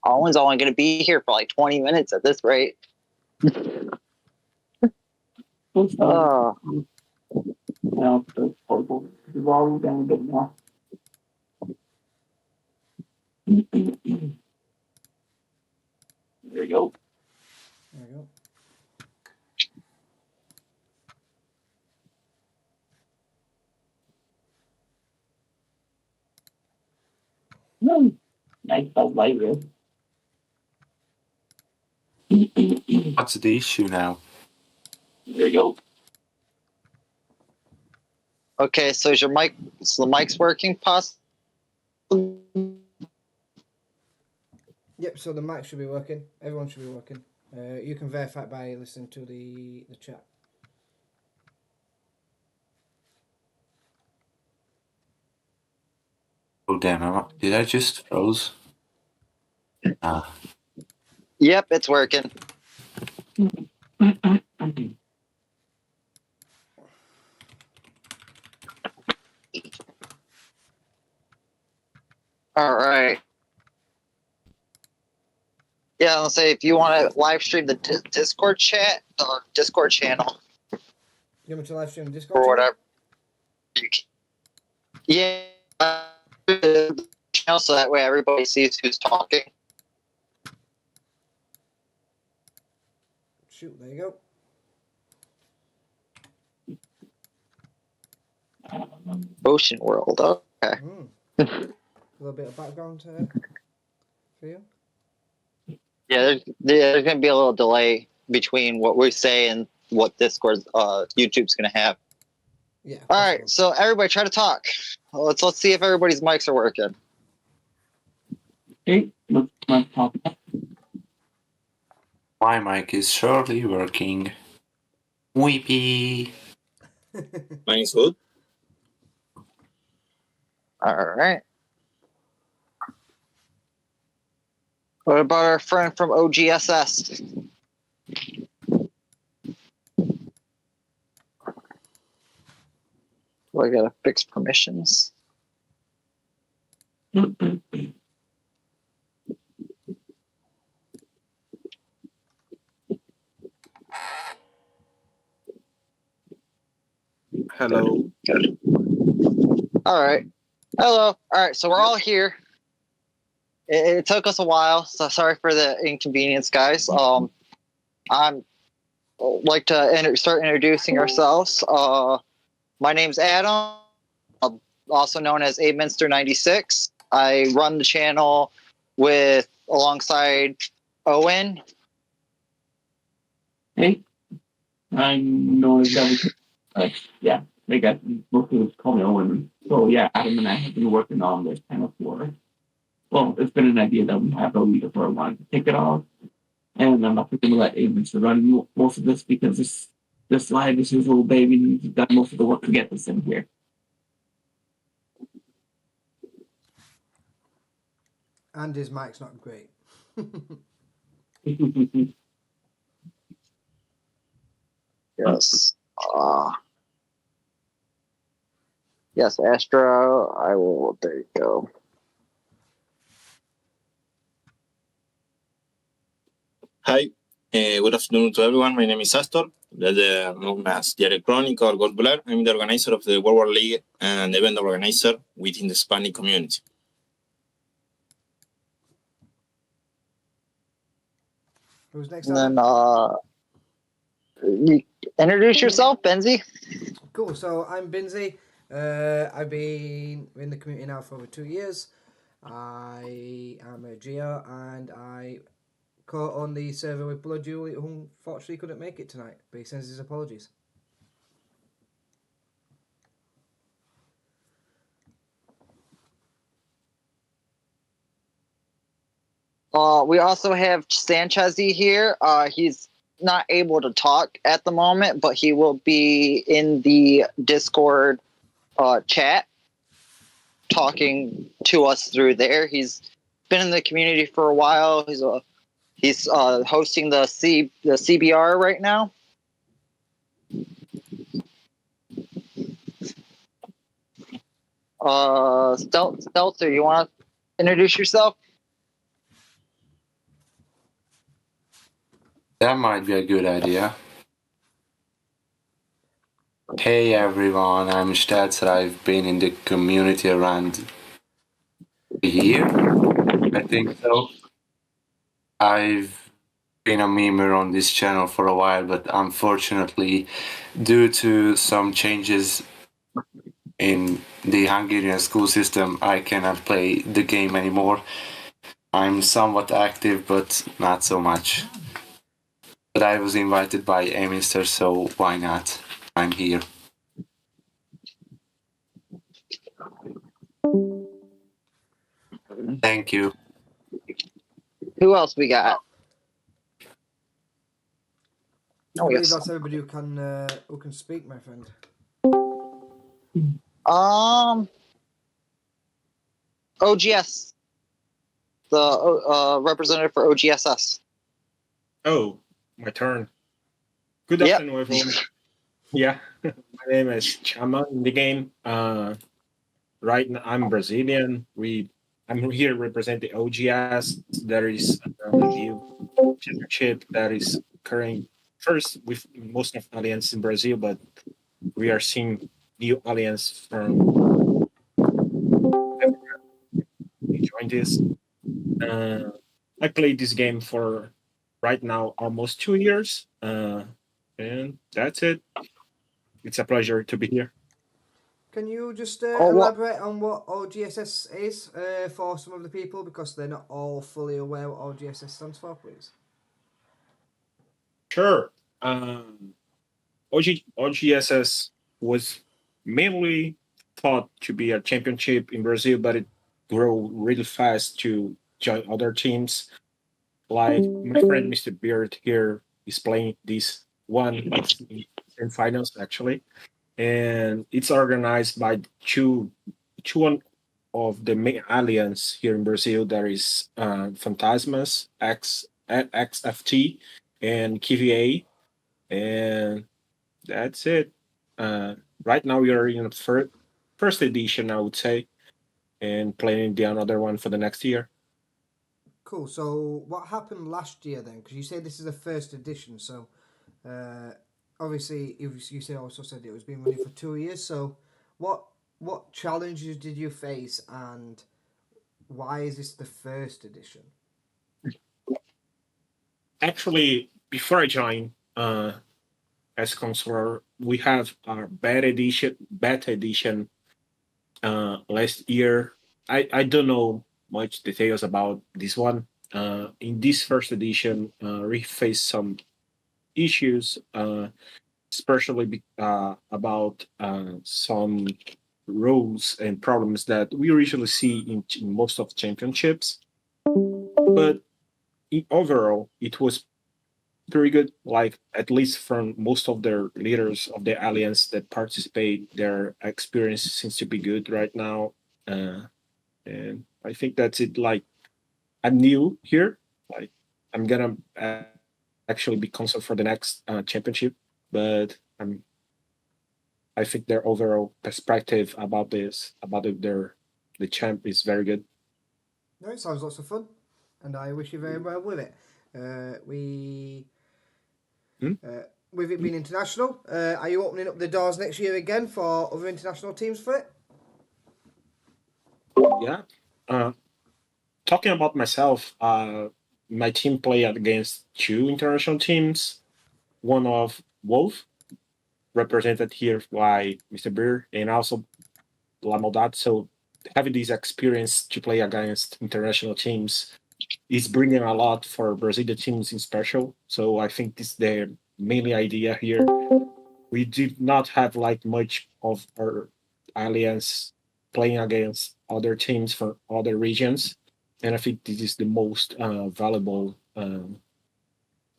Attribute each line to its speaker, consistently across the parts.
Speaker 1: Owen's only going to be here for like 20 minutes at this rate. Oh.
Speaker 2: There you go.
Speaker 3: There you go.
Speaker 2: Nice light here.
Speaker 4: What's the issue now?
Speaker 2: There you go.
Speaker 1: Okay, so is your mic? So the mic's working, possibly?
Speaker 3: Yep. So the mic should be working. Everyone should be working. You can verify it by listening to the chat.
Speaker 4: Oh damn! Did I just froze? Ah.
Speaker 1: Yep, it's working. All right. Yeah, I'll say if you want to live stream the Discord chat or Discord channel
Speaker 3: You want me to live stream the Discord
Speaker 1: or
Speaker 3: channel?
Speaker 1: whatever. You can, yeah, channel so that way everybody sees who's talking.
Speaker 3: Shoot, there you go.
Speaker 1: Ocean World. Okay.
Speaker 3: A little bit of background for you.
Speaker 1: Yeah, there's going to be a little delay between what we say and what Discord, YouTube's going to have.
Speaker 3: Yeah.
Speaker 1: All right, so everybody try to talk. Let's see if everybody's mics are working.
Speaker 2: Okay, let's talk.
Speaker 4: My mic is surely working. Weepy.
Speaker 5: Mine's good.
Speaker 1: All right. What about our friend from OGSS? Do I gotta fix permissions?
Speaker 5: Hello.
Speaker 1: Good. All right. Hello. All right. So we're all here. It took us a while, so sorry for the inconvenience, guys. I'm like to start introducing ourselves. My name's Adam, also known as Abeminster96. I run the channel alongside Owen.
Speaker 2: Hey, I'm known as Devin. Yeah, they got most of us call me Owen. So yeah, Adam and I have been working on this channel for. Well, it's been an idea that we have a leader for a while to take it off, and I'm not going to let Aben to run most of this because this live is his little baby, and he's done most of the work to get this in here.
Speaker 3: And his mic's not great.
Speaker 1: Yes. Yes, Astro. I will. There you go.
Speaker 5: Hi. Good afternoon to everyone. My name is Astor, known as the Electronic or Golf. I'm the organizer of the World War League and event organizer within the Hispanic community.
Speaker 3: Who's next?
Speaker 1: And then you introduce yourself, Benzie.
Speaker 3: Cool. So I'm Binzi. I've been in the community now for over 2 years. I am a Geo and I caught on the server with Blood Julie, who unfortunately couldn't make it tonight, but he sends his apologies.
Speaker 1: We also have Sanchezzy here. He's not able to talk at the moment, but he will be in the Discord chat talking to us through there. He's been in the community for a while. He's hosting the CBR right now. Stelzer, you want to introduce yourself?
Speaker 4: That might be a good idea. Hey everyone, I'm Stats. I've been in the community around a year, I think so. I've been a memer on this channel for a while, but unfortunately, due to some changes in the Hungarian school system, I cannot play the game anymore. I'm somewhat active, but not so much. But I was invited by Amister, so why not? I'm here. Thank you.
Speaker 1: Who else we got?
Speaker 3: I
Speaker 1: Oh,
Speaker 3: believe
Speaker 1: yes.
Speaker 3: that's everybody who can speak, my friend.
Speaker 1: OGS, the representative for OGSS.
Speaker 6: Oh, my turn. Good
Speaker 1: Yep.
Speaker 6: afternoon, everyone. Yeah, my name is Chama in the game. Right now, I'm Brazilian. I'm here representing OGS. There is a new championship that is occurring first with most of Alliance in Brazil, but we are seeing new Alliance from join this. I played this game for right now almost 2 years, and that's it. It's a pleasure to be here.
Speaker 3: Can you just
Speaker 1: what-
Speaker 3: elaborate on what OGSS is for some of the people, because they're not all fully aware what OGSS stands for, please?
Speaker 6: Sure. OGSS was mainly thought to be a championship in Brazil, but it grew really fast to join other teams. Like my friend Mr. Beard here is playing this one in finals actually, and it's organized by two of the main alliance here in Brazil. There is Fantasmas, XFT, and KVA, and that's it. Right now we are in the first edition, I would say, and planning the another one for the next year.
Speaker 3: Cool. So what happened last year then? Because you say this is the first edition, so obviously you also said it was been running for 2 years. So what challenges did you face, and why is this the first edition?
Speaker 6: Actually, before I joined as counselor, we have our beta edition last year. I don't know much details about this one. In this first edition, we faced some issues, especially about some rules and problems that we usually see in most of championships. But overall, it was pretty good. Like at least from most of the leaders of the alliance that participate, their experience seems to be good right now. And I think that's it. Like I'm new here. Like I'm gonna actually be console for the next championship, but I think their overall perspective about the champ is very good.
Speaker 3: No, it sounds lots of fun, and I wish you very well with it. With it being international, are you opening up the doors next year again for other international teams for it?
Speaker 6: Yeah. Talking about myself, my team played against two international teams. One of Wolf, represented here by Mr. Beer, and also La Maldad. So having this experience to play against international teams is bringing a lot for Brazilian teams in special. So I think this is the mainly idea here. We did not have like much of our alliance playing against other teams from other regions, and I think this is the most valuable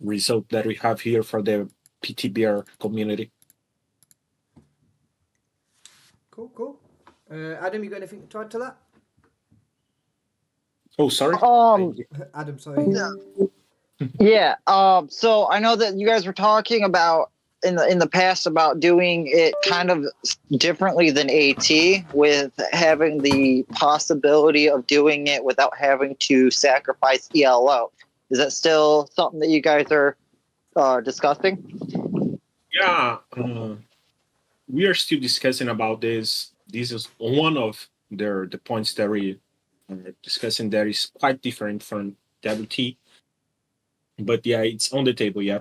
Speaker 6: result that we have here for the PTBR community.
Speaker 3: Cool. Adam, you got anything to add to that?
Speaker 6: Oh, sorry.
Speaker 3: Adam, sorry.
Speaker 1: Yeah. So I know that you guys were talking about in the past about doing it kind of differently than AT, with having the possibility of doing it without having to sacrifice ELO. Is that still something that you guys are discussing?
Speaker 6: Yeah, we are still discussing about this. This is one of the points that we are discussing that is quite different from WT. But yeah, it's on the table. Yeah,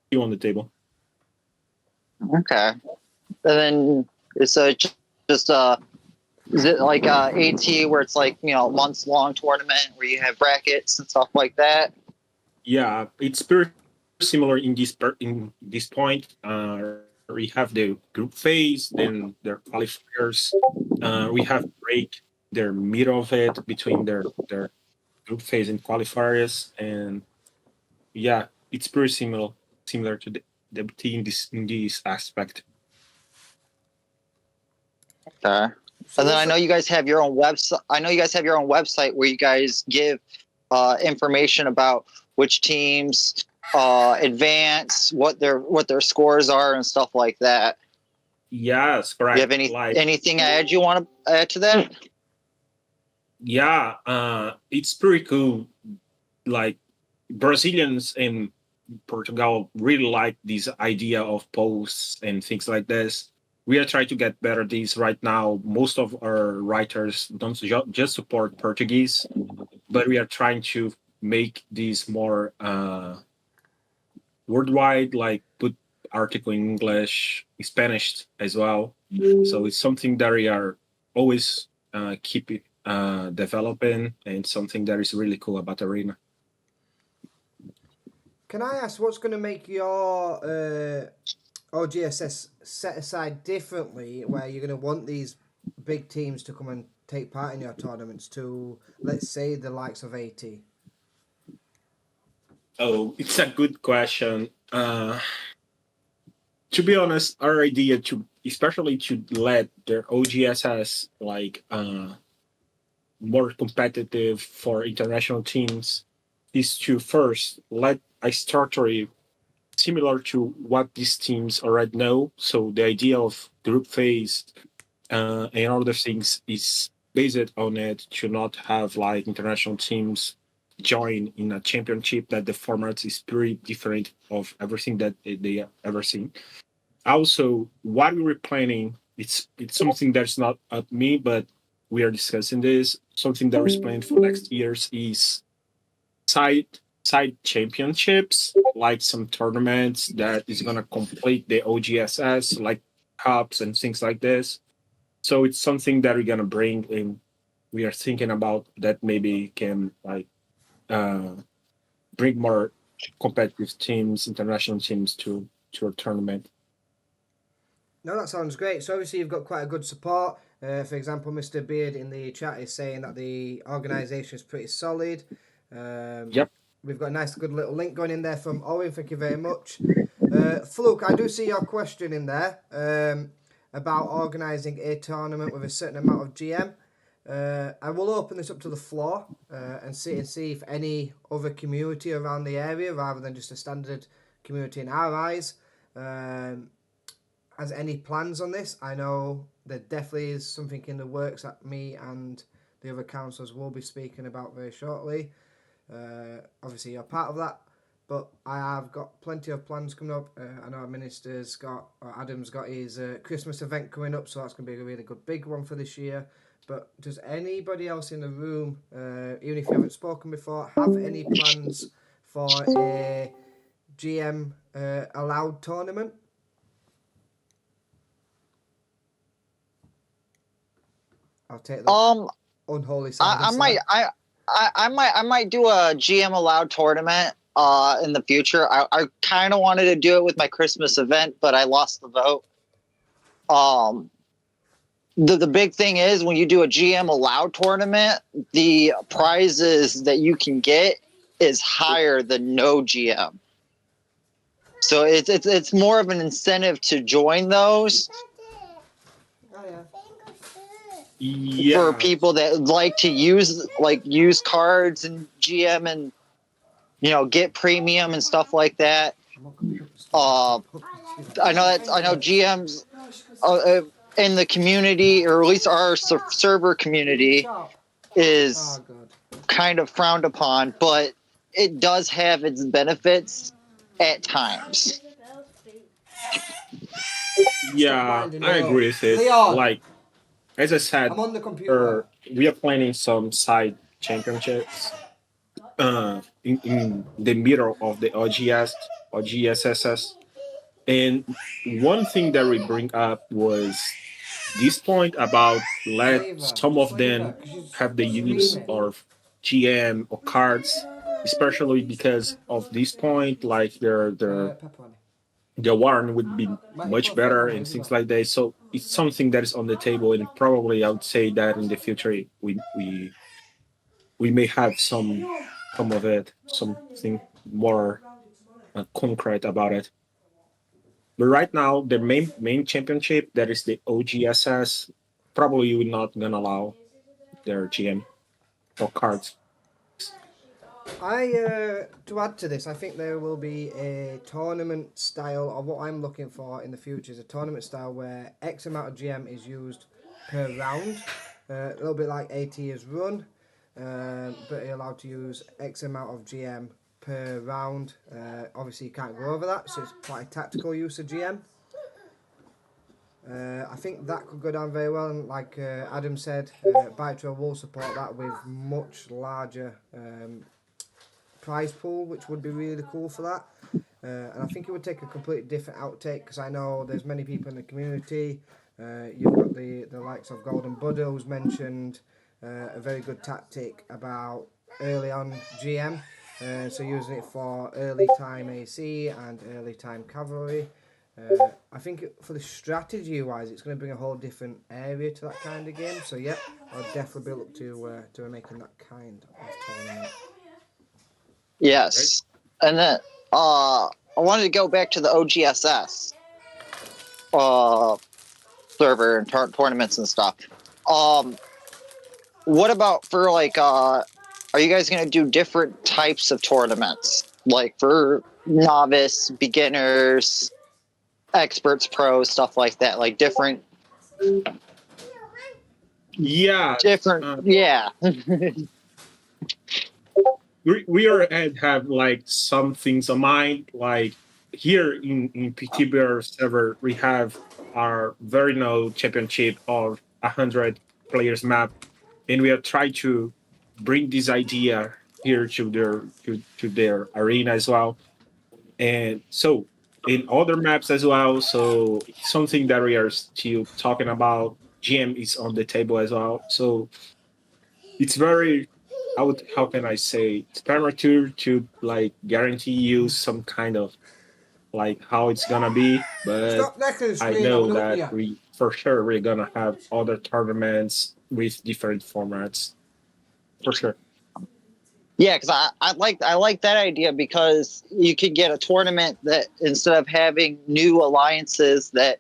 Speaker 6: still on the table.
Speaker 1: Okay. And then it's just is it like AT where it's like months long tournament where you have brackets and stuff like that?
Speaker 6: Yeah, it's very similar in this point. We have the group phase, then their qualifiers. We have break their middle of it between their group phase and qualifiers, and yeah, it's pretty similar to the team in this aspect.
Speaker 1: Okay.
Speaker 3: So
Speaker 1: And then I
Speaker 3: what's
Speaker 1: know you guys have your own website. I know you guys have your own website where you guys give information about which teams advance, what their scores are, and stuff like that.
Speaker 6: Yes,
Speaker 1: Do you
Speaker 6: correct.
Speaker 1: have anything you want to add to that?
Speaker 6: Yeah, it's pretty cool. Like Brazilians in Portugal really like this idea of posts and things like this. We are trying to get better at this right now. Most of our writers don't just support Portuguese, but we are trying to make this more worldwide, like put article in English, Spanish as well. So it's something that we are always keep developing, and something that is really cool about Arena.
Speaker 3: Can I ask what's going to make your OGSS set aside differently, where you're going to want these big teams to come and take part in your tournaments to, let's say, the likes of AT?
Speaker 6: Oh, it's a good question. To be honest, our idea especially to let their OGSS like more competitive for international teams is to first let a structure similar to what these teams already know. So the idea of group phase and other things is based on it to not have like international teams join in a championship that the format is pretty different of everything that they ever seen. Also, what we were planning, it's something that's not at me, but we are discussing this. Something that is planned for next year's is side side championships, like some tournaments that is gonna complete the OGSS, like cups and things like this. So it's something that we're gonna bring in. We are thinking about that maybe can like uh, bring more competitive teams, international teams to a tournament.
Speaker 3: No, that sounds great. So obviously you've got quite a good support. For example, Mr. Beard in the chat is saying that the organisation is pretty solid.
Speaker 6: Yep.
Speaker 3: We've got a nice, good little link going in there from Owen. Thank you very much. Fluke, I do see your question in there about organising a tournament with a certain amount of GM. I will open this up to the floor and see if any other community around the area, rather than just a standard community in our eyes, has any plans on this. I know there definitely is something in the works that me and the other councillors will be speaking about very shortly. Obviously, you're part of that, but I have got plenty of plans coming up. I know our Adam's got his Christmas event coming up, so that's going to be a really good big one for this year. But does anybody else in the room, even if you haven't spoken before, have any plans for a GM allowed tournament? I'll take the unholy side.
Speaker 1: I might do a GM allowed tournament in the future. I kind of wanted to do it with my Christmas event, but I lost the vote. The big thing is when you do a GM allowed tournament, the prizes that you can get is higher than no GM. So it's more of an incentive to join those. For people that like to use cards and GM and get premium and stuff like that. I know GMs in the community, or at least our server community, is kind of frowned upon, but it does have its benefits at times.
Speaker 3: Stop
Speaker 2: Yeah,
Speaker 3: winding me
Speaker 2: I
Speaker 3: up.
Speaker 2: agree with it.
Speaker 3: Leon,
Speaker 2: Like as I said,
Speaker 3: I'm on the computer.
Speaker 2: we are planning some side championships in the middle of the OGS or GSSS. And one thing that we bring up was this point about
Speaker 3: Just
Speaker 2: let
Speaker 3: leave her.
Speaker 2: some
Speaker 3: Just
Speaker 2: of
Speaker 3: leave her.
Speaker 2: them
Speaker 3: Because she's
Speaker 2: have the use
Speaker 3: screaming.
Speaker 2: of GM or cards, especially because of this point, like
Speaker 3: Pepperoni.
Speaker 2: their warrant would be
Speaker 3: Might you put
Speaker 2: much
Speaker 3: a fork
Speaker 2: better
Speaker 3: on it,
Speaker 2: and
Speaker 3: would you
Speaker 2: things
Speaker 3: not?
Speaker 2: like that. So it's something that is on the table, and probably I would say that in the future we may have some of it, something more concrete about it. But right now, the main championship that is the OGSS, probably we're not gonna allow their GM or cards.
Speaker 3: To add to this, I think there will be a tournament style, or what I'm looking for in the future is a tournament style where X amount of GM is used per round, a little bit like AT is run, but you're allowed to use X amount of GM per round. Obviously, you can't go over that, so it's quite a tactical use of GM. I think that could go down very well, and like Adam said, Bike Trail will support that with much larger prize pool, which would be really cool for that. And I think it would take a completely different outtake because I know there's many people in the community. You've got the likes of Golden Buddha who's mentioned a very good tactic about early on GM. So using it for early time AC and early time cavalry. I think for the strategy wise, it's going to bring a whole different area to that kind of game. So yeah, I'll definitely be up to making that kind of tournament.
Speaker 1: Yes. And then I wanted to go back to the OGSS server and tournaments and stuff. What about for like are you guys going to do different types of tournaments? Like for novice, beginners, experts, pros, stuff like that, like different
Speaker 2: Yeah,
Speaker 1: yeah.
Speaker 2: we are and have like some things on mind. Like here in PTBR server, we have our very no championship of 100 players map, and we are trying to bring this idea here to their arena as well. And so in other maps as well. So something that we are still talking about. GM is on the table as well. So it's very I would how can I say it's premature to like guarantee you some kind of like how it's gonna be, but
Speaker 3: Stop necking the
Speaker 2: I
Speaker 3: screen, I'm
Speaker 2: know
Speaker 3: gonna open
Speaker 2: that
Speaker 3: you.
Speaker 2: we for sure we're gonna have other tournaments with different formats for sure.
Speaker 1: Yeah, because I like that idea because you could get a tournament that instead of having new alliances that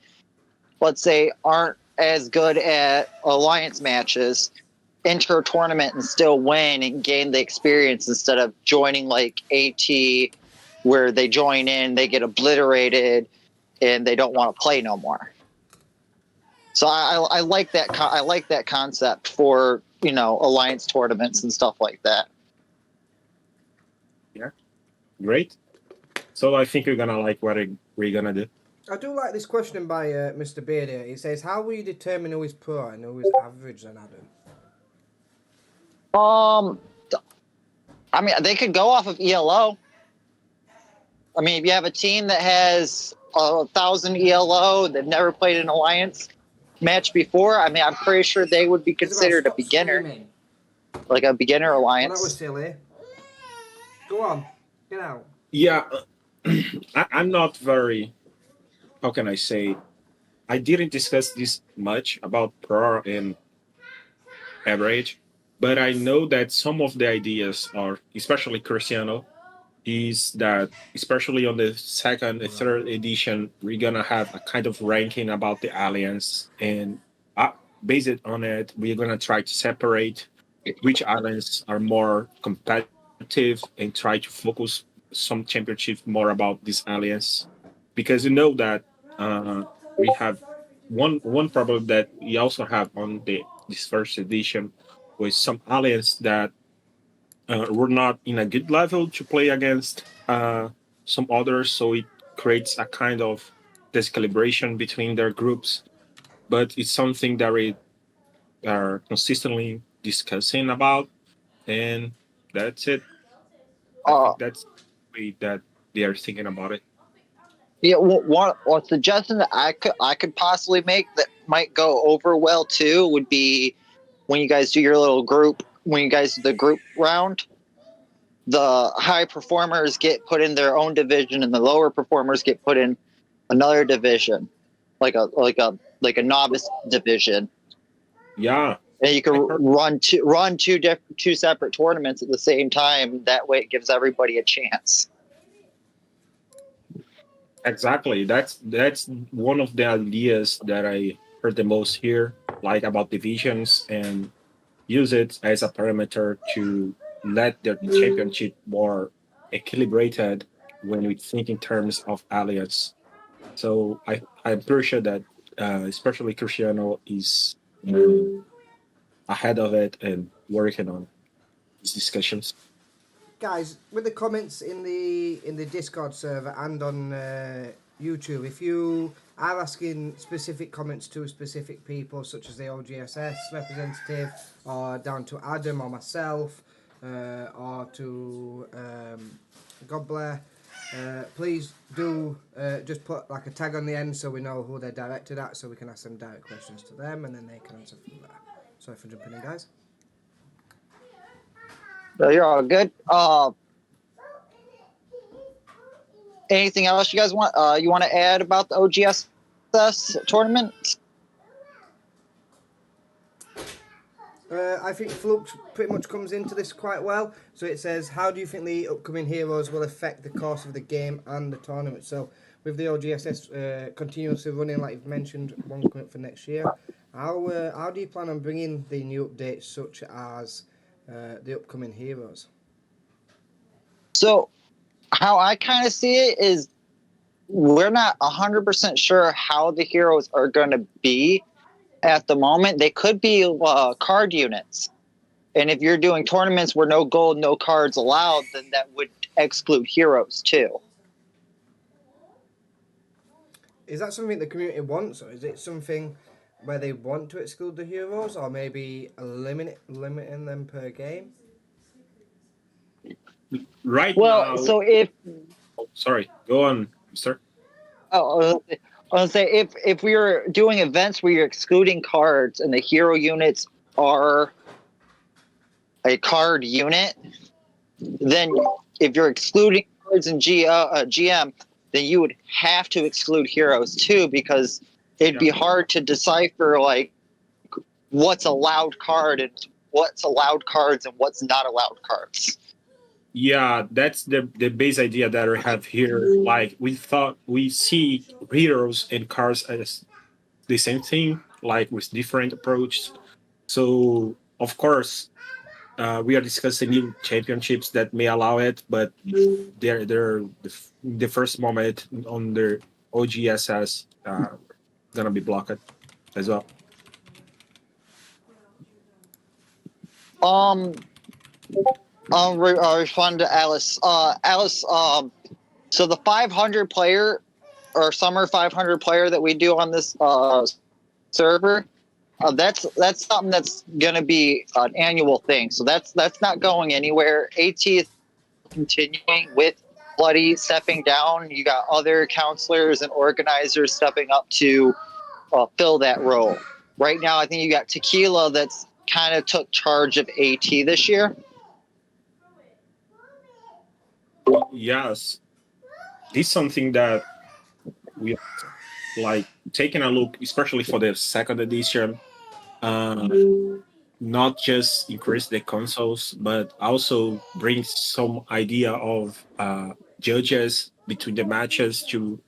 Speaker 1: let's say aren't as good at alliance matches, enter a tournament and still win and gain the experience instead of joining like AT where they join in, they get obliterated, and they don't want to play no more. So I like that I like that concept for alliance tournaments and stuff like that.
Speaker 2: Yeah, great. So I think you're gonna like what we're gonna do.
Speaker 3: I do like this question by Mr. Beard here. He says, how will you determine who is pro and who is average then, Adam?
Speaker 1: I mean, they could go off of ELO. I mean, if you have a team that has 1,000 ELO, they've never played an alliance match before, I mean, I'm pretty sure they would be considered a beginner,
Speaker 3: Screaming.
Speaker 1: like a beginner
Speaker 3: Well,
Speaker 1: alliance.
Speaker 3: that was silly. Go on, get out.
Speaker 2: Yeah, I'm not very. How can I say? I didn't discuss this much about pro and average, but I know that some of the ideas are, especially Cristiano, is that especially on the second and third edition, we're gonna have a kind of ranking about the alliance, and based on it, we're gonna try to separate which islands are more competitive and try to focus some championship more about this alliance, because you know that we have one problem that we also have on the this first edition with some alliance that
Speaker 6: we're not in a good level to play against some others, so it creates a kind of discalibration between their groups. But it's something that we are consistently discussing about, and that's it. I
Speaker 1: Uh,
Speaker 6: think that's the way that they are thinking about it.
Speaker 1: yeah, one suggestion that I could possibly make that might go over well too would be when you guys do your little group, when you guys do the group round, the high performers get put in their own division, and the lower performers get put in another division, like a novice division,
Speaker 6: Yeah,
Speaker 1: and you can
Speaker 6: I heard
Speaker 1: run two separate tournaments at the same time. That way, it gives everybody a chance.
Speaker 6: exactly. That's one of the ideas that I heard the most here, like about divisions and use it as a parameter to let the championship more equilibrated when we think in terms of alliance. So I'm pretty sure that especially Cristiano is ahead of it and working on these discussions.
Speaker 3: Guys, with the comments in the Discord server and on YouTube, if you are asking specific comments to specific people, such as the OGSS representative, or down to Adam or myself, or to Godblair, please do just put like a tag on the end so we know who they're directed at, so we can ask them direct questions to them, and then they can answer from there. Sorry for jumping in, guys.
Speaker 1: So you're all good. Anything else you guys want? You want to add about the OGSS tournament?
Speaker 3: I think Flux pretty much comes into this quite well. So it says, how do you think the upcoming heroes will affect the course of the game and the tournament? So with the OGSS continuously running, like you've mentioned, one coming up for next year, how do you plan on bringing the new updates such as the upcoming heroes?
Speaker 1: So how I kind of see it is we're not 100% sure how the heroes are going to be at the moment. They could be card units. And if you're doing tournaments where no gold, no cards allowed, then that would exclude heroes too.
Speaker 3: Is that something the community wants, or is it something where they want to exclude the heroes, or maybe limiting them per game?
Speaker 6: Right
Speaker 1: Well,
Speaker 6: now,
Speaker 1: so if
Speaker 6: sorry, go on, sir.
Speaker 1: oh, I was say if we were doing events where you're excluding cards and the hero units are a card unit, then if you're excluding cards in GM, then you would have to exclude heroes too, because it'd be hard to decipher like what's allowed card and what's allowed cards and what's not allowed cards.
Speaker 6: Yeah, that's the base idea that we have here. Like we thought we see heroes and cars as the same thing, like with different approaches. So of course, we are discussing new championships that may allow it, but they're the first moment on their OGSS gonna be blocked as well.
Speaker 1: I'll respond to Alice. Alice, so the 500 player or summer 500 player that we do on this server, that's something that's going to be an annual thing. So that's not going anywhere. AT is continuing with Bloody stepping down. You got other counselors and organizers stepping up to fill that role. Right now, I think you got Tequila that's kind of took charge of AT this year.
Speaker 6: Yes, this is something that we like taking a look, especially for the second edition. Not just increase the consoles, but also bring some idea of judges between the matches to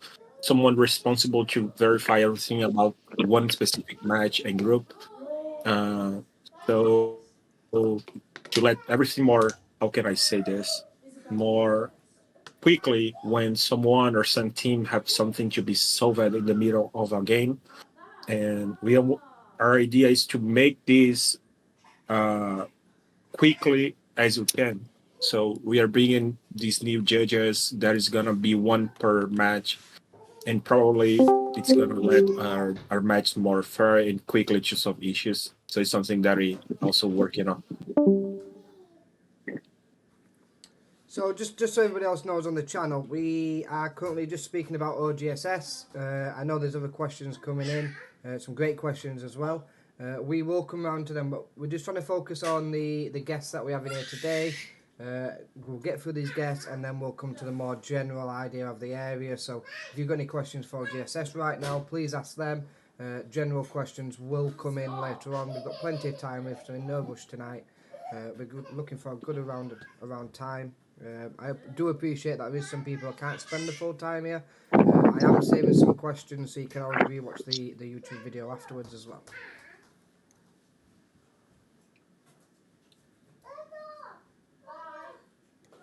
Speaker 6: someone responsible to verify everything about one specific match and group. Uh, so to let everything more, how can I say this, more quickly when someone or some team have something to be solved in the middle of a game. And our idea is to make this quickly as you can. So we are bringing these new judges. There is gonna be one per match, and probably it's gonna let our match more fair and quickly to solve issues. So it's something that we also working on.
Speaker 3: So just so everybody else knows on the channel, we are currently just speaking about OGSS. I know there's other questions coming in, some great questions as well. We will come around to them, but we're just trying to focus on the guests that we have in here today. We'll get through these guests and then we'll come to the more general idea of the area. So if you've got any questions for OGSS right now, please ask them. General questions will come in later on. We've got plenty of time left, so in no rush tonight. We're looking for a good around time. I do appreciate that there is some people who can't spend the full time here. I am saving some questions so you can always rewatch the YouTube video afterwards as well.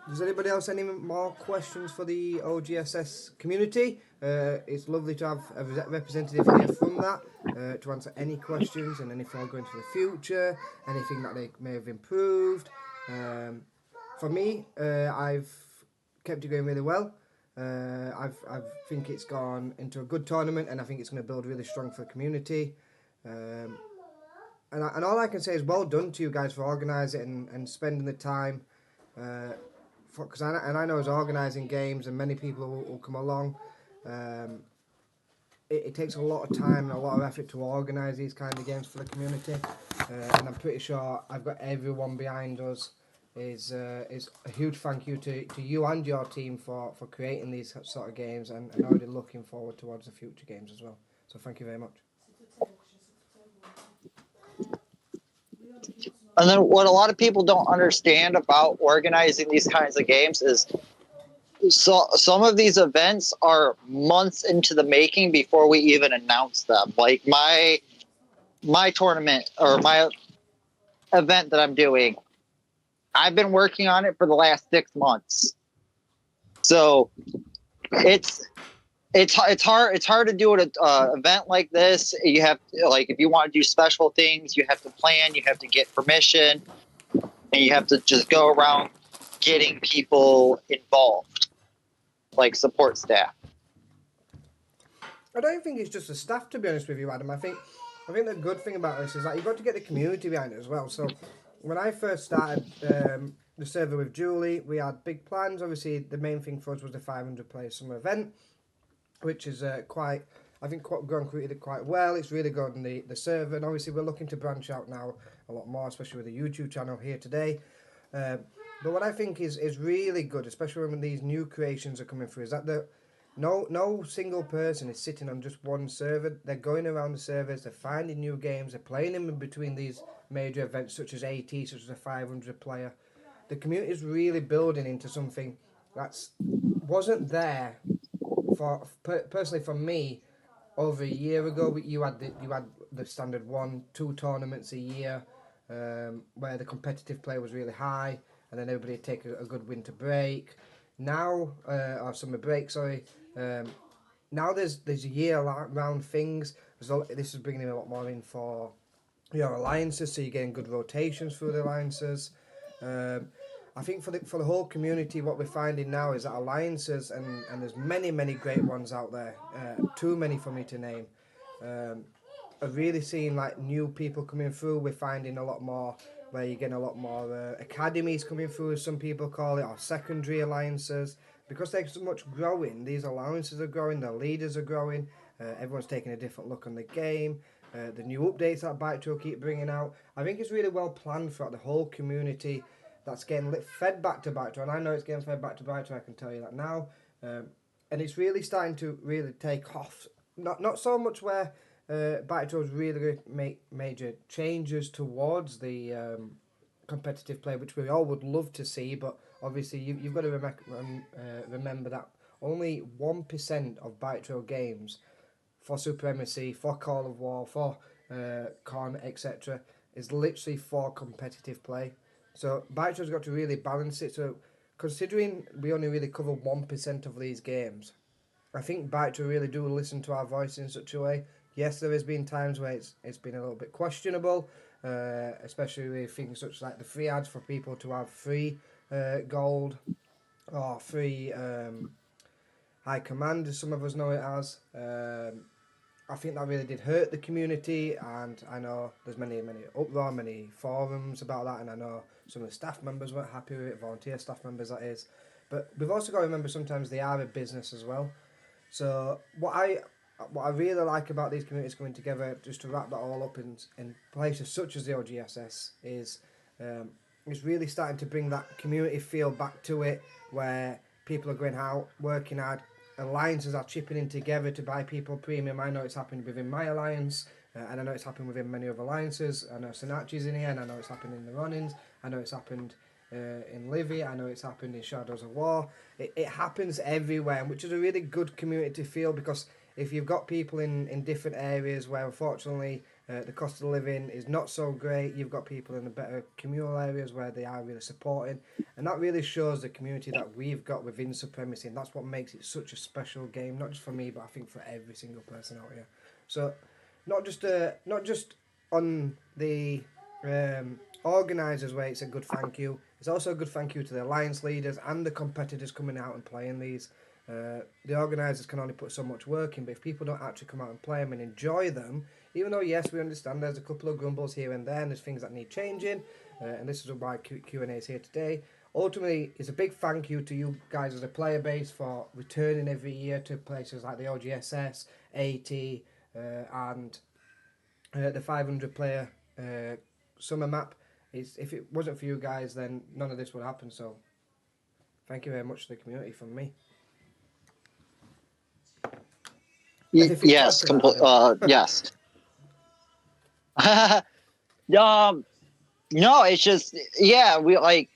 Speaker 3: Does anybody else any more questions for the OGSS community? It's lovely to have a representative here from that to answer any questions and anything going for the future, anything that they may have improved. For me, I've kept it going really well. I think it's gone into a good tournament, and I think it's going to build really strong for the community. And all I can say is well done to you guys for organising and spending the time. Because I know as organising games, and many people will come along. It takes a lot of time and a lot of effort to organise these kind of games for the community, and I'm pretty sure I've got everyone behind us. Is a huge thank you to you and your team for creating these sort of games, and already looking forward towards the future games as well. So thank you very much.
Speaker 1: And then what a lot of people don't understand about organizing these kinds of games is some of these events are months into the making before we even announce them. Like my tournament or my event that I'm doing, I've been working on it for the last 6 months. So it's hard to do an event like this. You have to, like, if you want to do special things, you have to plan, you have to get permission, and you have to just go around getting people involved, like support staff.
Speaker 3: I don't think it's just the staff, to be honest with you, Adam. I think the good thing about this is that you've got to get the community behind it as well. So when I first started the server with Julie, we had big plans. Obviously, the main thing for us was the 500 player summer event, which is quite, I think, Grand Crew did it quite well. It's really good on the server, and obviously we're looking to branch out now a lot more, especially with the YouTube channel here today. But what I think is really good, especially when these new creations are coming through, is that no single person is sitting on just one server. They're going around the servers, they're finding new games, they're playing them in between these major events such as AT, such as a 500 player. The community is really building into something that wasn't there personally for me over a year ago. You had the standard 1-2 tournaments a year, where the competitive play was really high, and then everybody would take a good winter break. Now, or summer break, sorry. Now there's year-round things. This is bringing in a lot more in for your alliances, so you're getting good rotations through the alliances. I think for the whole community, what we're finding now is that alliances, and there's many great ones out there, too many for me to name, are really seeing like new people coming through. We're finding a lot more where you're getting a lot more academies coming through, as some people call it, or secondary alliances. Because they're so much growing, these alliances are growing, the leaders are growing, everyone's taking a different look on the game. The new updates that Bytro keep bringing out, I think it's really well planned throughout the whole community. That's getting fed back to Bytro, and I know it's getting fed back to Bytro, I can tell you that now. And it's really starting to really take off. Not so much where Bytro's really going to make major changes towards the competitive play, which we all would love to see, but obviously you've got to remember that only 1% of Bytro games for Supremacy, for Call of War, for Con, etc. is literally for competitive play. So Bytro's got to really balance it. So considering we only really cover 1% of these games, I think Bytro really do listen to our voice in such a way. Yes, there has been times where it's been a little bit questionable, especially with things such like the free ads for people to have free gold or free high command, as some of us know it as. I think that really did hurt the community, and I know there's many uproar, many forums about that, and I know some of the staff members weren't happy with it, volunteer staff members that is. But we've also got to remember sometimes they are a business as well. So what I really like about these communities coming together, just to wrap that all up in places such as the OGSS, is it's really starting to bring that community feel back to it, where people are going out, working hard, alliances are chipping in together to buy people premium. I know it's happened within my alliance, and I know it's happened within many other alliances. I know Sonachi's in here, and I know it's happened in the Ronins. I know it's happened in Livy. I know it's happened in Shadows of War. It happens everywhere, which is a really good community to feel, because if you've got people in different areas where unfortunately the cost of living is not so great, you've got people in the better communal areas where they are really supporting, and that really shows the community that we've got within Supremacy, and that's what makes it such a special game, not just for me, but I think for every single person out here. So not just on the organisers where it's a good thank you, it's also a good thank you to the alliance leaders and the competitors coming out and playing these. The organisers can only put so much work in, but if people don't actually come out and play them and enjoy them, even though yes, we understand there's a couple of grumbles here and there, and there's things that need changing, and this is why Q&A is here today. Ultimately, it's a big thank you to you guys as a player base for returning every year to places like the OGSS, AT, and the 500 player summer map. If it wasn't for you guys, then none of this would happen. So thank you very much to the community from me.
Speaker 1: Yes, yes. No, it's just we like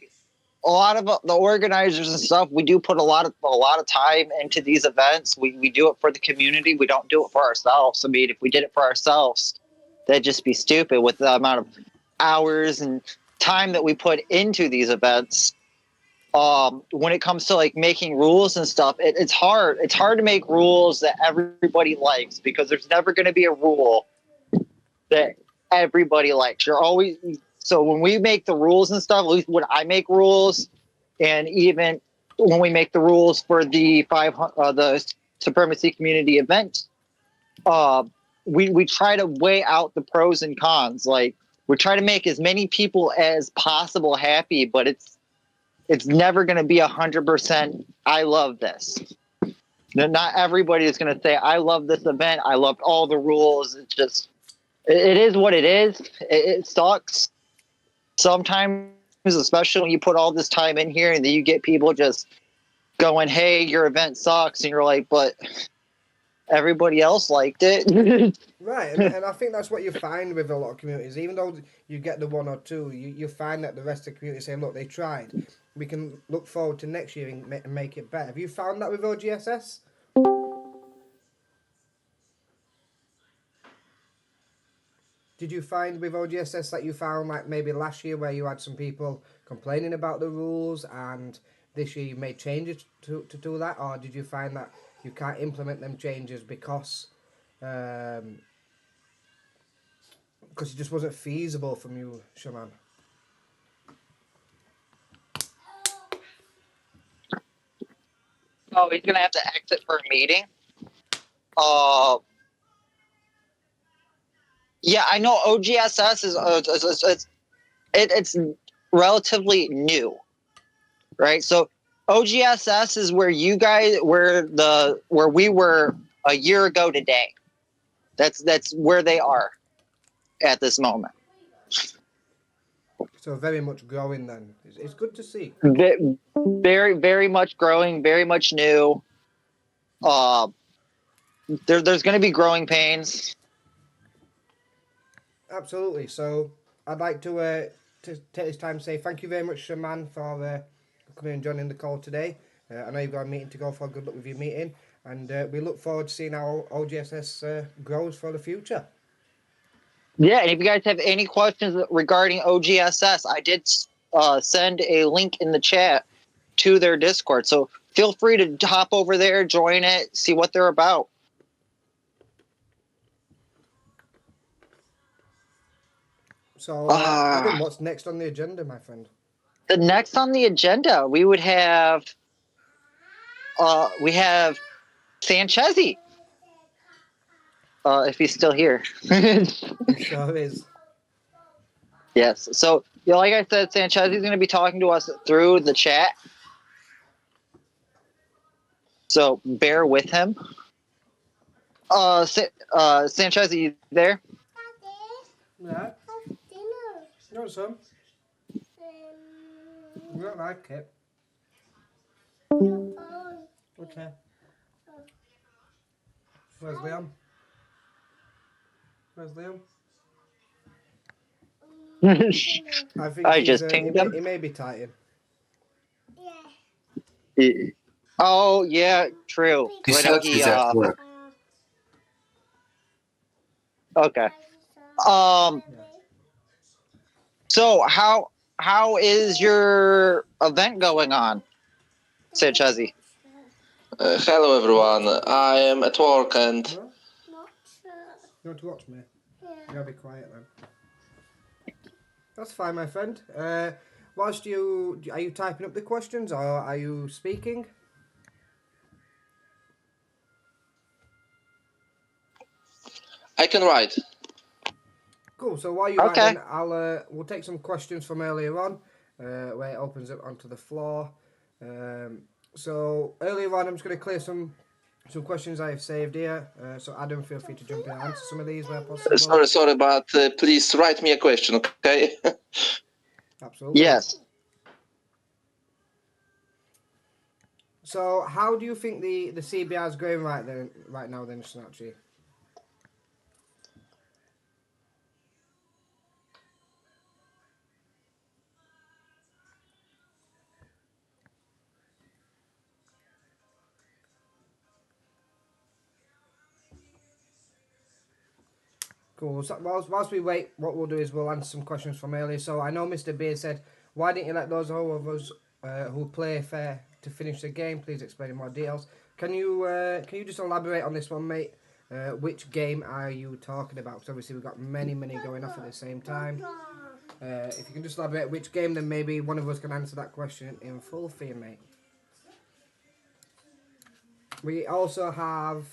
Speaker 1: a lot of the organizers and stuff. We do put a lot of time into these events. We do it for the community. We don't do it for ourselves. I mean, if we did it for ourselves, that'd just be stupid with the amount of hours and time that we put into these events. When it comes to like making rules and stuff, it's hard. It's hard to make rules that everybody likes, because there's never going to be a rule that everybody likes. So when we make the rules and stuff, at least when I make rules, and even when we make the rules for the the Supremacy Community event, we try to weigh out the pros and cons. Like, we try to make as many people as possible happy, but it's never going to be 100%. I love this. Not everybody is going to say, I love this event. I loved all the rules. It's just, it is what it is. It sucks sometimes, especially when you put all this time in here and then you get people just going, hey, your event sucks. And you're like, but everybody else liked it.
Speaker 3: Right, and I think that's what you find with a lot of communities. Even though you get the one or two, you find that the rest of the community say, look, they tried. We can look forward to next year and make it better. Have you found that with OGSS? Did you find with OGSS that you found, like maybe last year, where you had some people complaining about the rules, and this year you made changes to do that? Or did you find that you can't implement them changes because it just wasn't feasible from you, Shaman?
Speaker 1: Oh, he's gonna have to exit for a meeting. Yeah, I know OGSS is it's relatively new, right? So OGSS is where you guys where we were a year ago today. That's where they are at this moment.
Speaker 3: So very much growing then. It's good to see.
Speaker 1: Very, very much growing, very much new. There's going to be growing pains.
Speaker 3: Absolutely. So I'd like to take this time to say thank you very much, Shaman, for coming and joining the call today. I know you've got a meeting to go for. Good luck with your meeting. And we look forward to seeing how OGSS grows for the future.
Speaker 1: Yeah, and if you guys have any questions regarding OGSS, I did send a link in the chat to their Discord. So feel free to hop over there, join it, see what they're about.
Speaker 3: So, Adam, what's next on the agenda, my friend?
Speaker 1: The next on the agenda, we would have Sanchezi. If he's still here.
Speaker 3: It sure is.
Speaker 1: Yes. So, like I said, Sanchez is going to be talking to us through the chat. So bear with him. Sanchez, are you there?
Speaker 3: Yeah. You want some? You don't like it? Okay. Where's Liam? Where's Liam? I think
Speaker 1: I just pinged him.
Speaker 3: he may be tired.
Speaker 1: Oh yeah, true.
Speaker 4: He said he's at work.
Speaker 1: Okay. So how is your event going on, Sanchezi?
Speaker 7: Hello everyone, I am at work and...
Speaker 3: No? You want to watch me? Yeah. You gotta be quiet then. That's fine, my friend. Whilst are you typing up the questions or are you speaking?
Speaker 7: I can write.
Speaker 3: Cool. So while you're writing, we'll take some questions from earlier on, where it opens up onto the floor. So earlier on, I'm just going to clear some questions I have saved here. So Adam, feel free to jump in and answer some of these where possible.
Speaker 7: Sorry, but please write me a question, okay?
Speaker 3: Absolutely.
Speaker 1: Yes.
Speaker 3: So how do you think the CBR is going right now, Snatchy? Cool. So whilst we wait, what we'll do is we'll answer some questions from earlier. So I know Mr. Beer said, why didn't you let those of us who play fair to finish the game? Please explain in more details. Can you just elaborate on this one, mate? Which game are you talking about? Because obviously we've got many going off at the same time. If you can just elaborate which game, then maybe one of us can answer that question in full for you, mate. We also have...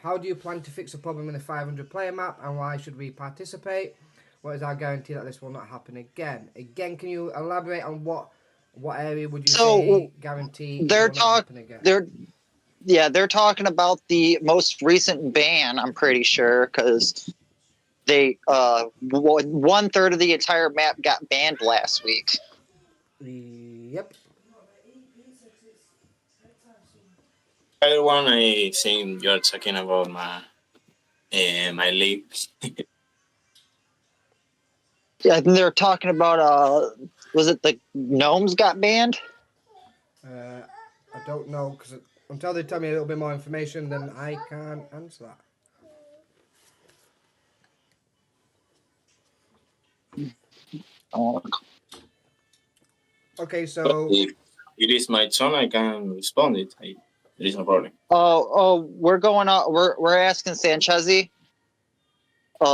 Speaker 3: how do you plan to fix a problem in the 500 player map and why should we participate? What is our guarantee that this will not happen again? Again, can you elaborate on what area would you say guarantee it will not happen again?
Speaker 1: They're talking about the most recent ban, I'm pretty sure, because they 1/3 of the entire map got banned last week.
Speaker 3: Yep.
Speaker 5: Everyone, I think you're talking about my league.
Speaker 1: Yeah, I think they're talking about was it the gnomes got banned?
Speaker 3: I don't know, because until they tell me a little bit more information, then I can't answer that. Okay, so
Speaker 5: if it is my turn, I can respond it. There is no problem.
Speaker 1: We're going on. We're asking Sanchezi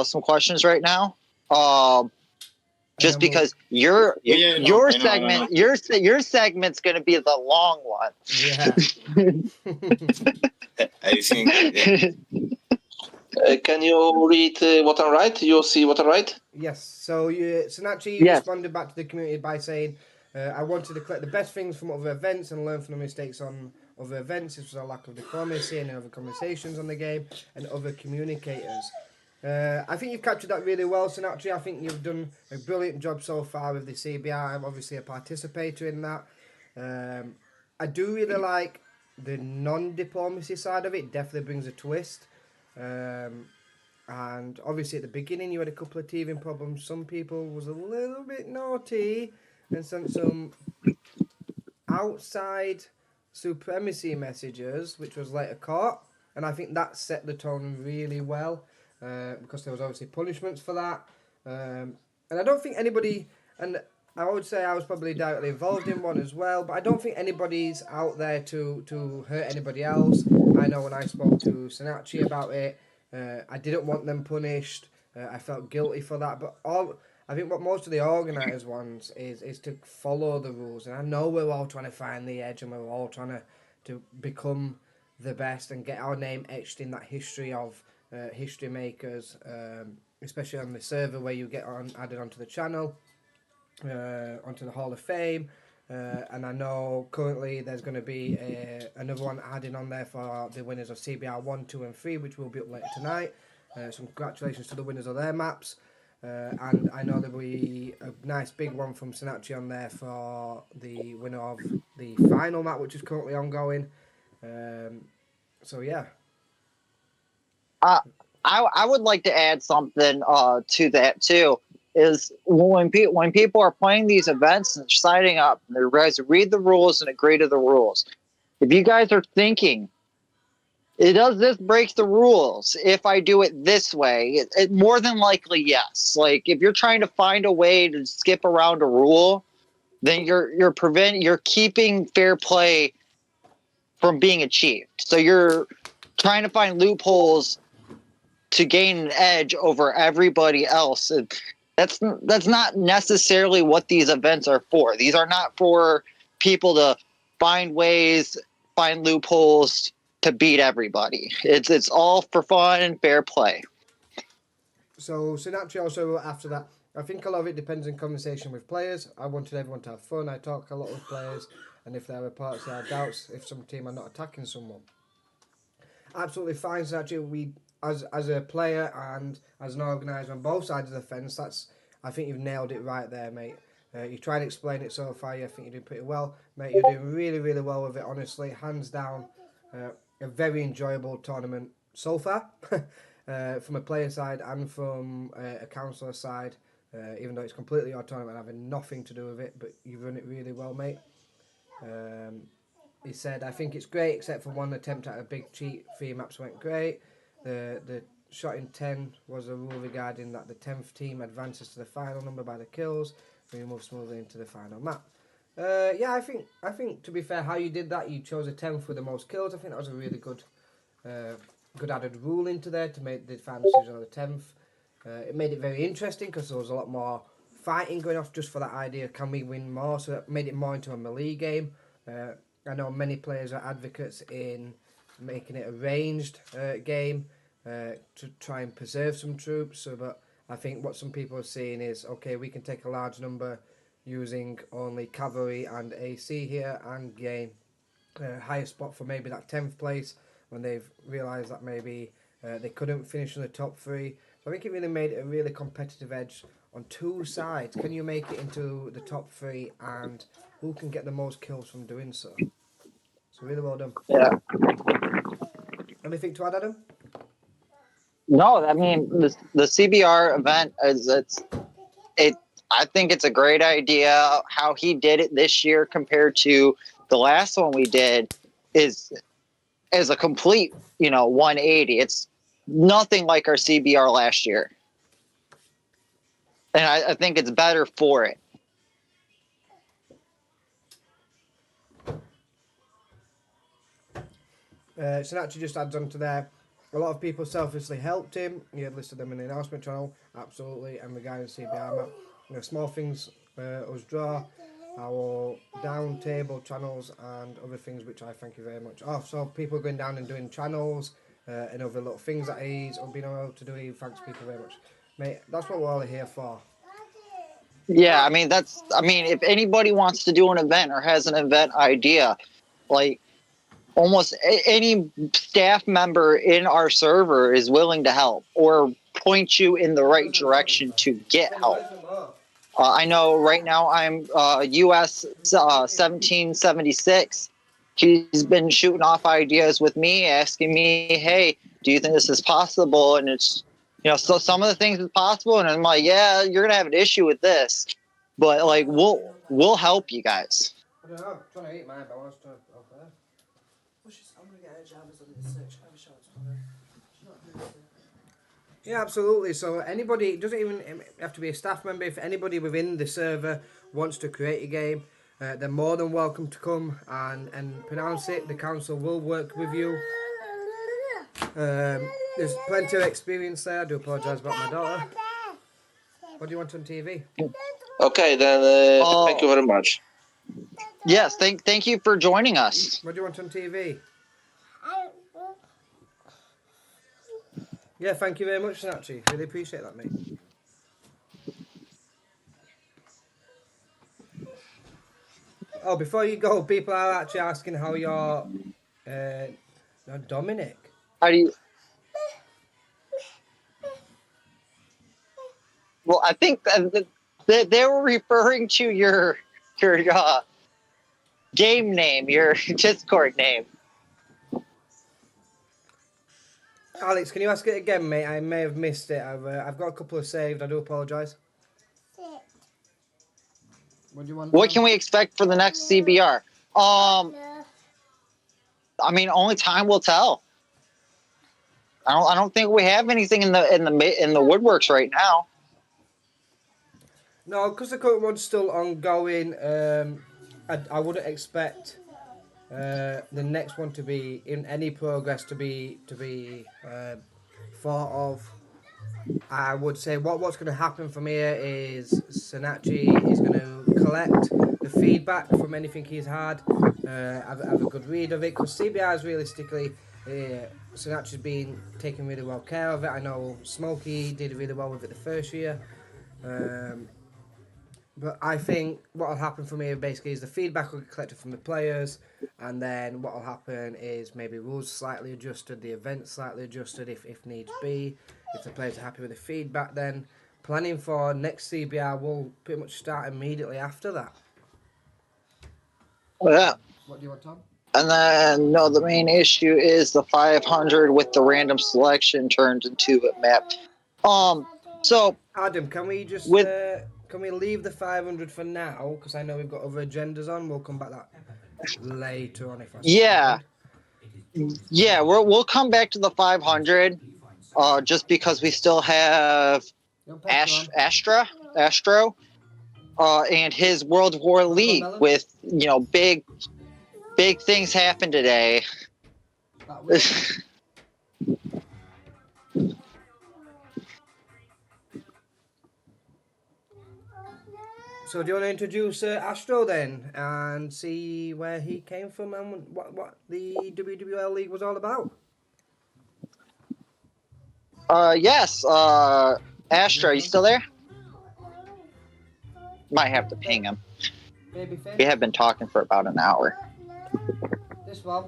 Speaker 1: some questions right now. Just because your segment's going to be the long one.
Speaker 3: Yeah.
Speaker 5: I think. Yeah.
Speaker 7: Can you read what I write? You see what I write?
Speaker 3: Yes. So Sanachi responded back to the community by saying, I wanted to collect the best things from other events and learn from the mistakes on other events. This was a lack of diplomacy and other conversations on the game and other communicators. I think you've captured that really well, Sanachi. I think you've done a brilliant job so far with the CBR. I'm obviously a participator in that. I do really like the non-diplomacy side of it. Definitely brings a twist. And obviously at the beginning you had a couple of teething problems. Some people was a little bit naughty and sent some outside supremacy messages, which was later caught. And I think that set the tone really well. Because there was obviously punishments for that. And I don't think anybody, and I would say I was probably directly involved in one as well, but I don't think anybody's out there to hurt anybody else. I know when I spoke to Sanachi about it, I didn't want them punished. I felt guilty for that, but I think what most of the organisers want is to follow the rules. And I know we're all trying to find the edge, and we're all trying to become the best and get our name etched in that history of history makers, especially on the server where you get added onto the channel, onto the Hall of Fame. And I know currently there's going to be another one added on there for the winners of CBR 1, 2 and 3, which will be up later tonight. So congratulations to the winners of their maps. And I know there will be a nice big one from Sinatri on there for the winner of the final map, which is currently ongoing. So yeah.
Speaker 1: I would like to add something to that too. Is when people are playing these events and signing up, and they guys read the rules and agree to the rules. If you guys are thinking, does this break the rules if I do it this way? It more than likely yes. Like if you're trying to find a way to skip around a rule, then you're keeping fair play from being achieved. So you're trying to find loopholes to gain an edge over everybody else. That's not necessarily what these events are for. These are not for people to find ways, find loopholes to beat everybody. It's all for fun and fair play.
Speaker 3: So Sinatri also after that, I think a lot of it depends on conversation with players. I wanted everyone to have fun. I talk a lot with players, and if there are parts there are doubts, if some team are not attacking someone, absolutely fine. Sinatri, we as a player and as an organizer on both sides of the fence, I think you've nailed it right there, mate. You tried to explain it so far. I think you're doing pretty well, mate. You're doing really, really well with it. Honestly, hands down, a very enjoyable tournament so far. From a player side and from a counsellor side, even though it's completely your tournament, having nothing to do with it, but you run it really well, mate. He said, I think it's great, except for one attempt at a big cheat. 3 maps went great. The shot in 10 was a rule regarding that the 10th team advances to the final number by the kills. We move smoothly into the final map. Yeah, I think to be fair, how you did that, you chose a 10th with the most kills. I think that was a really good added rule into there to make the final decision on the 10th. It made it very interesting because there was a lot more fighting going off just for that idea, can we win more? So it made it more into a melee game. I know many players are advocates in making it a ranged game to try and preserve some troops. So, but I think what some people are seeing is, okay, we can take a large number using only cavalry and AC here and gain a higher spot for maybe that 10th place when they've realised that maybe they couldn't finish in the top 3. So I think it really made it a really competitive edge on 2 sides. Can you make it into the top 3 and who can get the most kills from doing so? So really well done.
Speaker 1: Yeah.
Speaker 3: Anything to add, Adam?
Speaker 1: No, I mean the CBR event I think it's a great idea. How he did it this year compared to the last one we did is a complete 180. It's nothing like our CBR last year, and I think it's better for it.
Speaker 3: Sinatri just adds on to there. A lot of people selflessly helped him. He had listed them in the announcement channel, absolutely. And regarding CBR map, small things us draw, our down table channels and other things, which I thank you very much. Oh, so people going down and doing channels and other little things that he's been able to do. He thanks people very much, mate. That's what we're all here for.
Speaker 1: Yeah, I mean if anybody wants to do an event or has an event idea, like almost any staff member in our server is willing to help or point you in the right direction to get help. I know right now I'm US 1776. He's been shooting off ideas with me, asking me, hey, do you think this is possible? And it's, so some of the things is possible. And I'm like, yeah, you're going to have an issue with this. But like, we'll help you guys.
Speaker 3: I don't know, I'm trying to eat mine, but I want to off there. I'm going to get a Jarvis on this search. Have a shout. Yeah, absolutely. So anybody, it doesn't even have to be a staff member. If anybody within the server wants to create a game, they're more than welcome to come and pronounce it. The council will work with you. There's plenty of experience there. I do apologise about my daughter. What do you want on TV?
Speaker 7: Okay, then thank you very much.
Speaker 1: Yes, thank you for joining us.
Speaker 3: What do you want on TV? Yeah, thank you very much, Snatchy. Really appreciate that, mate. Oh, before you go, people are actually asking how you're... Dominic.
Speaker 1: How do you... Well, I think they were referring to your game name, your Discord name.
Speaker 3: Alex, can you ask it again, mate? I may have missed it. I've got a couple of saved. I do apologise. What do you want?
Speaker 1: What can we expect for the next CBR? I mean, only time will tell. I don't think we have anything in the woodworks right now.
Speaker 3: No, because the current one's still ongoing. I wouldn't expect the next one to be in any progress to be thought of. I would say what's going to happen from here is Sanachi is going to collect the feedback from anything he's had, have a good read of it, because CBR is realistically, Sanachi's been taking really well care of it. I know Smokey did really well with it the first year. But I think what will happen from here basically is the feedback will get collected from the players, and then what will happen is maybe rules slightly adjusted, the event slightly adjusted if needs be. If the players are happy with the feedback, then planning for next CBR will pretty much start immediately after that.
Speaker 1: Yeah.
Speaker 3: What do you want, Tom?
Speaker 1: And then, no, the main issue is the 500 with the random selection turned into a map. So
Speaker 3: Adam, can we just can we leave the 500 for now? Because I know we've got other agendas on. We'll come back that later on if I.
Speaker 1: Yeah, we'll come back to the 500. Just because we still have Astro, and his World War League with big things happen today.
Speaker 3: So do you want to introduce Astro then and see where he came from and what the WWL League was all about?
Speaker 1: Yes. Astro, you still there? Might have to ping him. We have been talking for about an hour.
Speaker 3: This one.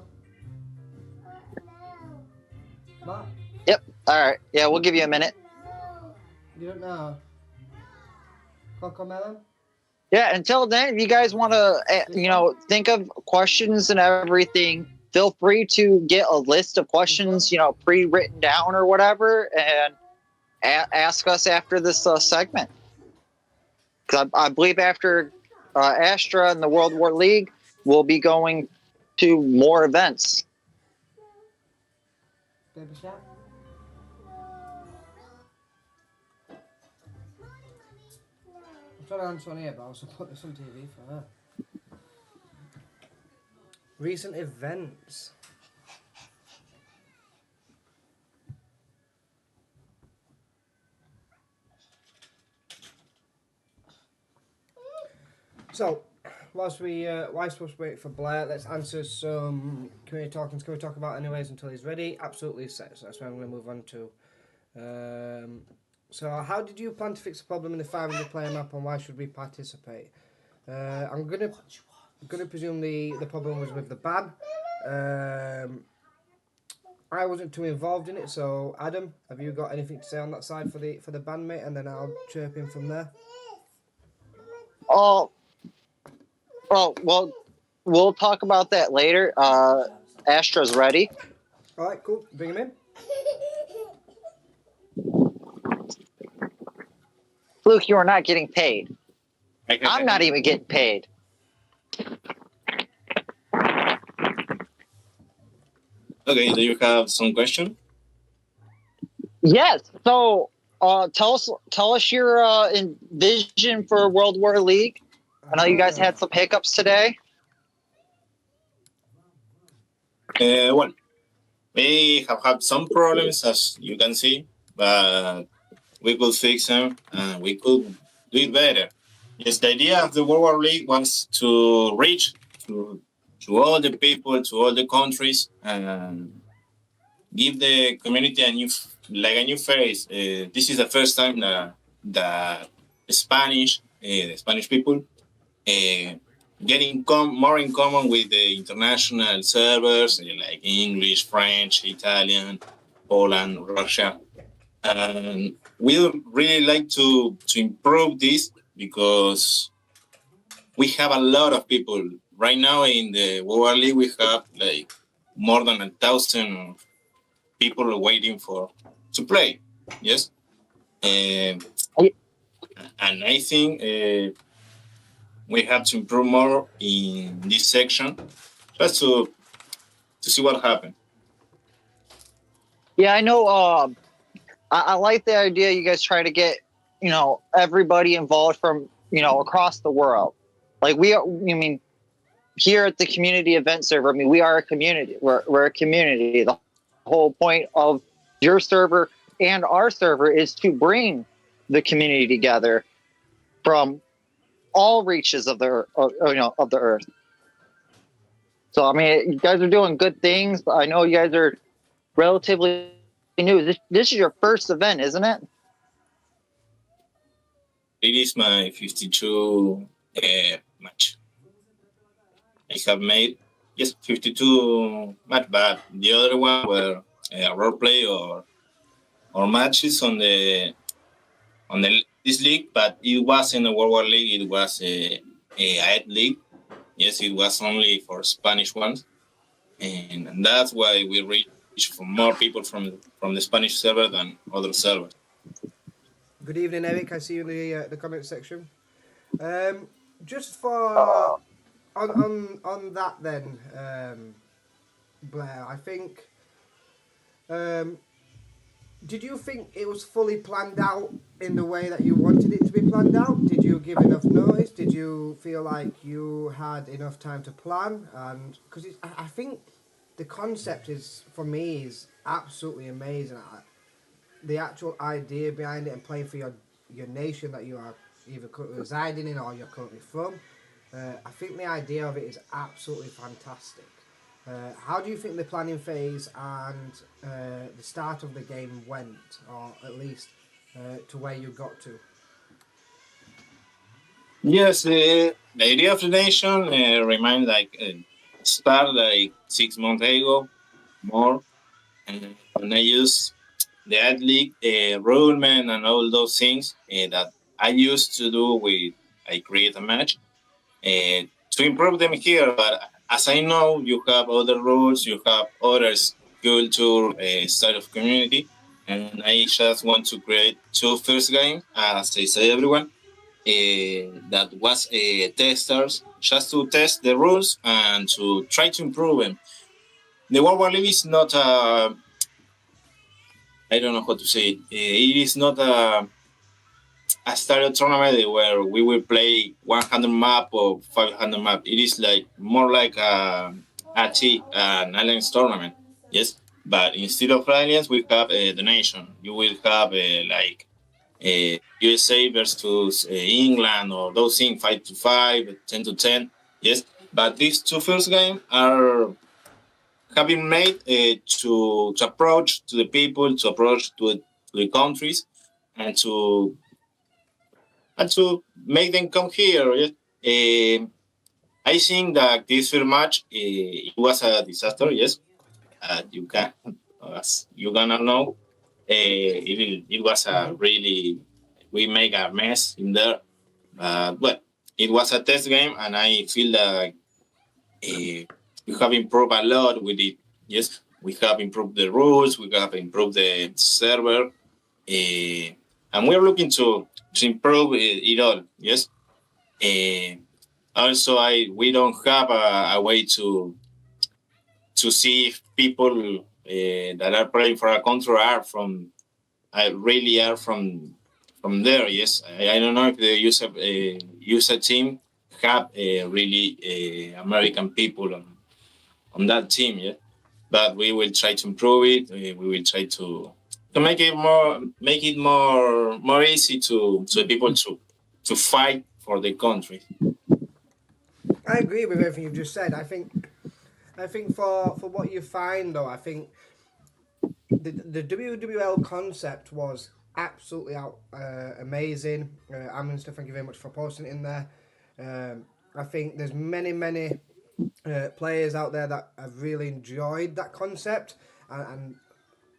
Speaker 3: What?
Speaker 1: Yep. All right. Yeah, we'll give you a minute.
Speaker 3: You don't know. Cocomelon?
Speaker 1: Yeah, until then, if you guys want to, think of questions and everything, feel free to get a list of questions, pre-written down or whatever, and ask us after this segment. Because I believe after Astra and the World War League, we'll be going to more events.
Speaker 3: Baby Shark? I'm trying to answer on here, but I also put this on TV for her. Recent events. So, whilst we wait for Blair, let's answer some community talkings. Can we talk about anyways until he's ready? Absolutely, so that's where I'm going to move on to. So, how did you plan to fix the problem in the 500 player map, and why should we participate? I'm gonna presume the problem was with the ban. I wasn't too involved in it, so Adam, have you got anything to say on that side for the ban, mate? And then I'll chirp in from there.
Speaker 1: Oh, well, we'll talk about that later. Astra's ready.
Speaker 3: All right, cool. Bring him in.
Speaker 1: Luke, you are not getting paid. I'm not even getting paid.
Speaker 5: Okay, do you have some question?
Speaker 1: Yes. So, tell us your vision for World War League. I know you guys had some hiccups today.
Speaker 5: Well, We have had some problems, as you can see, but we could fix them and we could do it better. Yes, the idea of the World War League was to reach to all the people, to all the countries, and give the community a new face. This is the first time that the Spanish people getting more in common with the international servers like English, French, Italian, Poland, Russia. And we would really like to improve this because we have a lot of people. Right now in the World League, we have like more than 1,000 people waiting to play. Yes. And I think we have to improve more in this section just to see what happens.
Speaker 1: Yeah, I know. I like the idea you guys try to get, everybody involved from, across the world. Like here at the community event server, we are a community. We're a community. The whole point of your server and our server is to bring the community together from all reaches of the of the earth. So you guys are doing good things. I know you guys are relatively new. This is your first event, isn't it?
Speaker 5: It is my 52 match. I have made 52 match, but the other one were role play or matches on this league, but it wasn't a World War League. It was a AED league. Yes, it was only for Spanish ones, and that's why we reach for more people from the Spanish server than other servers.
Speaker 3: Good evening, Eric. I see you in the comment section. Just for on that then, Blair, I think. Did you think it was fully planned out in the way that you wanted it to be planned out? Did you give enough notice? Did you feel like you had enough time to plan? And because I think the concept for me is absolutely amazing. The actual idea behind it and playing for your nation that you are either currently residing in or you're currently from. I think the idea of it is absolutely fantastic. How do you think the planning phase and the start of the game went, or at least to where you got to?
Speaker 5: Yes, the idea of the nation remained start 6 months ago, more, and I used the ad league rulement and all those things that I used to do with I create a match to improve them here. But as I know, you have other rules, you have other culture, style of community, and I just want to create 2 first games, as I say everyone, that was testers, just to test the rules and to try to improve them. The World War League is not I don't know how to say it. It is not a started tournament where we will play 100 map or 500 map. It is more like an alliance tournament. Yes, but instead of alliance, we have the nation. You will have USA versus England or those things, 5-5, 10-10. Yes, but these 2 first games have been made to approach to the people, to approach to the countries, and to make them come here. Yes? I think that this first match it was a disaster. Yes, as you gonna know, it was a really we make a mess in there. But it was a test game, and I feel that we have improved a lot with it. Yes, we have improved the rules, we have improved the server, and we're looking to improve it all. Yes. Also, we don't have a way to see if people that are playing for a country are from there. Yes, I don't know if the user team have really American people on that team. Yeah, but we will try to improve it. We will try to make it more easy to the people to fight for the country.
Speaker 3: I agree with everything you've just said. I think for what you find though, I think the WWL concept was absolutely amazing. Amundsen, thank you very much for posting it in there. I think there's many players out there that have really enjoyed that concept and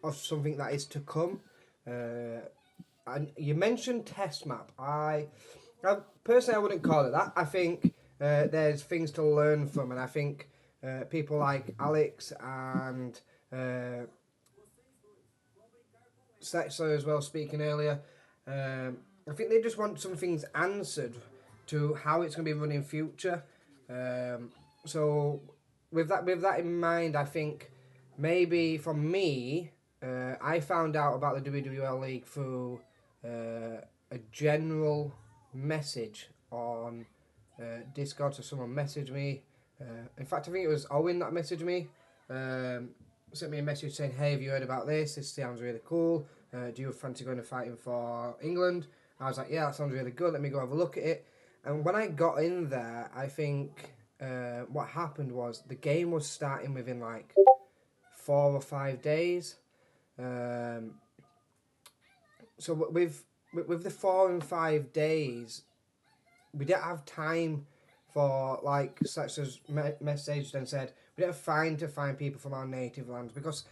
Speaker 3: of something that is to come. And you mentioned test map. Personally, I wouldn't call it that. I think there's things to learn from, and I think people like Alex and Setzer as well, speaking earlier, I think they just want some things answered to how it's going to be run in future. So with that in mind, I think maybe for me, I found out about the WWL League through a general message on Discord. So someone messaged me. In fact, I think it was Owen that messaged me. Sent me a message saying, "Hey, have you heard about this? This sounds really cool. Do you fancy going to fighting for England?" I was like, "Yeah, that sounds really good. Let me go have a look at it." And when I got in there, I think what happened was the game was starting within like 4 or 5 days. So with the 4 and 5 days, we didn't have time for, like such as messaged and said, we didn't have time to find people from our native lands, because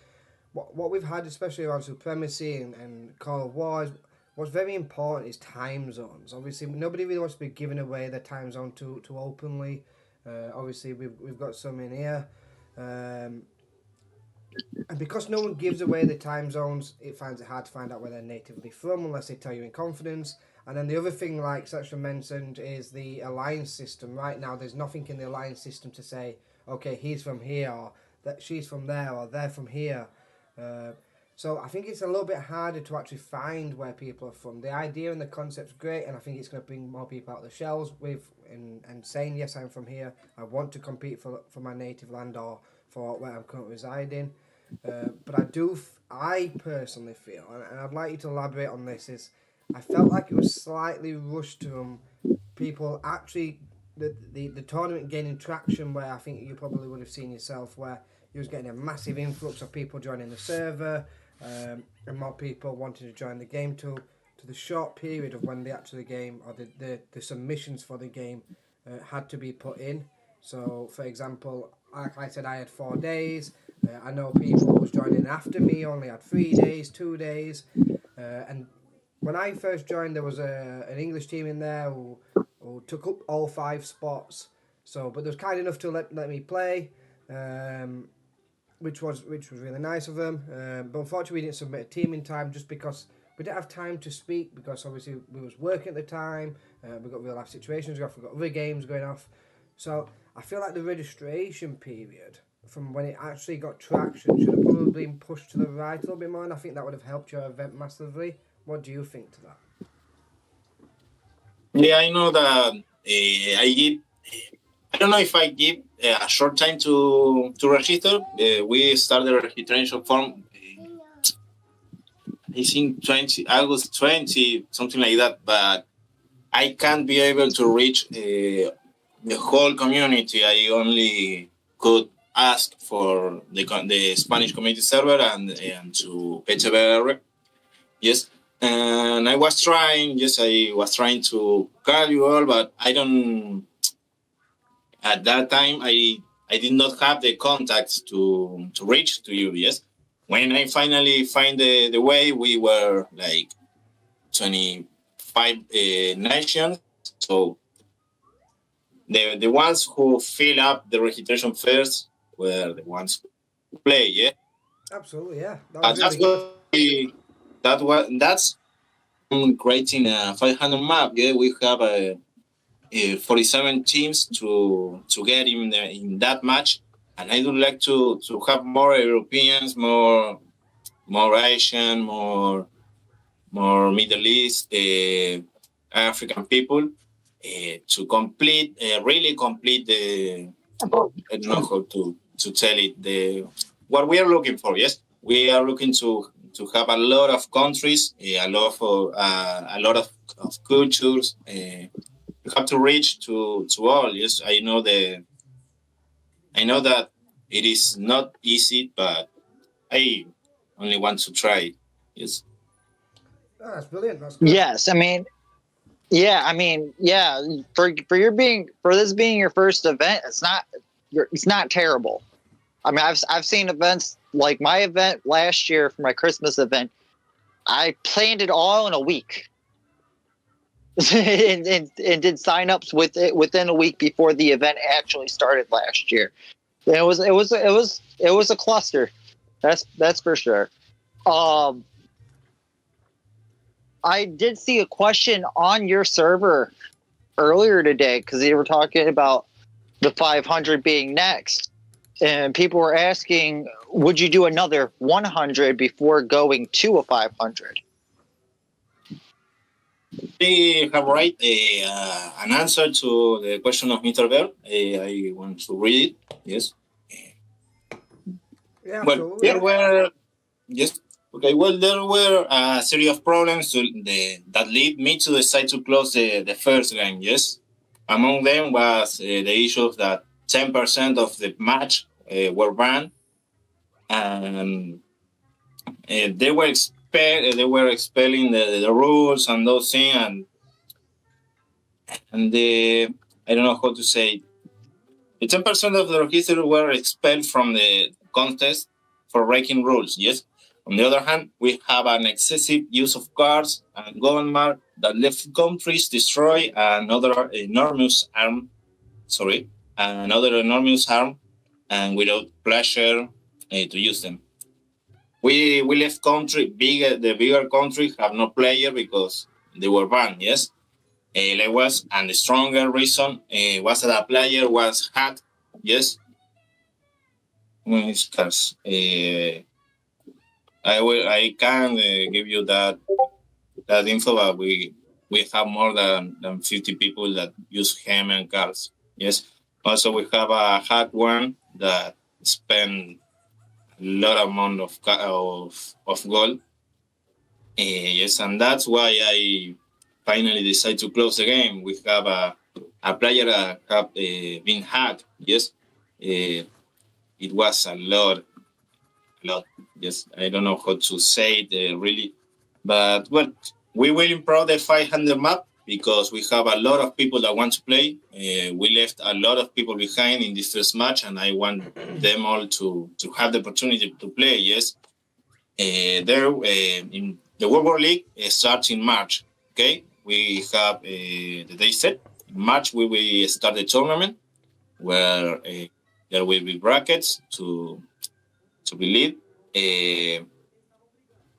Speaker 3: what we've had, especially around Supremacy and Call of War, what's very important is time zones. Obviously, nobody really wants to be giving away their time zone too openly. Obviously, we've got some in here. And because no one gives away the time zones, it finds it hard to find out where they're natively from unless they tell you in confidence. And then the other thing, like Sasha mentioned, is the alliance system. Right now, there's nothing in the alliance system to say, okay, he's from here, or that she's from there, or they're from here. So I think it's a little bit harder to actually find where people are from. The idea and the concept's great, and I think it's going to bring more people out of the shells and saying, yes, I'm from here. I want to compete for my native land or for where I'm currently residing. But I personally feel, and I'd like you to elaborate on this, is I felt like it was slightly rushed to people actually, the tournament gaining traction, where I think you probably would have seen yourself, where you was getting a massive influx of people joining the server, and more people wanting to join the game to the short period of when the actual game, or the submissions for the game had to be put in. So, for example, like I said, I had 4 days. I know people who was joining after me only had 3 days, 2 days. And when I first joined, there was an English team in there who took up all 5 spots. So, but they was kind enough to let me play, which was really nice of them. But unfortunately, we didn't submit a team in time just because we didn't have time to speak, because obviously we was working at the time. We got real life situations. We got other games going off. So I feel like the registration period from when it actually got traction should have probably been pushed to the right a little bit more, and I think that would have helped your event massively. What do you think to that?
Speaker 5: Yeah, I know that I don't know if I give a short time to register. We started the registration form, I think August 20, something like that, but I can't be able to reach the whole community. I only could ask for the Spanish community server and to PTBR. Yes. And I was trying to call you all, but I don't. At that time, I did not have the contacts to reach to you. Yes. When I finally find the way, we were like 25 nations. So the ones who fill up the registration first were the ones who play. Yeah.
Speaker 3: Absolutely, yeah.
Speaker 5: That's creating a 500 map. Yeah, we have 47 teams to get in that match, and I would like to have more Europeans, more Asian, more Middle East, African people to really complete the. I don't know how to tell it, the what we are looking for. Yes, we are looking to have a lot of countries, a lot of cultures. You have to reach to all. Yes, I know that it is not easy, but I only want to try. Yes.
Speaker 3: Oh, that's brilliant. That's good.
Speaker 1: Yes, I mean, yeah, for this being your first event, it's not terrible. I mean, I've seen events like my event last year for my Christmas event. I planned it all in a week, and did signups within a week before the event actually started last year. And it was a cluster. That's for sure. I did see a question on your server earlier today because they were talking about the 500 being next, and people were asking, would you do another 100 before going to a 500?
Speaker 5: They have right an answer to the question of Mr. Bell. I want to read it. Yes.
Speaker 3: Yeah,
Speaker 5: Well,
Speaker 3: absolutely.
Speaker 5: there were yes. Okay. Well, there were a series of problems that lead me to decide to close the first game. Yes. Among them was the issue that 10% of the match were banned, and they were expelling the rules and those things, and the I don't know how to say. The 10% of the register were expelled from the contest for breaking rules. Yes. On the other hand, we have an excessive use of cards and government that left countries destroy another enormous harm. And without pleasure to use them. We left the bigger countries have no player because they were banned. Yes. And the stronger reason was that a player was hacked. Yes. Because I can give you that info, but we have more than 50 people that use ham and cards. Yes. Also, we have a hack one that spend a lot amount of gold. Yes, and that's why I finally decided to close the game. We have a player that have been hacked. Yes, it was a lot. Yes, I don't know how to say it really, but well, we will improve the 500 map because we have a lot of people that want to play. We left a lot of people behind in this first match, and I want them all to have the opportunity to play. Yes, in the World War League starts in March. Okay, we have the day set. In March, we will start the tournament where there will be brackets to be lead.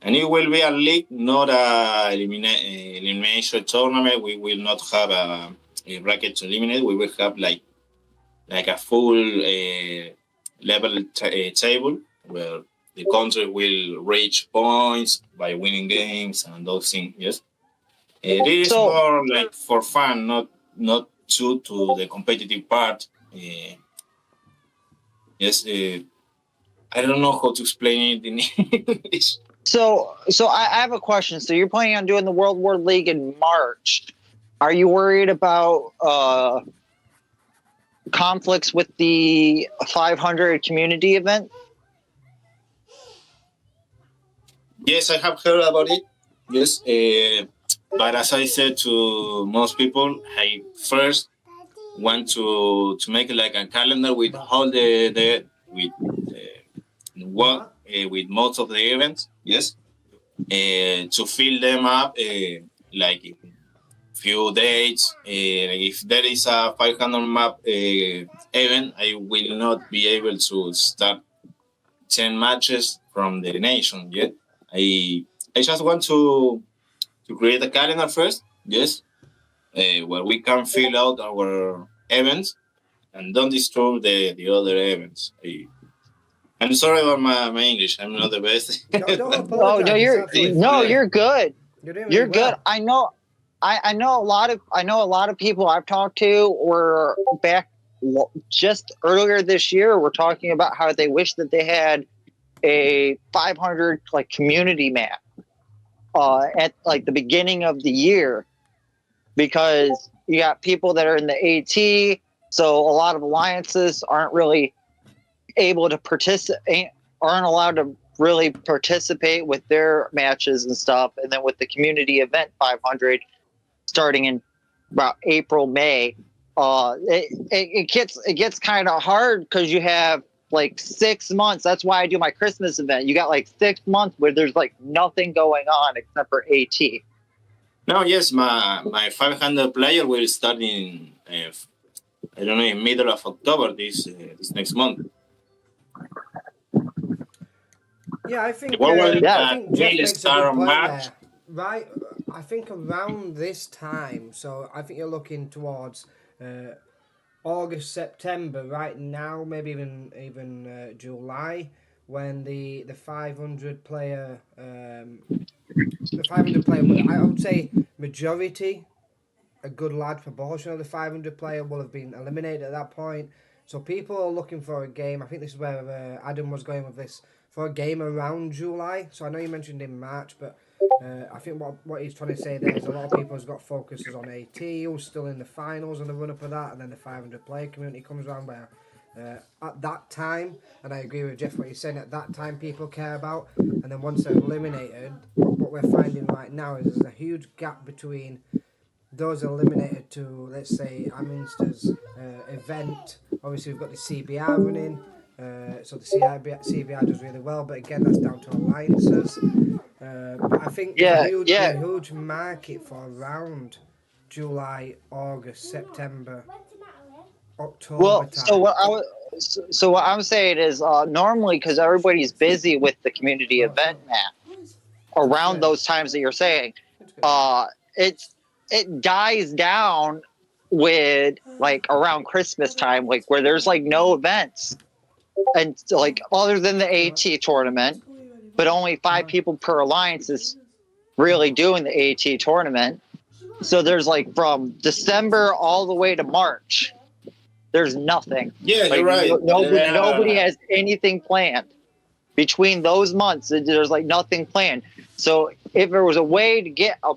Speaker 5: And it will be a league, not a elimination tournament. We will not have a bracket to eliminate. We will have like a full level table where the country will reach points by winning games and those things. Yes, it is more like for fun, not true to the competitive part. Yes, I don't know how to explain it in English.
Speaker 1: So I have a question. So you're planning on doing the World War League in March. Are you worried about conflicts with the 500 community event?
Speaker 5: Yes, I have heard about it. Yes, but as I said to most people, I first want to make like a calendar with all with most of the events. Yes, to fill them up like in few dates. If there is a 500 map event, I will not be able to start 10 matches from the nation yet. I just want to create a calendar first. Yes, where we can fill out our events and don't destroy the other events. I'm sorry about my English. I'm not the best.
Speaker 3: Don't apologize.
Speaker 1: You're good.
Speaker 3: You're doing
Speaker 1: You're
Speaker 3: really well.
Speaker 1: good. I know a lot of people I've talked to were back just earlier this year were talking about how they wish that they had a 500 like community map at like the beginning of the year, because you got people that are in the AT, so a lot of alliances aren't really able to participate, aren't allowed to really participate with their matches and stuff. And then with the community event 500 starting in about April, May, it gets kind of hard because you have like 6 months. That's why I do my Christmas event. You got like 6 months where there's like nothing going on except for AT.
Speaker 5: No, yes, my 500 player will start in I don't know, in middle of October this next month.
Speaker 3: Yeah, I think Jeff
Speaker 5: will
Speaker 3: makes a
Speaker 5: start
Speaker 3: good
Speaker 5: on
Speaker 3: point
Speaker 5: March.
Speaker 3: there. Right, I think around this time, so I think you're looking towards August, September, right now, maybe even July, when the 500 player I would say majority, a good large proportion of the 500 player will have been eliminated at that point. So people are looking for a game. I think this is where Adam was going with this, for a game around July. So I know you mentioned in March, but I think what he's trying to say there is a lot of people has got focuses on AT, who's still in the finals and the run up of that, and then the 500 player community comes around where at that time, and I agree with Jeff what he's saying, at that time people care about, and then once they're eliminated, what we're finding right now is there's a huge gap between those eliminated to, let's say, Aminster's event. Obviously, we've got the CBR running, so the CBR does really well, but again, that's down to alliances. But I think there's a huge market for around July, August, September, October time.
Speaker 1: So what I'm saying is normally, because everybody's busy with the community event map around those times that you're saying, it dies down with like around Christmas time, like where there's like no events, and like other than the AT tournament, but only 5 people per alliance is really doing the AT tournament. So there's like from December all the way to March, there's nothing.
Speaker 5: Yeah,
Speaker 1: like,
Speaker 5: you're right.
Speaker 1: Nobody has anything planned between those months. There's like nothing planned. So if there was a way to get a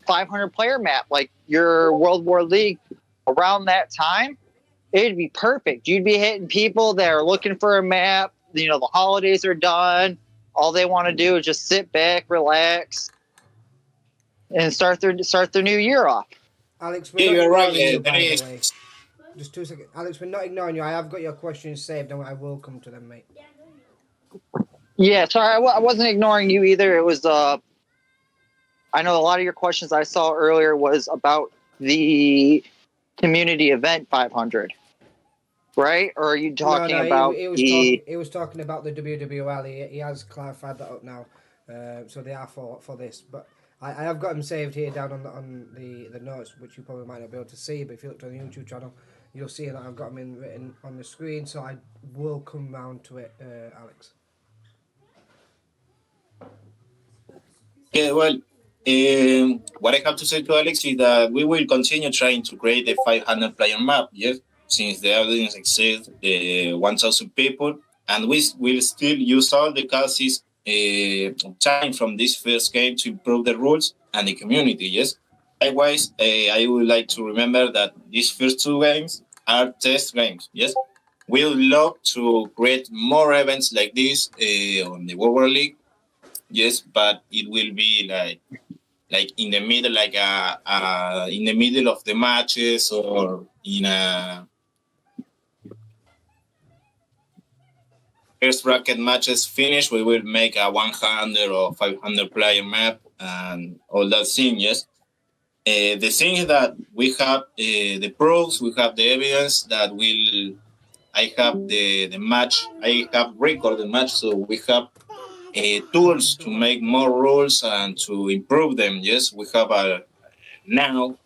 Speaker 1: 500 player map like your World War League around that time, it'd be perfect. You'd be hitting people that are looking for a map. You know, the holidays are done. All they want to do is just sit back, relax, and start their new year off.
Speaker 3: Alex, we're not ignoring you, by the way. Just 2 seconds. Alex, we're not ignoring you. I have got your questions saved, and I will come to them, mate.
Speaker 1: Yeah, sorry, I wasn't ignoring you either. It was, I know a lot of your questions I saw earlier was about the community event 500, right? Or are you talking about
Speaker 3: he was talking about the WWL. He has clarified that up now. So they are for this, but I have got him saved here down on the notes, which you probably might not be able to see. But if you look on the YouTube channel, you'll see that I've got them written on the screen. So I will come round to it, Alex.
Speaker 5: Yeah, well, what I have to say to Alex is that we will continue trying to create the 500 player map, yes, since the audience exceeds 1,000 people, and we will still use all the classes time from this first game to improve the rules and the community, yes. Likewise, I would like to remember that these first 2 games are test games, yes. We would love to create more events like this on the World War League, yes, but it will be like in the middle, like in the middle of the matches, or in a first bracket matches finish, we will make a 100 or 500 player map and all that thing, yes. The thing is that we have the proofs, we have the evidence that I have the match, I have recorded the match, so we have tools to make more rules and to improve them. Yes, we have now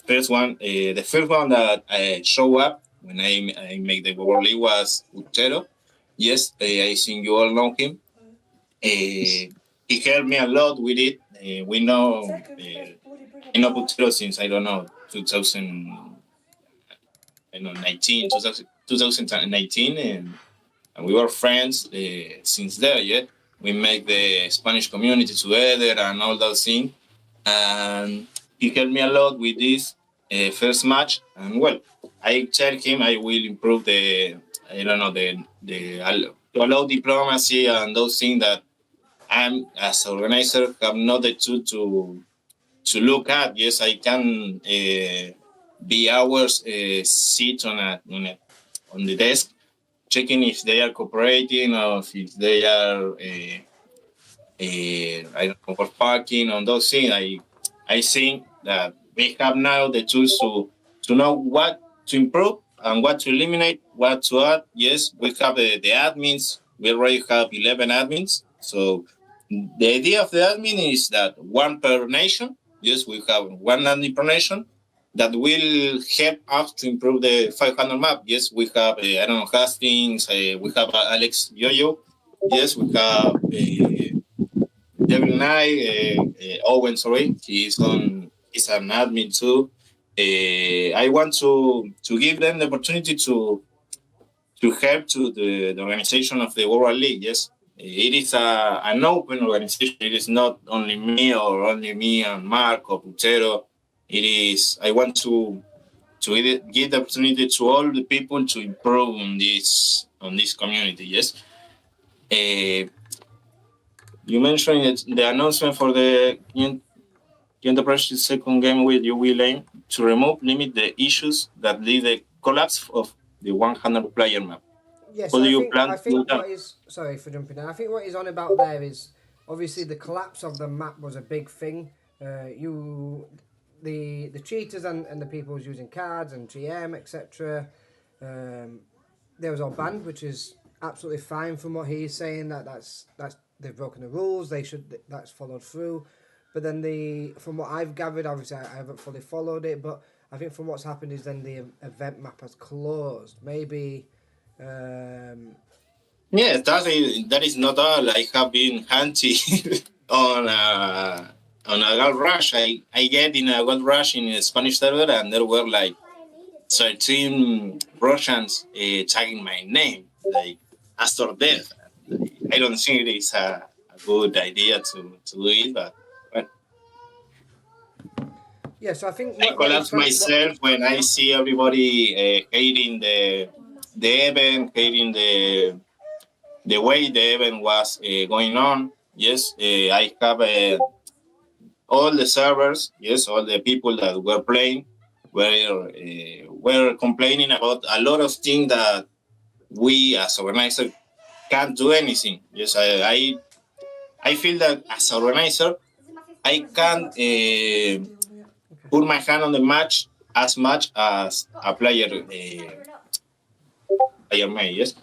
Speaker 5: the first one that show up when I make the World League was Utero. Yes, I think you all know him. He helped me a lot with it. We know I know Utero since I don't know 2019, and and we were friends since there. Yeah, we make the Spanish community together and all those things. And he helped me a lot with this first match. And well, I tell him I will improve the to allow diplomacy and those things that I'm as organizer have not the tool to look at. Yes, I can be hours sit on the desk checking if they are cooperating or if they are I don't know, for parking on those things. I think that we have now the tools to know what to improve and what to eliminate, what to add. Yes, we have the admins. We already have 11 admins. So the idea of the admin is that one per nation. Yes, we have one admin per nation that will help us to improve the 500 map. Yes, we have, I don't know, Hastings. We have Alex Yoyo. Yes, we have Devil Knight, Owen, sorry, he's an admin too. I want to give them the opportunity to help to the organization of the World League. Yes, it is an open organization. It is not only me or only me and Mark or Putero. It is. I want to give the opportunity to all the people to improve on this community. Yes. You mentioned the announcement for the Enterprise second game with you will aim to limit the issues that lead the collapse of the 100 player map.
Speaker 3: Yes,
Speaker 5: How do you
Speaker 3: I
Speaker 5: plan
Speaker 3: think
Speaker 5: to
Speaker 3: what is, sorry for jumping in. I think what he's on about there is obviously the collapse of the map was a big thing. The cheaters and the people who's using cards and GM etc. They was all banned, which is absolutely fine from what he's saying. That's they've broken the rules. That's followed through. But then from what I've gathered, obviously I haven't fully followed it, but I think from what's happened is then the event map has closed. Maybe.
Speaker 5: Yeah, that is not all. I have been hunting on a gold rush. I get in a gold rush in a Spanish server, and there were like 13 Russians tagging my name, like after death. I don't think it is a good idea to do it, but
Speaker 3: yeah. So I think
Speaker 5: I collapse myself when I see everybody hating the event, hating the way the event was going on. Yes, I have all the servers. Yes, all the people that were playing were complaining about a lot of things that we as organizers can't do anything. Yes, I feel that as an organizer, I can't put my hand on the match as much as a player may. Yes,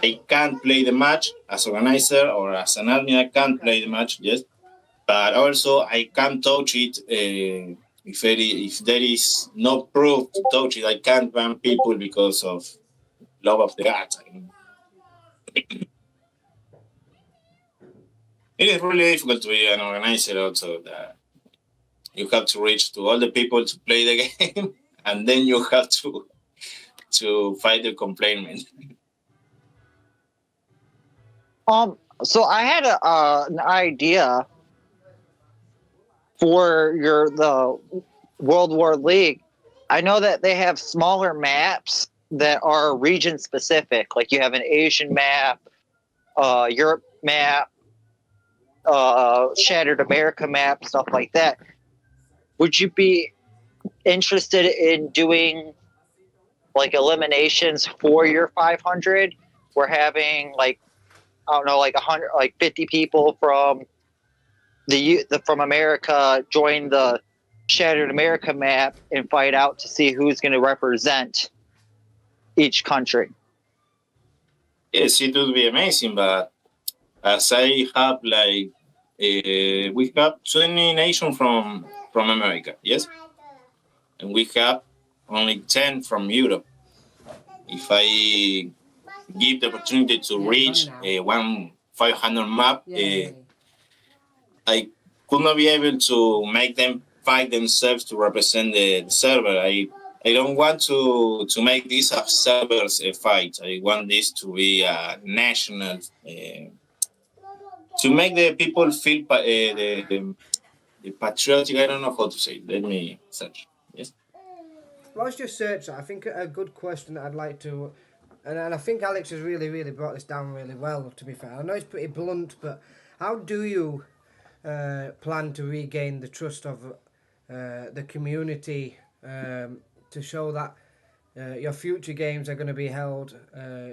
Speaker 5: I can't play the match as organizer or as an admin. I can't play the match. Yes, but also I can't touch it. If there is no proof to touch it, I can't ban people because of love of the art. It is really difficult to be an organizer also. That you have to reach to all the people to play the game, and then you have to fight the complaint.
Speaker 1: So I had an idea for the World War League. I know that they have smaller maps that are region specific. Like you have an Asian map, Europe map, Shattered America map, stuff like that. Would you be interested in doing like eliminations for your 500? We're having like, I don't know, like 100, like 50 people from from America join the Shattered America map and fight out to see who's going to represent each country.
Speaker 5: Yes, it would be amazing, but as I have like we have 20 nations from America, yes, and we have only 10 from Europe. If I give the opportunity to reach one 500 map, I could not be able to make them fight themselves to represent the server. I don't want to make this a servers fight. I want this to be a national to make the people feel the patriotic. I don't know how to say it. Let me search. Yes.
Speaker 3: Well, let's just search that. I think a good question that I'd like to, and I think Alex has really brought this down really well, to be fair. I know it's pretty blunt, but how do you plan to regain the trust of the community to show that your future games are going to be held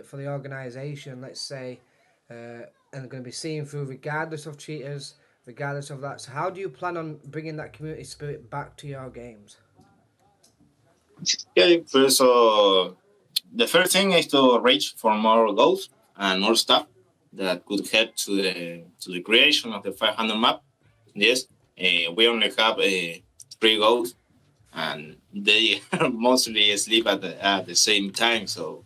Speaker 3: for the organisation, let's say, and going to be seen through regardless of cheaters, regardless of that. So how do you plan on bringing that community spirit back to your games?
Speaker 5: Yeah. So the first thing is to reach for more goals and more stuff that could help to the creation of the 500 map. Yes. We only have 3 goals, and they mostly sleep at the same time. So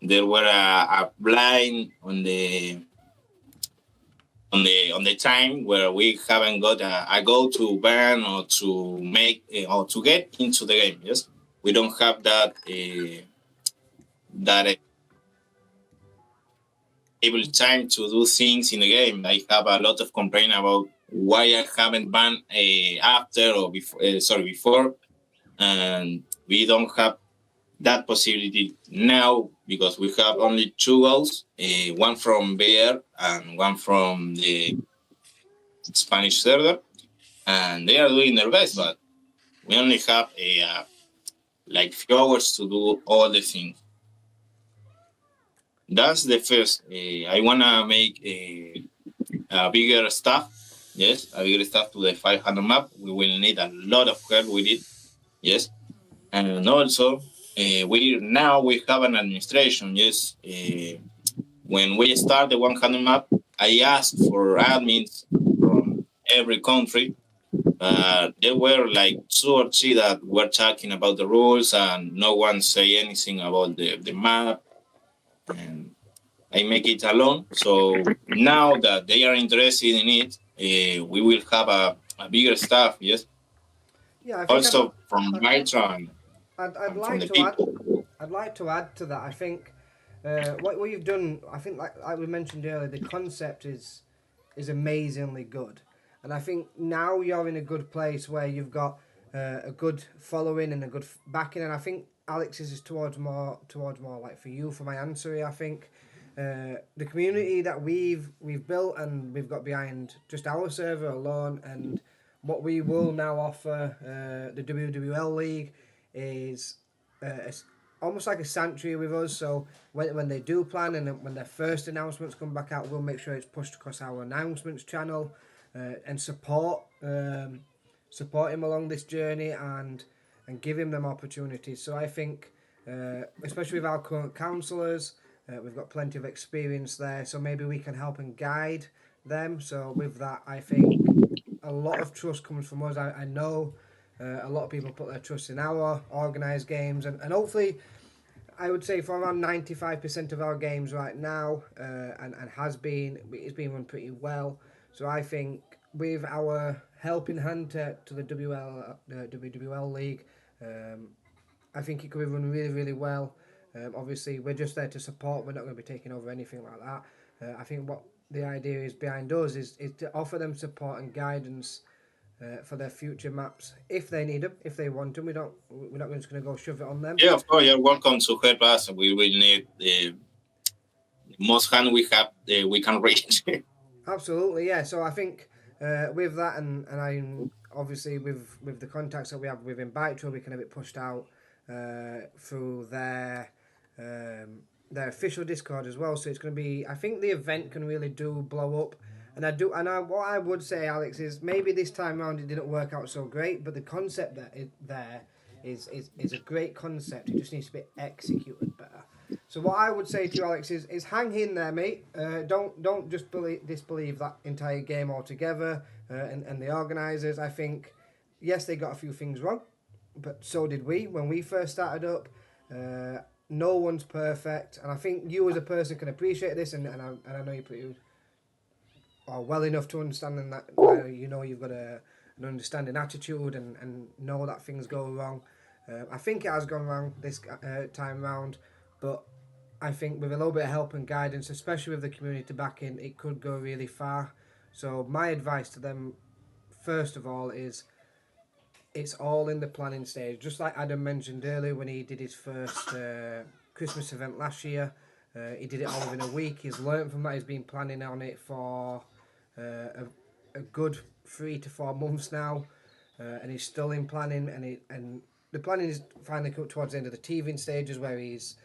Speaker 5: there were a blind on the time where we haven't got a goal to ban or to make or to get into the game. Yes, we don't have that able time to do things in the game. I have a lot of complaint about why I haven't banned after or before. Before, and we don't have that possibility now because we have only 2 goals, one from BR and one from the Spanish server, and they are doing their best, but we only have like few hours to do all the things. That's the first. I wanna make a bigger stuff. Yes, a bigger stuff to the 500 map. We will need a lot of help with it. Yes, and also we have an administration. Yes, when we start the 100 map, I asked for admins from every country. There were like 2 or 3 that were talking about the rules, and no one say anything about the map. And I make it alone. So now that they are interested in it, we will have a bigger staff. Yes.
Speaker 3: Yeah, I think
Speaker 5: Also from Nitron
Speaker 3: I'd
Speaker 5: and from
Speaker 3: like
Speaker 5: the
Speaker 3: to add.
Speaker 5: people.
Speaker 3: I'd like to add to that. I think what you've done. I think like we mentioned earlier, the concept is amazingly good, and I think now you're in a good place where you've got a good following and a good backing, and I think Alex's is towards more like for you for my answer here. I think the community that we've built and we've got behind just our server alone, and what we will now offer the WWL League is almost like a sanctuary with us. So when they do plan and when their first announcements come back out, we'll make sure it's pushed across our announcements channel and support him along this journey and give him them opportunities. So I think, especially with our current counsellors, we've got plenty of experience there. So maybe we can help and guide them. So with that, I think a lot of trust comes from us. I know a lot of people put their trust in our organised games, and hopefully, I would say for around 95% of our games right now, and it's been run pretty well. So I think with our helping hand to the WWL League, I think it could be run really well. Obviously, we're just there to support. We're not going to be taking over anything like that. I think what the idea is behind us is to offer them support and guidance for their future maps if they need them, if they want them. We're not just going to go shove it on them.
Speaker 5: Yeah, of course, you're welcome to help us. We will need the most hand we have, we can reach.
Speaker 3: Absolutely, yeah. So I think with that, and I'm obviously with the contacts that we have with Invitro, we can have it pushed out through their official Discord as well. So it's going to be. I think the event can really do blow up. And what I would say, Alex, is maybe this time around it didn't work out so great, but the concept there is a great concept. It just needs to be executed better. So what I would say to you, Alex, is hang in there, mate. Don't just disbelieve that entire game altogether. And the organisers, I think, yes, they got a few things wrong, but so did we when we first started up. No one's perfect, and I think you as a person can appreciate this, and I know you are well enough to understand that you've got an understanding attitude and know that things go wrong. I think it has gone wrong this time round, but I think with a little bit of help and guidance, especially with the community backing, it could go really far. So my advice to them, first of all, is it's all in the planning stage. Just like Adam mentioned earlier when he did his first Christmas event last year, he did it all within a week. He's learned from that. He's been planning on it for a good 3 to 4 months now, and he's still in planning. And the planning is finally come towards the end of the teething stages where he's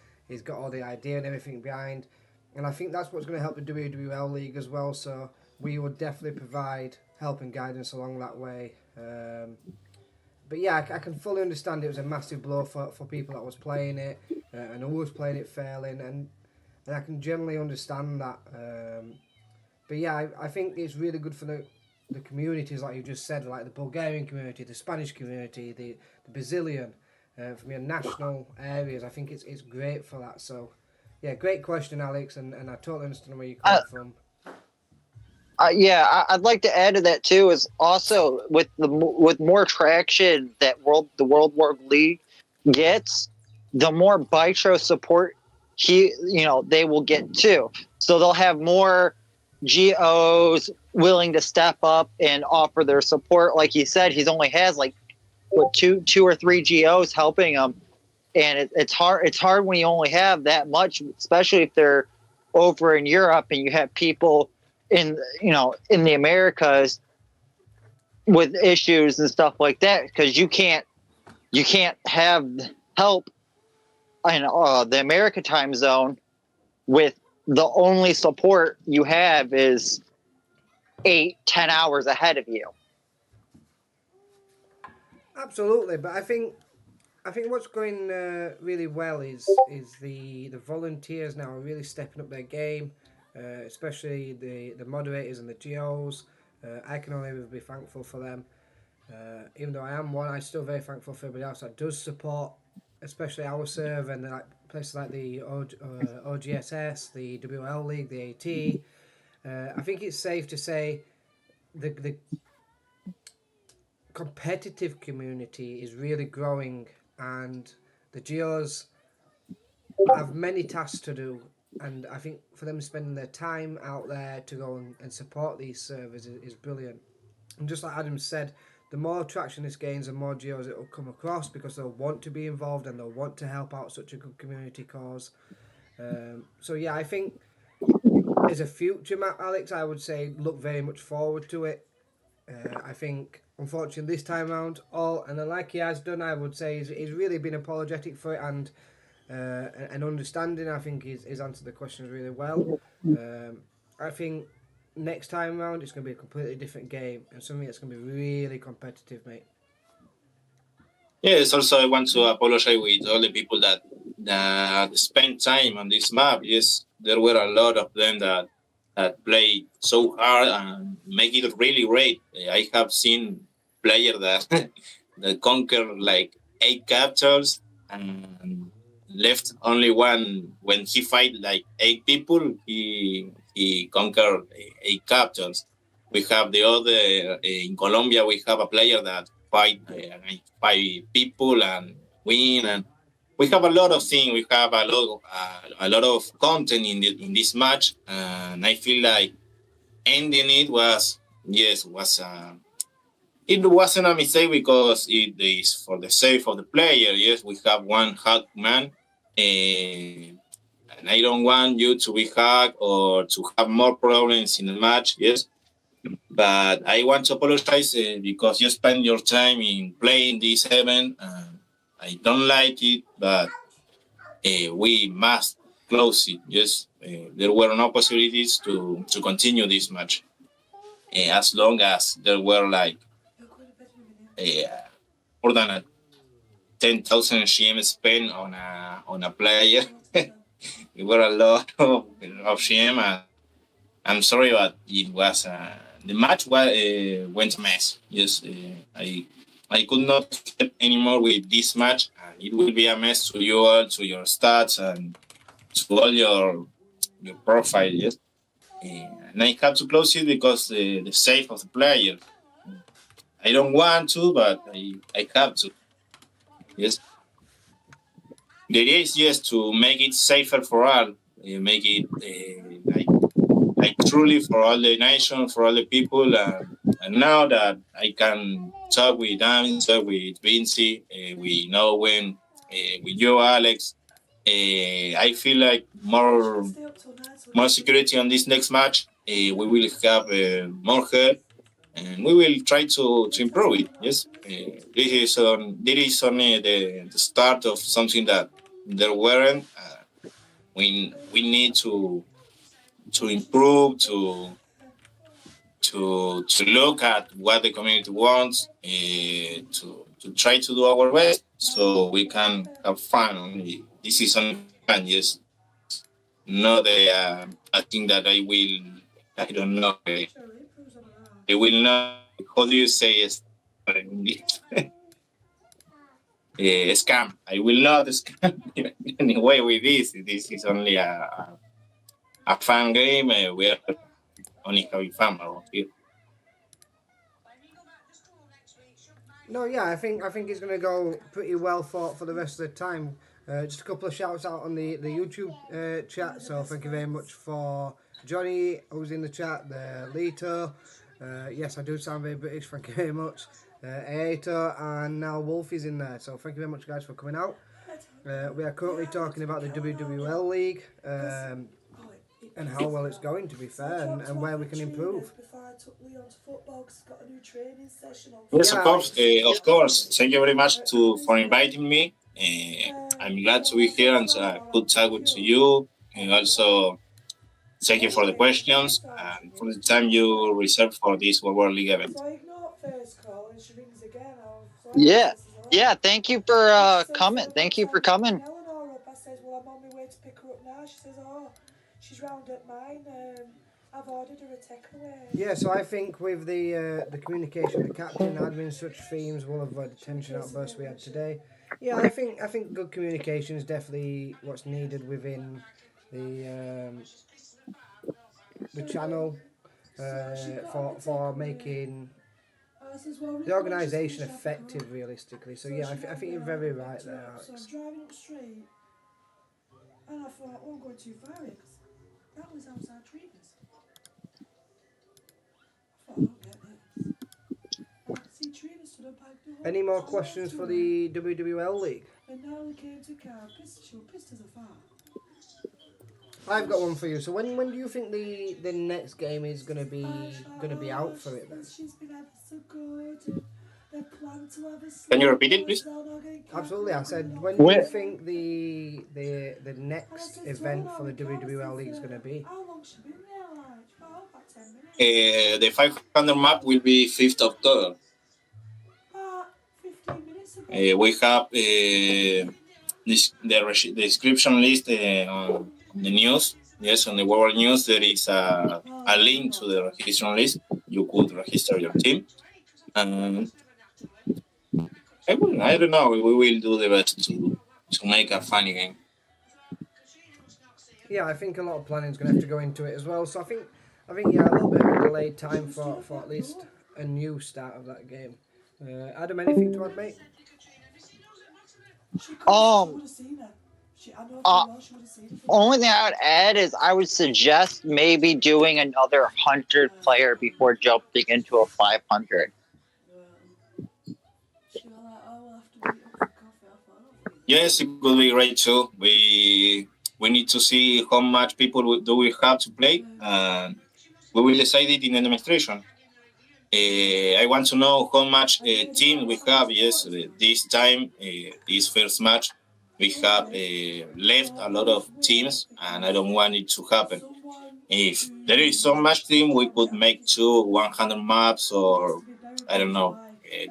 Speaker 3: got all the idea and everything behind. And I think that's what's going to help the WWL League as well. So we would definitely provide help and guidance along that way. But yeah, I can fully understand it was a massive blow for people that was playing it and who was playing it fairly, and I can generally understand that. But yeah, I think it's really good for the communities, like you just said, like the Bulgarian community, the Spanish community, the Brazilian, from your national areas. I think it's great for that. So yeah, great question, Alex, and I totally understand where you're coming from.
Speaker 1: Yeah, I'd like to add to that too. Is also with more traction that the World War League gets, the more Bitro support they will get too. So they'll have more GOs willing to step up and offer their support. Like he said, he's only has like two or three GOs helping him, and it's hard. It's hard when you only have that much, especially if they're over in Europe and you have people in the Americas with issues and stuff like that, because you can't have help in the America time zone with the only support you have is 8-10 hours ahead of you.
Speaker 3: Absolutely, but I think what's going really well is the volunteers now are really stepping up their game, especially the moderators and the GOs. I can only be thankful for them. Even though I am one, I'm still very thankful for everybody else that does support, especially our server and places like the OGSS, the WL League, the AT. I think it's safe to say the competitive community is really growing, and the GOs have many tasks to do, and I think for them spending their time out there to go and support these servers is brilliant. And just like Adam said, the more traction this gains, the more GOs it will come across, because they'll want to be involved and they'll want to help out such a good community cause. So yeah, I think as a future map, Alex, I would say look very much forward to it. I think, unfortunately, this time around, and like he has done, I would say he's really been apologetic for it and understanding. I think he's answered the questions really well. I think next time around it's going to be a completely different game and something that's going to be really competitive, mate.
Speaker 5: Yes, also I want to apologize with all the people that spent time on this map. Yes, there were a lot of them that played so hard and make it really great. I have seen players that that conquer like 8 captures and left only one. When he fight like 8 people, he conquered 8 captures. We have the other in Colombia. We have a player that fight 5 people and win, and we have a lot of things. We have a lot of content in this match, and I feel like ending it it wasn't a mistake because it is for the sake of the player. Yes, we have one hack man, and I don't want you to be hacked or to have more problems in the match. Yes, but I want to apologize because you spend your time in playing this event. I don't like it, but we must close it. Yes, there were no possibilities to continue this match as long as there were like more than 10,000 GM spent on a player. It were a lot of GM. I'm sorry, but it was the match went a mess. Yes, I could not help anymore with this match, and it will be a mess to you all, to your stats, and to all your profile. Yes, and I have to close it because the sake of the player. I don't want to, but I have to. Yes. the idea is just to make it safer for all, make it like truly for all the nation, for all the people. And now that I can talk with Dan, talk with Vinci, we know when with you, Alex, I feel like more security on this next match. We will have more help, and we will try to improve it. Yes, this is only the start of something that there weren't. We need to improve, to look at what the community wants, to try to do our best so we can have fun. This is only fun, yes. Not I think that I don't know, I will not, how do you say it? Scam. I will not scam anyway with this. This is only a fun game. We are only having fun around here.
Speaker 3: No, yeah, I think it's going to go pretty well for the rest of the time. Just a couple of shouts out on the YouTube chat. So thank you very much for Johnny, who's in the chat. Lito. Yes, I do sound very British. Thank you very much. Aeto, and now Wolfie's in there. So thank you very much, guys, for coming out. We are currently talking about the WWL League and how well it's going, to be fair, and where we can improve.
Speaker 5: Yes, of course. Thank you very much for inviting me. I'm glad to be here and good talk with you. And also, thank you for the questions and for the time you reserved for this World League event.
Speaker 1: Yeah. Yeah, thank you for coming. Thank you for coming.
Speaker 8: She's round at mine. I've ordered her a takeaway.
Speaker 3: Yeah, so I think with the communication, the captain, admin, such themes will avoid the tension outbursts we had today. Yeah, I think good communication is definitely what's needed within the channel for making the organisation effective, realistically. So yeah, I think you're very right there, Alex.
Speaker 8: So I'm driving up the street, and I thought, oh, I'm going too far here, because that was outside Trina's. I thought, I don't get this. And I could see Trina stood up like the
Speaker 3: Any more questions for the WWL League?
Speaker 8: And now we came to a car, she was pissed as a fart.
Speaker 3: I've got one for you. So when do you think the next game is gonna be out for it then?
Speaker 8: She's been ever so good. They plan to have a
Speaker 5: Can you repeat it, please?
Speaker 3: Absolutely. I said, when do you think the next event for the WWL League is gonna be?
Speaker 8: How long she been there? Like, about 10 minutes.
Speaker 5: The 500 map will be 5th of October.
Speaker 8: 15 minutes ago.
Speaker 5: We have the description list on the news. Yes, on the World News there is a link to the registration list. You could register your team. And I don't know. We will do the best to make a funny game.
Speaker 3: Yeah, I think a lot of planning is going to have to go into it as well. So I think yeah, a little bit of a delayed time for at least a new start of that game. Adam, anything to add, mate?
Speaker 1: Only thing I would add is I would suggest maybe doing another 100 player before jumping into a 500.
Speaker 5: Yes, it would be great too. We need to see how much people do we have to play, and we will decide it in the demonstration. I want to know how much team we have. Yes, this time, this first match, we have left a lot of teams, and I don't want it to happen. If there is so much team, we could make 2 100 maps, or I don't know,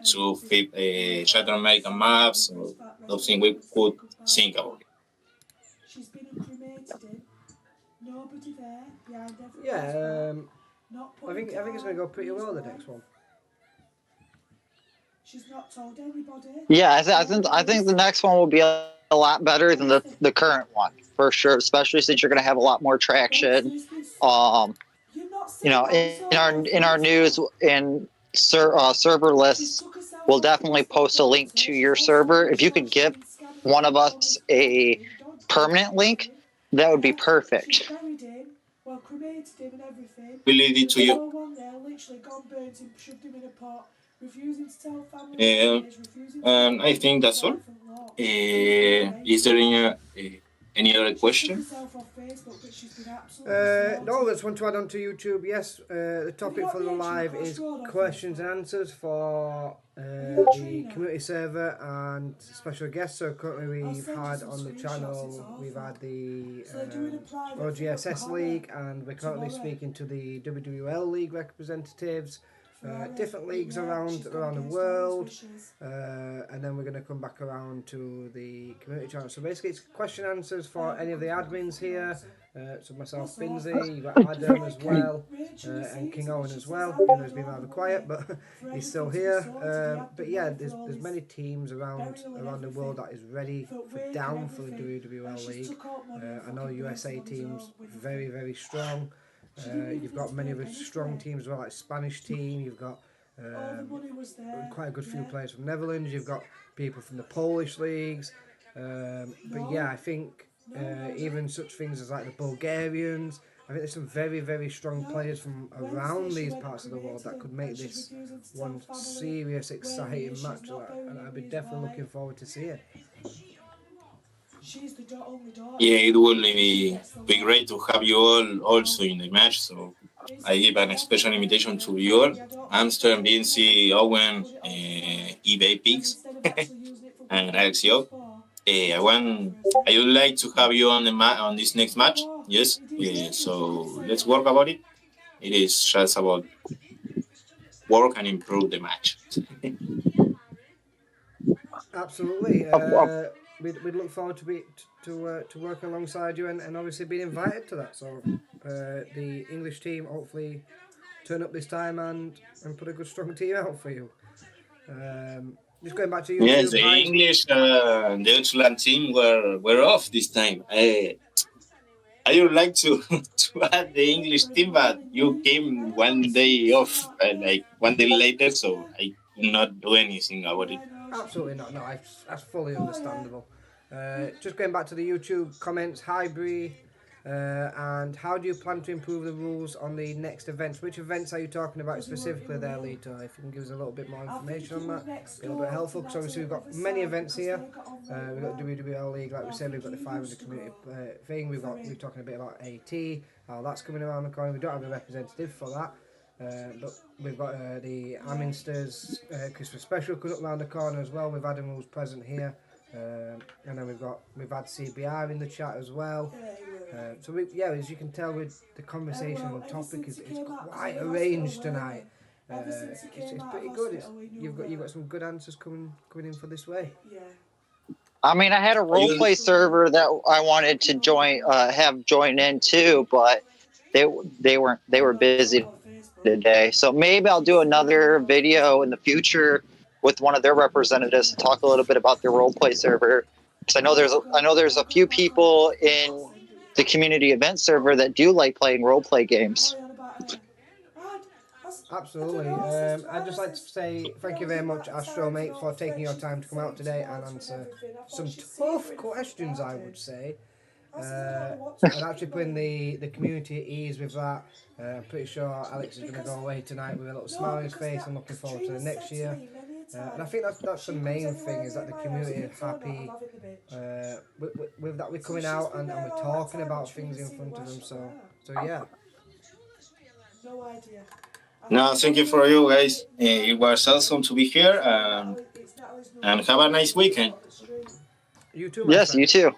Speaker 5: 2 Southern American maps, or something we could think about.
Speaker 8: She's been cremated in. Nobody there behind everyone.
Speaker 3: Yeah, I think it's going to go pretty well, the next one.
Speaker 8: She's not told anybody.
Speaker 1: Yeah, I think the next one will be a lot better than the current one, for sure, especially since you're going to have a lot more traction. You know, in our news and server lists, we'll definitely post a link to your server. If you could give one of us a permanent link, that would be
Speaker 8: She's
Speaker 1: perfect.
Speaker 8: buried him, well, cremated him and everything.
Speaker 5: We leave it to
Speaker 8: There's
Speaker 5: you.
Speaker 8: no one there, literally gone, burnt him, shoved him in a pot, refusing to tell family
Speaker 5: Yeah,
Speaker 8: what it is, refusing to tell
Speaker 5: and I think that's all. Is there any other
Speaker 8: She took
Speaker 5: question?
Speaker 8: herself off Facebook, but she's been absolutely
Speaker 3: No, I just want to add on to YouTube. Yes, the topic
Speaker 8: got
Speaker 3: for the
Speaker 8: the
Speaker 3: live
Speaker 8: actual
Speaker 3: is
Speaker 8: crossroad on
Speaker 3: questions and
Speaker 8: Facebook?
Speaker 3: answers for
Speaker 8: you
Speaker 3: the
Speaker 8: Trina?
Speaker 3: community server and special guests. So currently
Speaker 8: I'll
Speaker 3: we've
Speaker 8: send you
Speaker 3: had
Speaker 8: some
Speaker 3: on the
Speaker 8: screenshots, it's
Speaker 3: channel, we've
Speaker 8: awful.
Speaker 3: had the
Speaker 8: So they're doing a private thing
Speaker 3: OGSS
Speaker 8: up
Speaker 3: League, and we're currently
Speaker 8: tomorrow.
Speaker 3: speaking to the WWL League representatives.
Speaker 8: Ferrari,
Speaker 3: Different leagues
Speaker 8: yeah,
Speaker 3: around
Speaker 8: she's gone
Speaker 3: the
Speaker 8: against all his
Speaker 3: world,
Speaker 8: wishes.
Speaker 3: and then we're going to come back around to the community channel. So basically, it's question answers for any of the admins here. So myself, Binzi, you've got Adam as well, and King Owen as well. You know, he's been rather quiet, but he's still here. But yeah, there's many teams around the world that is ready for down for the WWL League. I know USA teams very strong. You've got many of the strong teams as well, like Spanish team. You've got quite a good few players from Netherlands. You've got people from the Polish leagues. But yeah, I think even such things as like the Bulgarians. I think there's some very strong players from around these parts of the world that could make this one serious, exciting match, and I'd be definitely looking forward to seeing it.
Speaker 8: She's the only daughter.
Speaker 5: Yeah, it will be great to have you all also in the match. So I give an special invitation to you all. Amsterdam, BNC, Owen, eBay Pigs, and Alexio. I would like to have you on on this next match. Yes. So let's work about it. It is just about work and improve the match.
Speaker 3: Absolutely. We'd look forward to working alongside you and obviously being invited to that. So the English team hopefully turn up this time and put a good strong team out for you. Just going back to YouTube.
Speaker 5: Yes, the English and the Deutschland team were off this time. I would like to add the English team, but you came one day off, like one day later, so I could not do anything about it.
Speaker 3: Absolutely not. No, that's fully understandable. Just going back to the YouTube comments. Hi, Bree. And how do you plan to improve the rules on the next events? Which events are you talking about specifically there, Lito? If you can give us a little bit more information on that, be a little bit helpful, because obviously we've got many events here. We've got WWL League, like we said, we've got the 500 community thing. We're talking a bit about AT, how that's coming around the corner. We don't have a representative for that. But we've got the Aminsters Christmas special coming up around the corner as well, with Adam who's present here. And then we've had CBR in the chat as well. So as you can tell, with the conversation and topic is quite arranged tonight. It's pretty good. You've got some good answers coming in for this way.
Speaker 8: Yeah.
Speaker 1: I mean, I had a roleplay server that I wanted to join in too, but they were busy today. So maybe I'll do another video in the future with one of their representatives to talk a little bit about their roleplay server. Because I know there's a few people in the community event server that do like playing roleplay games.
Speaker 3: Absolutely. I'd just like to say thank you very much, Astro Mate, for taking your time to come out today and answer some tough questions, I would say. And actually putting the community at ease with that. I'm pretty sure Alex is going to go away tonight with a little smile on his face and looking forward to the next year. And I think that's the main thing, is that the community is happy with that we're coming out and we're talking about things in front of them. So yeah.
Speaker 8: No idea.
Speaker 5: No, thank you for you guys. It was awesome to be here, and have a nice weekend.
Speaker 3: You too.
Speaker 1: Yes, you too.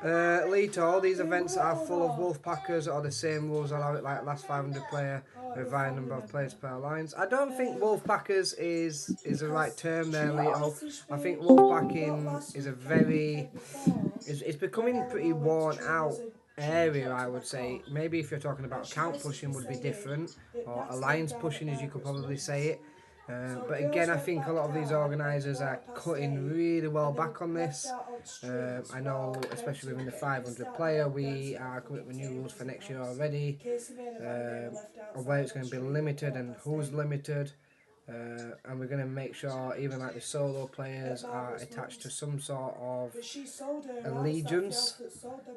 Speaker 3: Lito, all these events are full of Wolfpackers or the same rules allow it, like last 500 player, a varying number of players per alliance. I don't think Wolfpackers is the right term there, Lito. I think Wolfpacking is it's becoming pretty worn out area, I would say. Maybe if you're talking about account pushing would be different, or alliance pushing, as you could probably say it. But again, I think a lot of these organisers are cutting really well back on this. I know, especially within the 500 player, we are coming up with new rules for next year already, of where it's going to be limited and who's limited. and we're going to make sure even like the solo players are attached to some sort of allegiance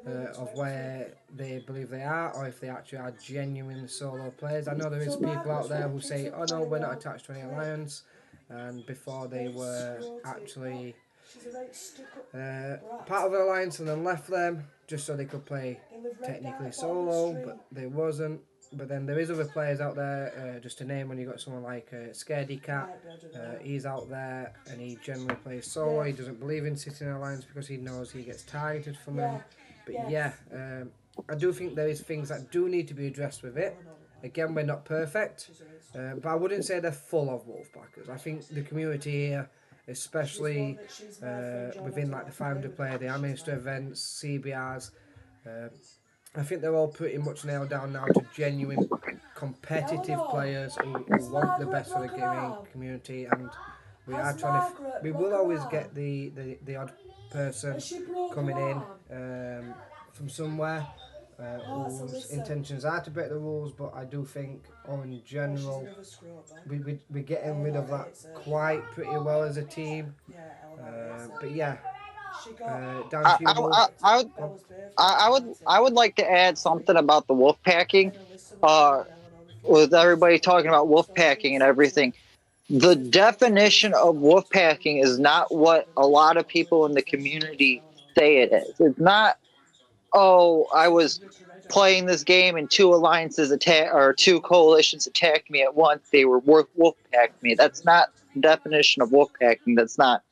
Speaker 3: of where they believe they are, or if they actually are genuine solo players. I know there is people out there who say, oh no, we're not attached to any alliance, and before they were actually part of an alliance and then left them just so they could play technically solo, but they wasn't. But then there is other players out there, just to name, when you got someone like Scaredy Cat, he's out there and he generally plays solo. He doesn't believe in sitting in alliance because he knows he gets targeted from them. But I do think there is things that do need to be addressed with it. Again, we're not perfect, but I wouldn't say they're full of Wolfpackers. I think the community here, especially within like the 500 player, the Amateur events, CBRs, I think they're all pretty much nailed down now to genuine competitive players who want the best for the gaming community, and we are trying to. We will always get the odd person coming in from somewhere whose intentions are to break the rules, but I do think, in general, we're getting rid of that quite pretty well as a team. But yeah. Down to you,
Speaker 1: I would like to add something about the wolf packing. With everybody talking about wolf packing and everything, the definition of wolf packing is not what a lot of people in the community say it is. It's not, oh, I was playing this game and two alliances or two coalitions attacked me at once. They were wolf packed me. That's not the definition of wolf packing. That's not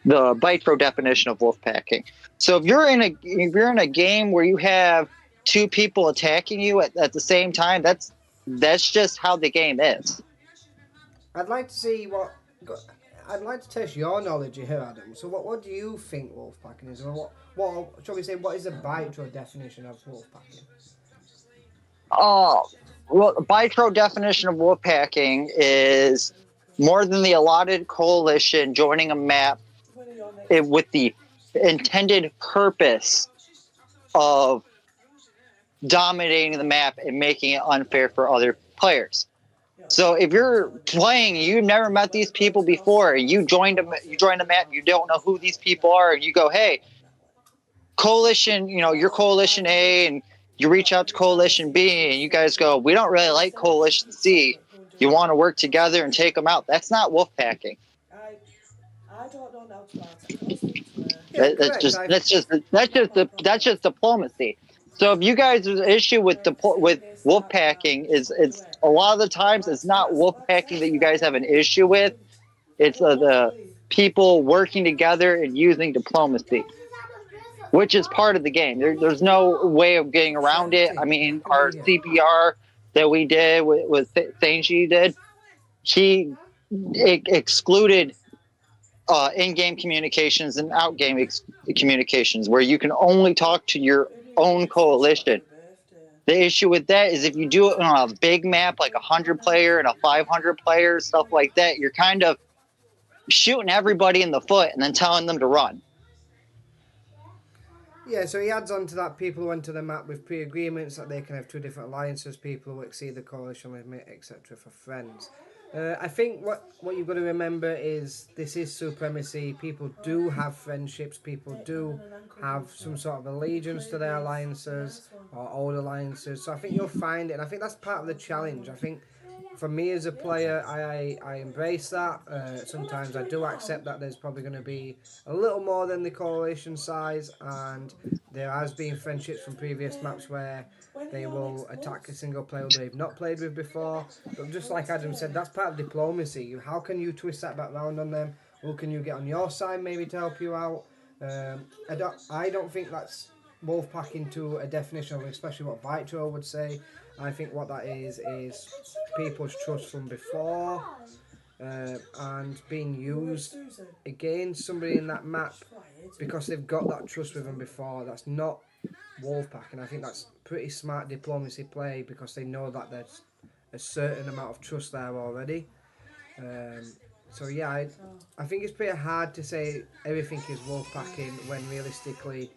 Speaker 1: the Vitro definition of wolf packing. So if you're in a game where you have two people attacking you at the same time, that's just how the game is.
Speaker 3: I'd like to see what. I'd like to test your knowledge here, Adam. So what do you think wolfpacking is, or what shall we say? What is the Vitro definition of wolfpacking?
Speaker 1: Well, the Vitro definition of wolf packing is more than the allotted coalition joining a map with the intended purpose of dominating the map and making it unfair for other players. So if you're playing, you've never met these people before, you joined a map, you don't know who these people are, and you go, hey, coalition, you're coalition A, and you reach out to coalition B, and you guys go, we don't really like coalition C. You want to work together and take them out. That's not wolf packing.
Speaker 8: I don't know now to
Speaker 1: That's just diplomacy. So if you guys' issue with wolf packing is, it's a lot of the times it's not wolf packing that you guys have an issue with. It's the people working together and using diplomacy, which is part of the game. There's no way of getting around it. I mean, our CBR that we did with Thanji did, he excluded in-game communications and out-game communications, where you can only talk to your own coalition. The issue with that is if you do it on a big map, like 100-player and a 500-player, stuff like that, you're kind of shooting everybody in the foot and then telling them to run.
Speaker 3: Yeah, so he adds on to that people who enter the map with pre-agreements that they can have two different alliances, people who exceed the coalition limit, etc. for friends. I think what you've got to remember is this is supremacy. People do have friendships. People do have some sort of allegiance to their alliances or old alliances. So I think you'll find it. And I think that's part of the challenge. I think for me as a player, I embrace that. Sometimes I do accept that there's probably going to be a little more than the coalition size. And there has been friendships from previous maps where they will attack a single player they've not played with before. But just like Adam said, that's part of diplomacy. How can you twist that back round on them? Who can you get on your side maybe to help you out? I don't think that's wolfpacking to a definition of especially what Vitro would say. I think what that is people's trust from before and being used against somebody in that map because they've got that trust with them before. That's not wolfpacking. I think that's pretty smart diplomacy play because they know that there's a certain amount of trust there already. So yeah, I think it's pretty hard to say everything is wolfpacking when realistically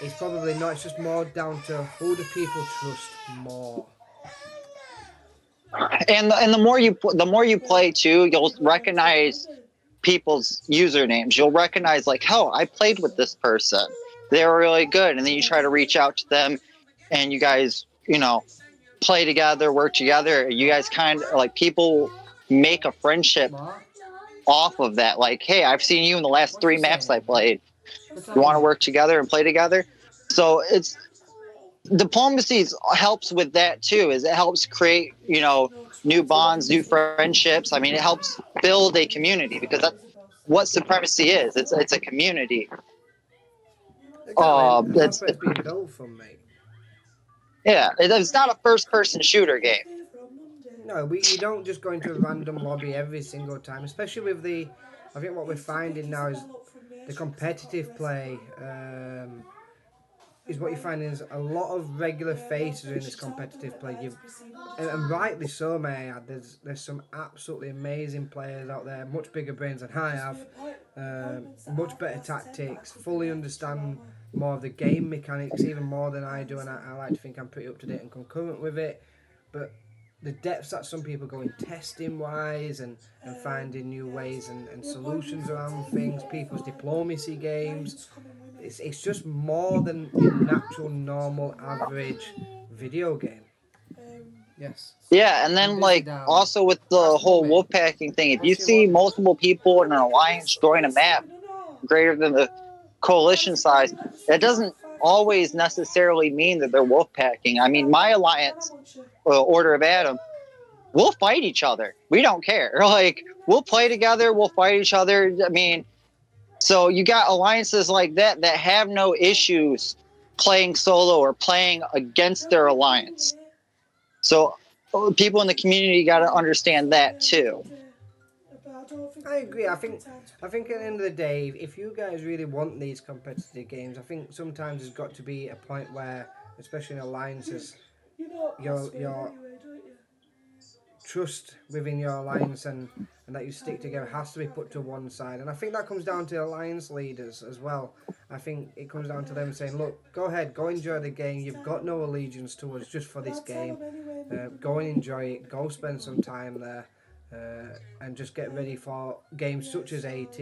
Speaker 3: it's probably not. It's just more down to who do people trust more.
Speaker 1: And the more you play too, you'll recognize people's usernames. You'll recognize like, oh, I played with this person. They were really good, and then you try to reach out to them, and you guys, play together, work together. You guys kind of like people make a friendship off of that. Like, hey, I've seen you in the last 3 maps I played. You want to work together and play together? So it's diplomacy helps with that too. Is it helps create new bonds, new friendships. I mean, it helps build a community because that's what supremacy is. It's a community.
Speaker 3: Exactly, and that's what it's being built from, mate.
Speaker 1: Yeah, it's not a first-person shooter game.
Speaker 3: No, you don't just go into a random lobby every single time, especially with I think what we're finding now is the competitive play is what you're finding is a lot of regular faces in this competitive play. And rightly so, may I add. There's some absolutely amazing players out there, much bigger brains than I have, much better tactics, fully understand more of the game mechanics, even more than I do, and I like to think I'm pretty up to date and concurrent with it. But the depths that some people go in testing wise and finding new ways and solutions around things, people's diplomacy games, it's just more than your natural, normal, average video game. Yes.
Speaker 1: Yeah, and then like also with the whole wolf packing thing, if you see multiple people in an alliance join a map greater than the coalition size, that doesn't always necessarily mean that they're wolf packing. I mean, my alliance, Order of Adam, we'll fight each other. We don't care. Like, we'll play together, we'll fight each other. I mean, so you got alliances like that have no issues playing solo or playing against their alliance. So people in the community got to understand that too.
Speaker 3: I agree. I think at the end of the day, if you guys really want these competitive games, I think sometimes there's got to be a point where, especially in alliances, your trust within your alliance and that you stick together has to be put to one side. And I think that comes down to alliance leaders as well. I think it comes down to them saying, look, go ahead, go enjoy the game. You've got no allegiance to us just for this game. Go and enjoy it. Go spend some time there. And just get ready for games such as AT,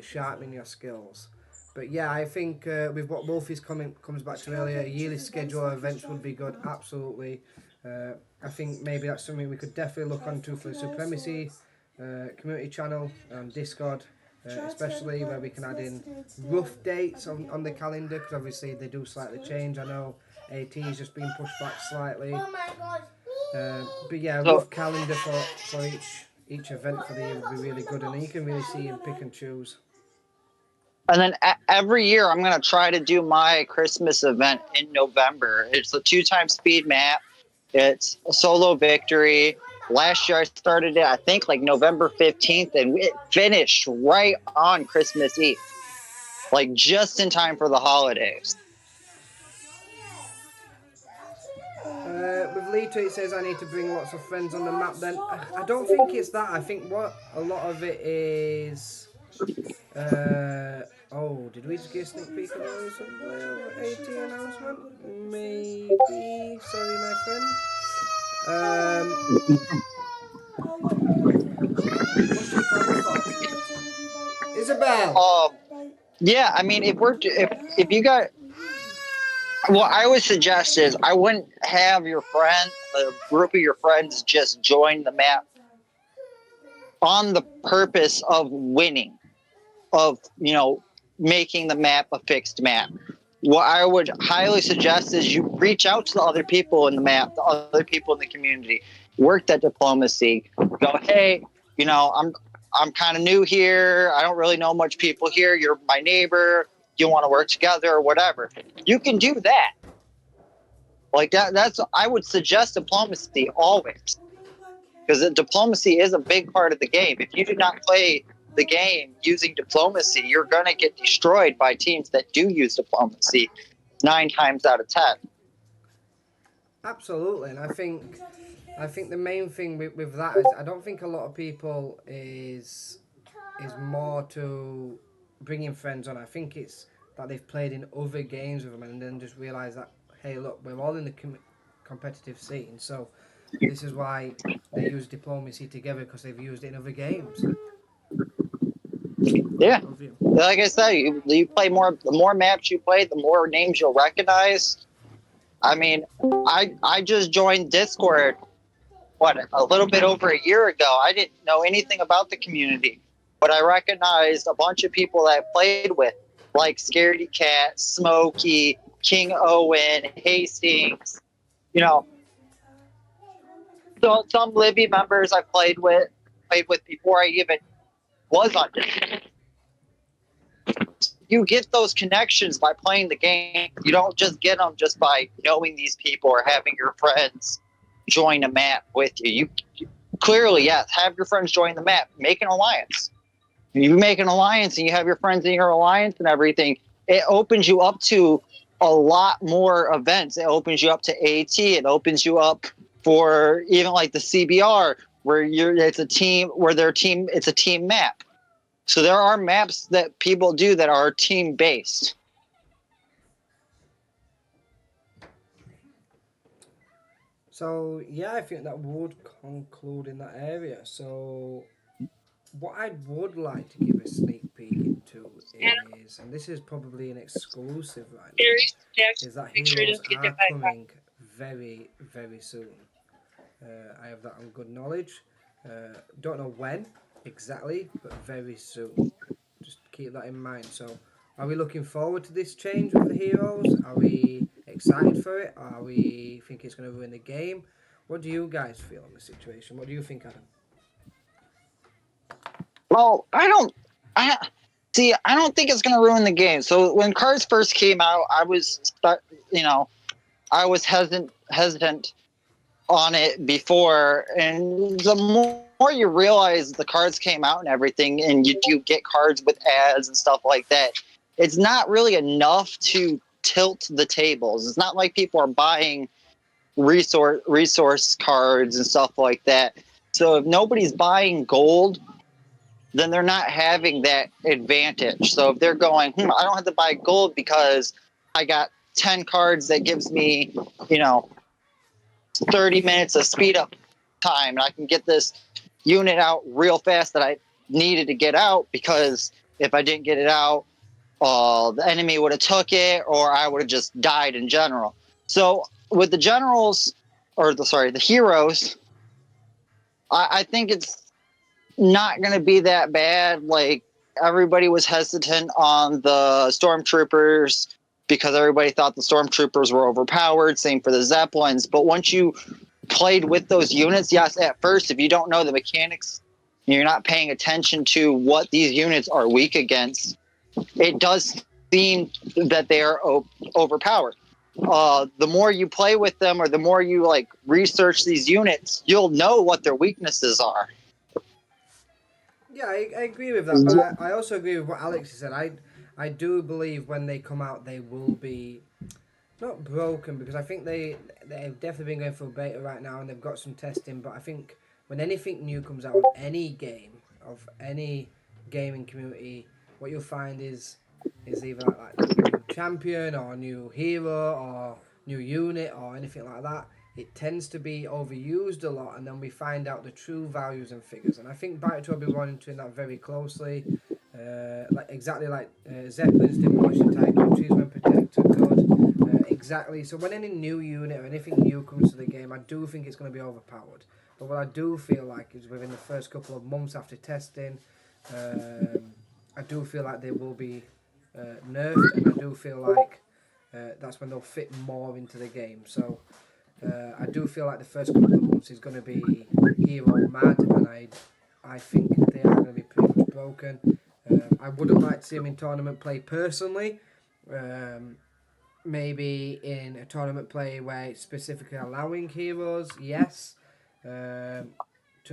Speaker 3: sharpening your skills. But yeah, I think with what Wolfie's comes back to earlier, a yearly schedule of events would be good, absolutely. I think maybe that's something we could definitely look onto for the Supremacy community channel on Discord, especially where we can add in rough dates on the calendar, because obviously they do slightly change. I know AT has just been pushed back slightly. But yeah, a rough calendar for each event for the year would be really good, and then you can really see and pick and choose.
Speaker 1: And then every year I'm going to try to do my Christmas event in November. It's a 2-time speed map. It's a solo victory. Last year I started it, I think, like November 15th, and it finished right on Christmas Eve. Like just in time for the holidays.
Speaker 3: With Lito, it says I need to bring lots of friends on the map then. I don't think it's that. I think what a lot of it is... oh, did we just get a sneak peek of the 18 announcement? Maybe. Sorry, my friend. Isabel!
Speaker 1: Yeah, I mean, if you got... What I would suggest is I wouldn't have your friend, a group of your friends, just join the map on the purpose of winning, of, making the map a fixed map. What I would highly suggest is you reach out to the other people in the map, the other people in the community, work that diplomacy, go, hey, I'm kind of new here. I don't really know much people here. You're my neighbor. You want to work together or whatever. You can do that. Like that's I would suggest diplomacy always, because diplomacy is a big part of the game. If you do not play the game using diplomacy, you're going to get destroyed by teams that do use diplomacy 9 times out of 10.
Speaker 3: Absolutely, and I think the main thing with that is I don't think a lot of people is more to bringing friends on. I think it's that they've played in other games with them and then just realise that, hey, look, we're all in the competitive scene, so this is why they use diplomacy together, because they've used it in other games.
Speaker 1: Yeah.
Speaker 3: Overview.
Speaker 1: Like I said, you play more. The more maps you play, the more names you'll recognize. I mean, I just joined Discord. What, a little bit over a year ago. I didn't know anything about the community, but I recognized a bunch of people that I played with, like Scaredy Cat, Smokey, King Owen, Hastings. You know, so some Libby members I played with before I even was on Discord. You get those connections by playing the game. You don't just get them just by knowing these people or having your friends join a map with you. You clearly, yes, have your friends join the map. Make an alliance. You make an alliance and you have your friends in your alliance and everything. It opens you up to a lot more events. It opens you up to AT. It opens you up for even like the CBR, where it's a team it's a team map. So there are maps that people do that are team based.
Speaker 3: So yeah, I think that would conclude in that area. So what I would like to give a sneak peek into is, and this is probably an exclusive right now, is that Heroes are coming very, very soon. I have that on good knowledge. Don't know when exactly, but very soon. Just keep that in mind. So, are we looking forward to this change with the Heroes? Are we excited for it? Are we think it's going to ruin the game? What do you guys feel on the situation? What do you think, Adam?
Speaker 1: Well, I don't think it's going to ruin the game. So when cards first came out, I was hesitant on it before, and the more you realize the cards came out and everything, and you do get cards with ads and stuff like that, it's not really enough to tilt the tables. It's not like people are buying resource cards and stuff like that. So if nobody's buying gold, then they're not having that advantage. So if they're going, I don't have to buy gold because I got 10 cards that gives me, 30 minutes of speed up time, and I can get this unit out real fast that I needed to get out, because if I didn't get it out, the enemy would have took it, or I would have just died in general. So with the the heroes, I think it's not going to be that bad. Like, everybody was hesitant on the stormtroopers because everybody thought the stormtroopers were overpowered. Same for the zeppelins. But once you played with those units, yes, at first, if you don't know the mechanics, you're not paying attention to what these units are weak against, it does seem that they are overpowered. The more you play with them, or the more you research these units, you'll know what their weaknesses are.
Speaker 3: Yeah, I agree with that, but I also agree with what Alex said. I do believe when they come out, they will be not broken, because I think they've definitely been going for beta right now and they've got some testing. But I think when anything new comes out of any game, of any gaming community, what you'll find is either like new champion or new hero or new unit or anything like that. It tends to be overused a lot, and then we find out the true values and figures. And I think Bite will be monitoring that very closely, exactly like Zeppelins demolish entire countries when Protector could. Exactly. So when any new unit or anything new comes to the game, I do think it's going to be overpowered. But what I do feel like is within the first couple of months after testing, I do feel like they will be nerfed, and I do feel like that's when they'll fit more into the game. So I do feel like the first couple of months is going to be hero mad, and I think they are going to be pretty much broken. I wouldn't like to see them in tournament play personally. Maybe in a tournament play where it's specifically allowing heroes, yes, to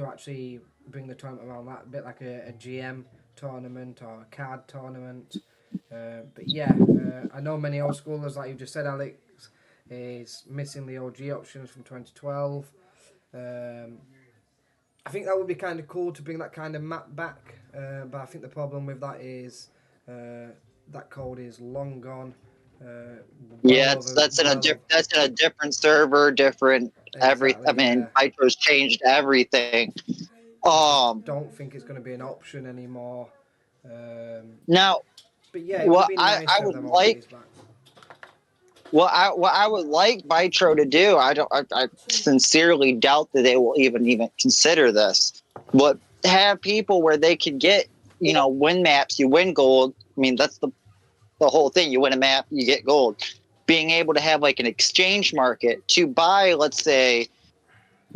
Speaker 3: actually bring the tournament around that, a bit like a GM tournament or a card tournament. But yeah, I know many old schoolers, like you just said, Alex, is missing the OG options from 2012. I think that would be kind of cool to bring that kind of map back, but I think the problem with that is that code is long gone.
Speaker 1: That's in a different server, different
Speaker 3: Exactly,
Speaker 1: Nitro's changed everything.
Speaker 3: Don't think it's going to be an option anymore.
Speaker 1: Now,
Speaker 3: But yeah, it would be nice
Speaker 1: I
Speaker 3: to have
Speaker 1: would
Speaker 3: them
Speaker 1: like,
Speaker 3: OPs back.
Speaker 1: what I would like Vitro to do, I sincerely doubt that they will even consider this. But have people where they could get, win maps, you win gold. I mean, that's the whole thing. You win a map, you get gold. Being able to have like an exchange market to buy, let's say,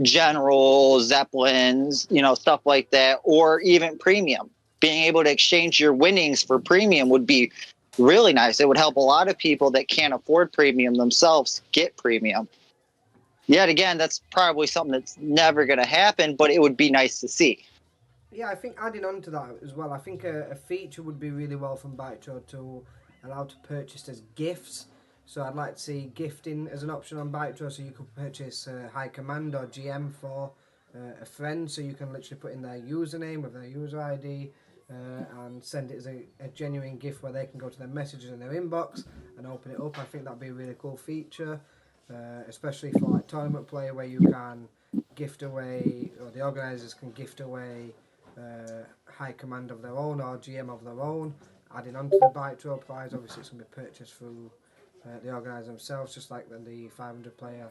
Speaker 1: general zeppelins, stuff like that, or even premium. Being able to exchange your winnings for premium would be really nice. It would help a lot of people that can't afford premium themselves get premium. Yet again, that's probably something that's never going to happen, but it would be nice to see.
Speaker 3: Yeah, I think adding on to that as well, I think a feature would be really well from Bytro to allow to purchase as gifts. So I'd like to see gifting as an option on Bytro, so you could purchase High Command or GM for a friend, so you can literally put in their username with their user ID and send it as a genuine gift where they can go to their messages in their inbox and open it up. I think that'd be a really cool feature, especially for like tournament play where you can gift away, or the organisers can gift away High Command of their own or GM of their own, adding on to the Bytro prize. Obviously it's going to be purchased through the organiser themselves, just like the 500 player.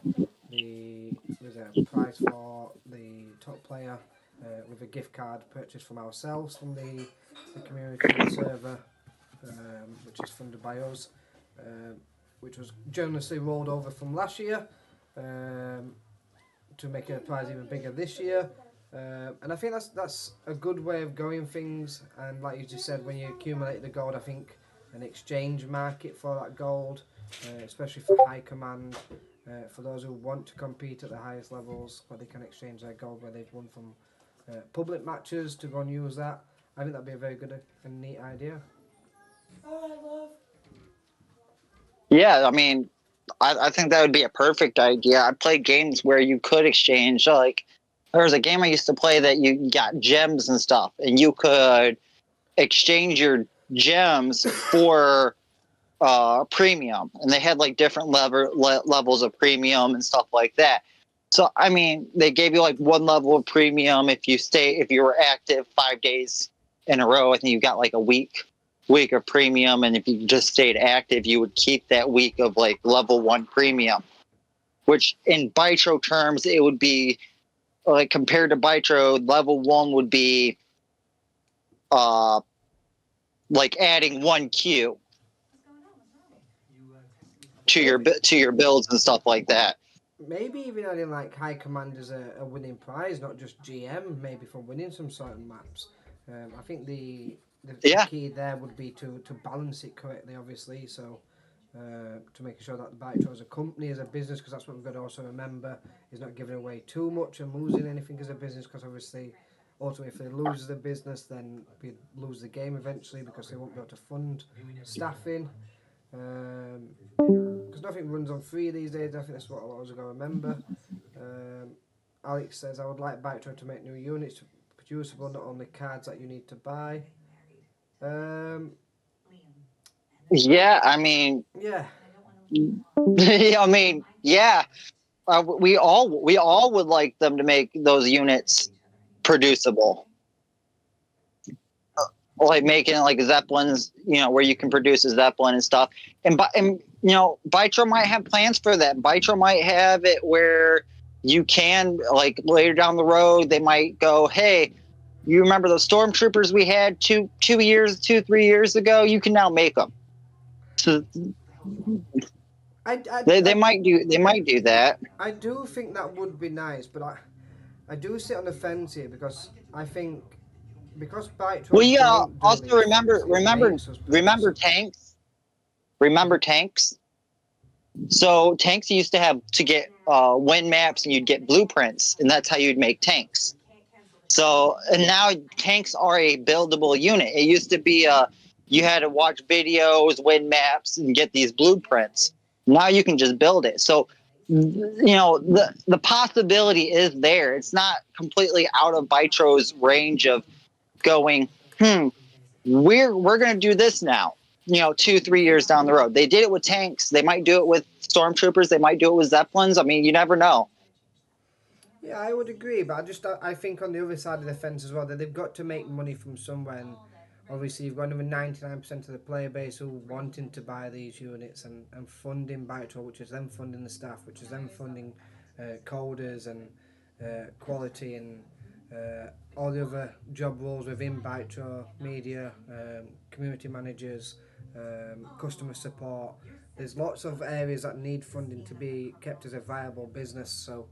Speaker 3: There's a prize for the top player with a gift card purchased from ourselves from the community server, which is funded by us, which was generously rolled over from last year to make a prize even bigger this year. And I think that's a good way of going things. And like you just said, when you accumulate the gold, I think an exchange market for that gold, especially for High Command, for those who want to compete at the highest levels, where they can exchange their gold where they've won from public matches to go and use that. I think that'd be a very good and neat idea.
Speaker 8: Alright, love.
Speaker 1: Yeah, I mean, I think that would be a perfect idea. I played games where you could exchange, like, there was a game I used to play that you got gems and stuff, and you could exchange your gems for premium, and they had like different levels of premium and stuff like that. So I mean, they gave you like one level of premium if you were active 5 days in a row. I think you got like a week of premium, and if you just stayed active, you would keep that week of like level 1 premium, which in Bytro terms it would be like, compared to Bytro, level 1 would be like adding 1 Q to your builds and stuff like that.
Speaker 3: Maybe even adding like High Command as a winning prize, not just GM, maybe for winning some certain maps. I think the key there would be to balance it correctly, obviously. So to make sure that the Bytro as a company, as a business, because that's what we've got to also remember, is not giving away too much and losing anything as a business, because obviously ultimately if they lose the business, then we lose the game eventually, because they won't be able to fund staffing. Because nothing runs on free these days. I think that's what I was going to remember. Alex says, I would like Bytro to make new units producible, not only cards that you need to buy.
Speaker 1: Yeah, I mean,
Speaker 3: Yeah.
Speaker 1: I mean, yeah. We all would like them to make those units producible, like making like zeppelins, where you can produce a zeppelin and stuff. And Bytro might have plans for that. Bytro might have it where you can, like, later down the road, they might go, hey, you remember those stormtroopers we had 3 years ago? You can now make them. So they might do that.
Speaker 3: I do think that would be nice, but I do sit on the fence here, because I think, because Bytro.
Speaker 1: Well, yeah. Also, remember tanks. Remember tanks. So tanks used to have to get win maps, and you'd get blueprints, and that's how you'd make tanks. So, and now tanks are a buildable unit. It used to be you had to watch videos, win maps, and get these blueprints. Now you can just build it. So, the possibility is there. It's not completely out of Bytro's range of going, we're going to do this now, 2-3 years down the road. They did it with tanks. They might do it with stormtroopers. They might do it with zeppelins. I mean, you never know.
Speaker 3: Yeah, I would agree, but I think on the other side of the fence as well that they've got to make money from somewhere. And obviously, you've got another 99% of the player base who wanting to buy these units and funding Bytro, which is them funding the staff, which is them funding coders and quality and all the other job roles within Bytro, media, community managers, customer support. There's lots of areas that need funding to be kept as a viable business. So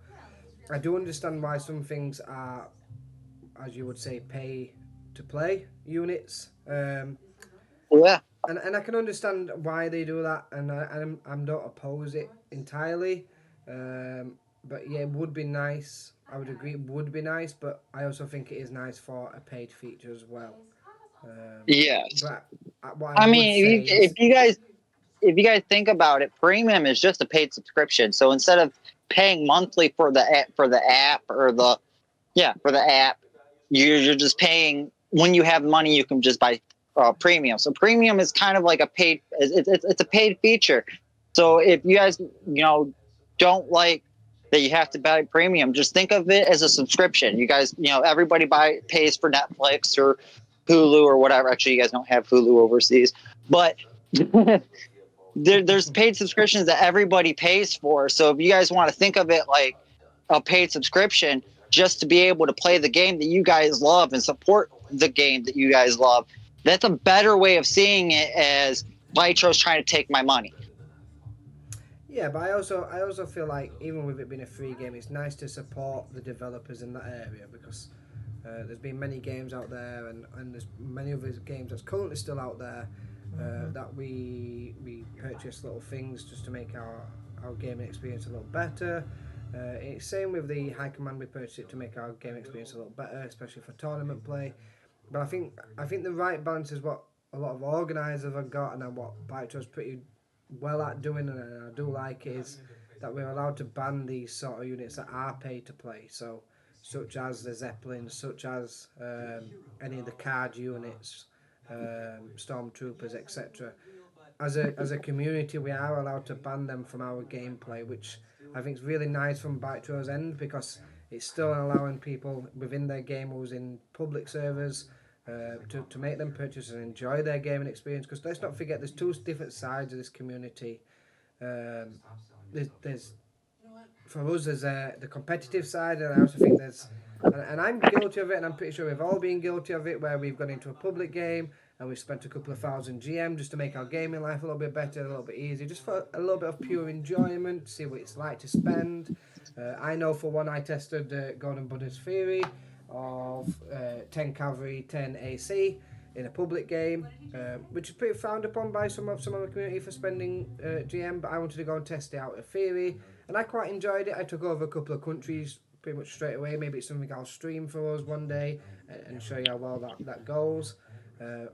Speaker 3: I do understand why some things are, as you would say, pay to play units.
Speaker 1: Yeah.
Speaker 3: And I can understand why they do that, and I don't oppose it entirely. But yeah, it would be nice. I would agree, it would be nice, but I also think it is nice for a paid feature as well.
Speaker 1: Yes.
Speaker 3: But what
Speaker 1: I
Speaker 3: would
Speaker 1: mean,
Speaker 3: say is,
Speaker 1: if you guys think about it, premium is just a paid subscription. So instead of paying monthly for the app, for the app, you're just paying when you have money. You can just buy premium. So premium is kind of like a paid. It's a paid feature. So if you guys don't like that you have to buy premium, just think of it as a subscription. You guys, everybody pays for Netflix or Hulu or whatever. Actually, you guys don't have Hulu overseas, but there's paid subscriptions that everybody pays for. So if you guys want to think of it like a paid subscription just to be able to play the game that you guys love and support the game that you guys love, that's a better way of seeing it as Vitro's trying to take my money.
Speaker 3: yeah, but I also feel like even with it being a free game, it's nice to support the developers in that area because there's been many games out there, and there's many other games that's currently still out there that we purchase little things just to make our gaming experience a little better. It's same with the High Command. We purchased it to make our game experience a little better, especially for tournament play. But I think the right balance is what a lot of organisers have got, and what Bytro's pretty well at doing, and I do like, is that we're allowed to ban these sort of units that are paid to play. So, such as the Zeppelins, such as any of the card units, Stormtroopers, etc. As a community, we are allowed to ban them from our gameplay, which I think is really nice from Bytro's end because it's still allowing people within their game who's in public servers to make them purchase and enjoy their gaming experience. Because let's not forget, there's two different sides of this community. There's for us, there's the competitive side, and I also think and I'm guilty of it, and I'm pretty sure we've all been guilty of it, where we've gone into a public game and we've spent a couple of thousand GM just to make our gaming life a little bit better, a little bit easier, just for a little bit of pure enjoyment, see what it's like to spend. I know for one, I tested Gordon Budden's theory of 10 cavalry, 10 AC in a public game, which is pretty frowned upon by some of the community for spending GM, but I wanted to go and test it out in theory, and I quite enjoyed it. I took over a couple of countries pretty much straight away. Maybe it's something I'll stream for us one day and show you how well that goes.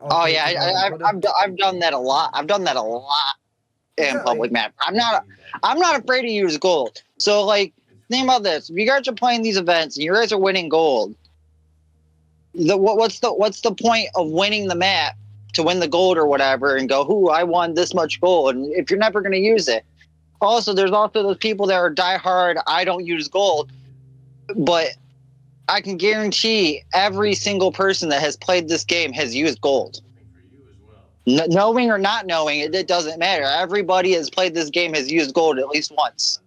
Speaker 1: Oh yeah, I've done that a lot. I've done that a lot in public map. I'm not afraid to use gold. So like, think about this: if you guys are playing these events and you guys are winning gold, what's the point of winning the map to win the gold or whatever and go, "Ooh, I won this much gold," and if you're never going to use it. Also, there's also those people that are diehard. I don't use gold, but I can guarantee every single person that has played this game has used gold. Knowing or not knowing, it doesn't matter. Everybody has played this game has used gold at least once.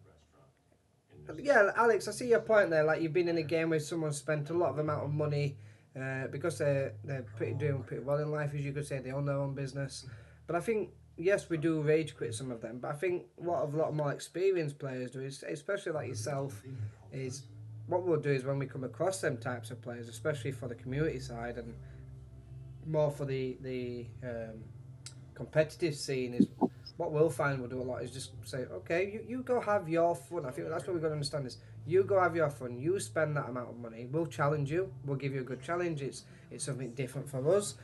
Speaker 3: Yeah, Alex, I see your point there. Like, you've been in a game where someone spent a lot of amount of money because they're doing pretty well in life, as you could say. They own their own business. But I think, yes, we do rage quit some of them. But I think what a lot more experienced players do, is, especially like yourself, is what we'll do is when we come across them types of players, especially for the community side and more for the competitive scene, is what we'll find we'll do a lot is just say, okay, you go have your fun. I think that's what we've got to understand is you go have your fun, you spend that amount of money, we'll challenge you, we'll give you a good challenge. It's something different for us.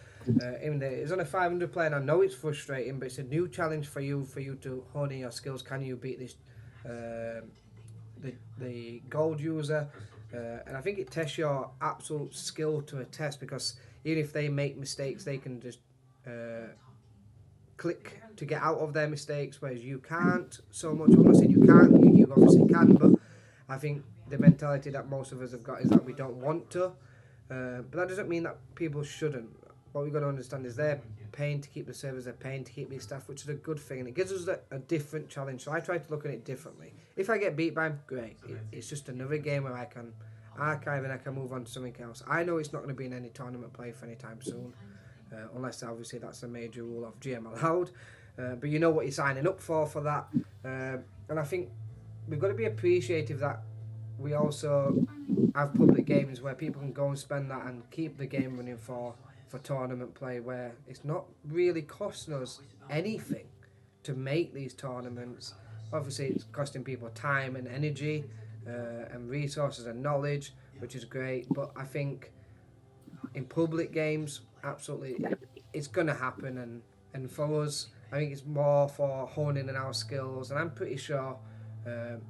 Speaker 3: Even though it's on a 500 player, and I know it's frustrating, but it's a new challenge for you to hone in your skills. Can you beat this the gold user? And I think it tests your absolute skill to a test, because even if they make mistakes, they can just click to get out of their mistakes, whereas you can't so much. I'm not saying you can't, you obviously can, but I think the mentality that most of us have got is that we don't want to, but that doesn't mean that people shouldn't. What we've got to understand is they're paying to keep the servers, they're paying to keep these staff, which is a good thing, and it gives us a different challenge. So I try to look at it differently. If I get beat by them, great. It's just another game where I can archive and I can move on to something else. I know it's not going to be in any tournament play for any time soon, unless obviously that's a major rule of GM allowed. But you know what you're signing up for that. And I think we've got to be appreciative that we also have public games where people can go and spend that and keep the game running for tournament play, where it's not really costing us anything to make these tournaments. Obviously it's costing people time and energy and resources and knowledge, which is great, but I think in public games, absolutely it's going to happen, and for us I think it's more for honing in our skills, and I'm pretty sure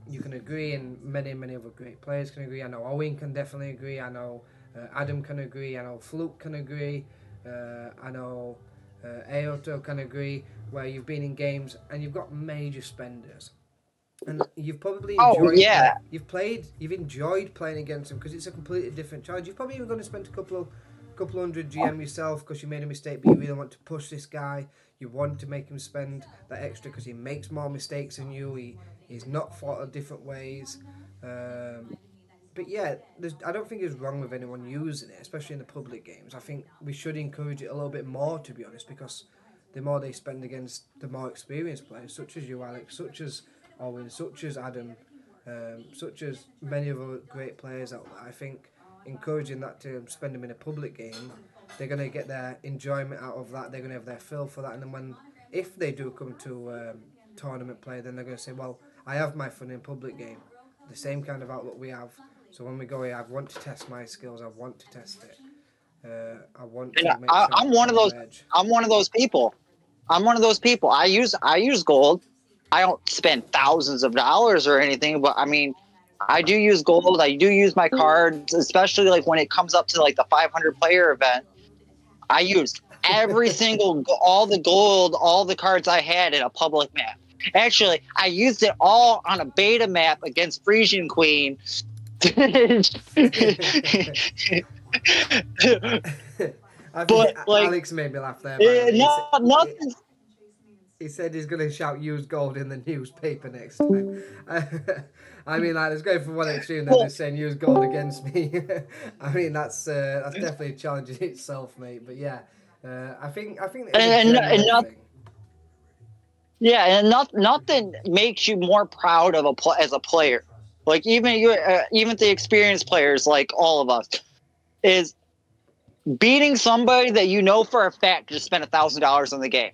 Speaker 3: you can agree, and many other great players can agree. I know Owen can definitely agree. I know Adam can agree. I know Fluke can agree. I know Aoto can agree. Where you've been in games and you've got major spenders, and you've probably
Speaker 1: Oh
Speaker 3: enjoyed.
Speaker 1: yeah.
Speaker 3: You've enjoyed playing against them because it's a completely different challenge. You're probably even going to spend a couple hundred GM yourself because you made a mistake, but you really want to push this guy. You want to make him spend that extra because he makes more mistakes than you. He's not thought of different ways. But yeah, I don't think it's wrong with anyone using it, especially in the public games. I think we should encourage it a little bit more, to be honest, because the more they spend against the more experienced players, such as you, Alex, such as Owen, such as Adam, such as many other great players out there, I think encouraging that to spend them in a public game, they're going to get their enjoyment out of that, they're going to have their fill for that, and then if they do come to tournament play, then they're going to say, well, I have my fun in public game, the same kind of outlook we have. So when we go here, I want to test my skills, I want to test it. I want to make sure
Speaker 1: I'm one of those.
Speaker 3: edge.
Speaker 1: I'm one of those people. I use gold. I don't spend thousands of dollars or anything, but I mean, I do use gold. I do use my cards, especially like when it comes up to like the 500 player event. I used all the gold, all the cards I had in a public map. Actually, I used it all on a beta map against Frisian Queen.
Speaker 3: I think
Speaker 1: But like,
Speaker 3: Alex made me laugh there. By the way.
Speaker 1: nothing.
Speaker 3: He said he's going to shout "use gold" in the newspaper next time. I mean, like, let's go from one extreme then just saying "use gold" against me. I mean, that's definitely a challenge in itself, mate. But yeah, I think it's
Speaker 1: yeah, and nothing makes you more proud of as a player. Like even the experienced players, like all of us, is beating somebody that you know for a fact just spent $1,000 on the game.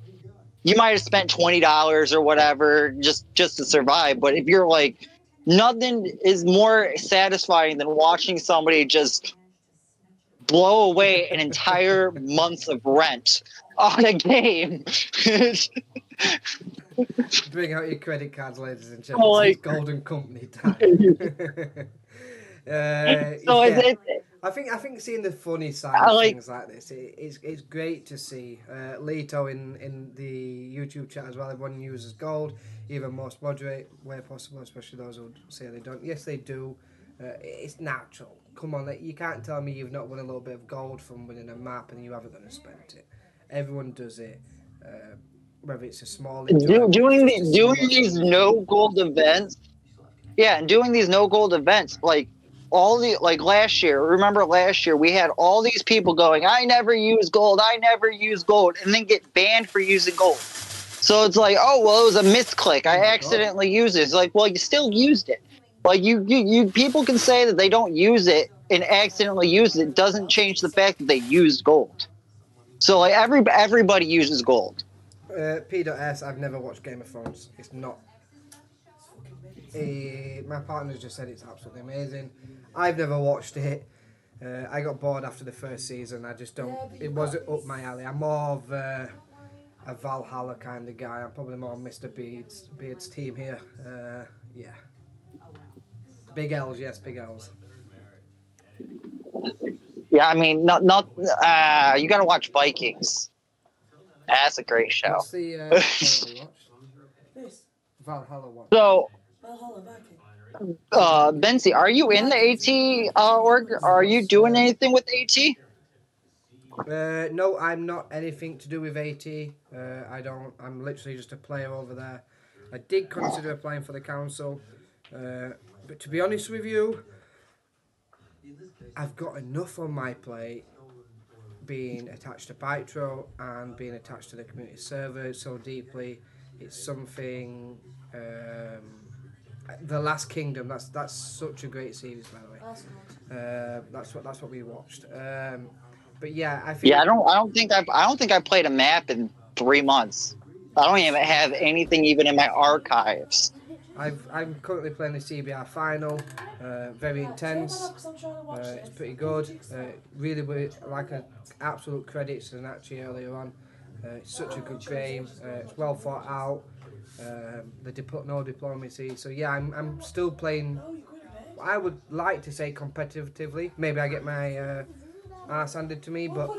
Speaker 1: You might have spent $20 or whatever just to survive, but if you're like, nothing is more satisfying than watching somebody just blow away an entire month of rent on a game.
Speaker 3: Bring out your credit cards, ladies and gentlemen.
Speaker 1: Like,
Speaker 3: it's Golden Company time. I think seeing the funny side of things like this, it's great to see. Leto in the YouTube chat as well. Everyone uses gold, even most moderate way possible, especially those who say they don't. Yes, they do. It's natural. Come on, you can't tell me you've not won a little bit of gold from winning a map and you haven't going to spend it. Everyone does it. Whether it's a small
Speaker 1: doing these no gold events. Yeah, and doing these no gold events, like last year. Remember last year we had all these people going, I never use gold, and then get banned for using gold. So it's like, oh well, it was a misclick. I accidentally used it. It's like, well, you still used it. Like you people can say that they don't use it and accidentally use it. It doesn't change the fact that they used gold. So like everybody uses gold.
Speaker 3: P.S. I've never watched Game of Thrones. It's not. My partner's just said it's absolutely amazing. I've never watched it. I got bored after the first season. I just don't. It wasn't up my alley. I'm more of a Valhalla kind of guy. I'm probably more Mr. Beard's team here. Yeah. Big L's, yes, big L's.
Speaker 1: Yeah, I mean, not. You got to watch Vikings. That's a great show.
Speaker 3: What's the Valhalla one?
Speaker 1: So
Speaker 8: Valhalla Viking.
Speaker 1: Benzie, are you in the AT org? Are you doing anything with AT?
Speaker 3: No, I'm not anything to do with AT. I don't. I'm literally just a player over there. I did consider applying for the council, but to be honest with you, I've got enough on my plate being attached to Pytro and being attached to the community server so deeply. It's something. The Last Kingdom. That's such a great series, by the way.
Speaker 8: That's good.
Speaker 3: That's what we watched. But yeah, I think.
Speaker 1: Yeah, I don't think I played a map in 3 months. I don't even have anything even in my archives.
Speaker 3: I'm currently playing the CBR final. Very intense. It's pretty good. Really, like an absolute credits to Nachi earlier on. It's such a good game. It's well thought out. No diplomacy. So yeah, I'm still playing. I would like to say competitively. Maybe I get my arse handed to me, but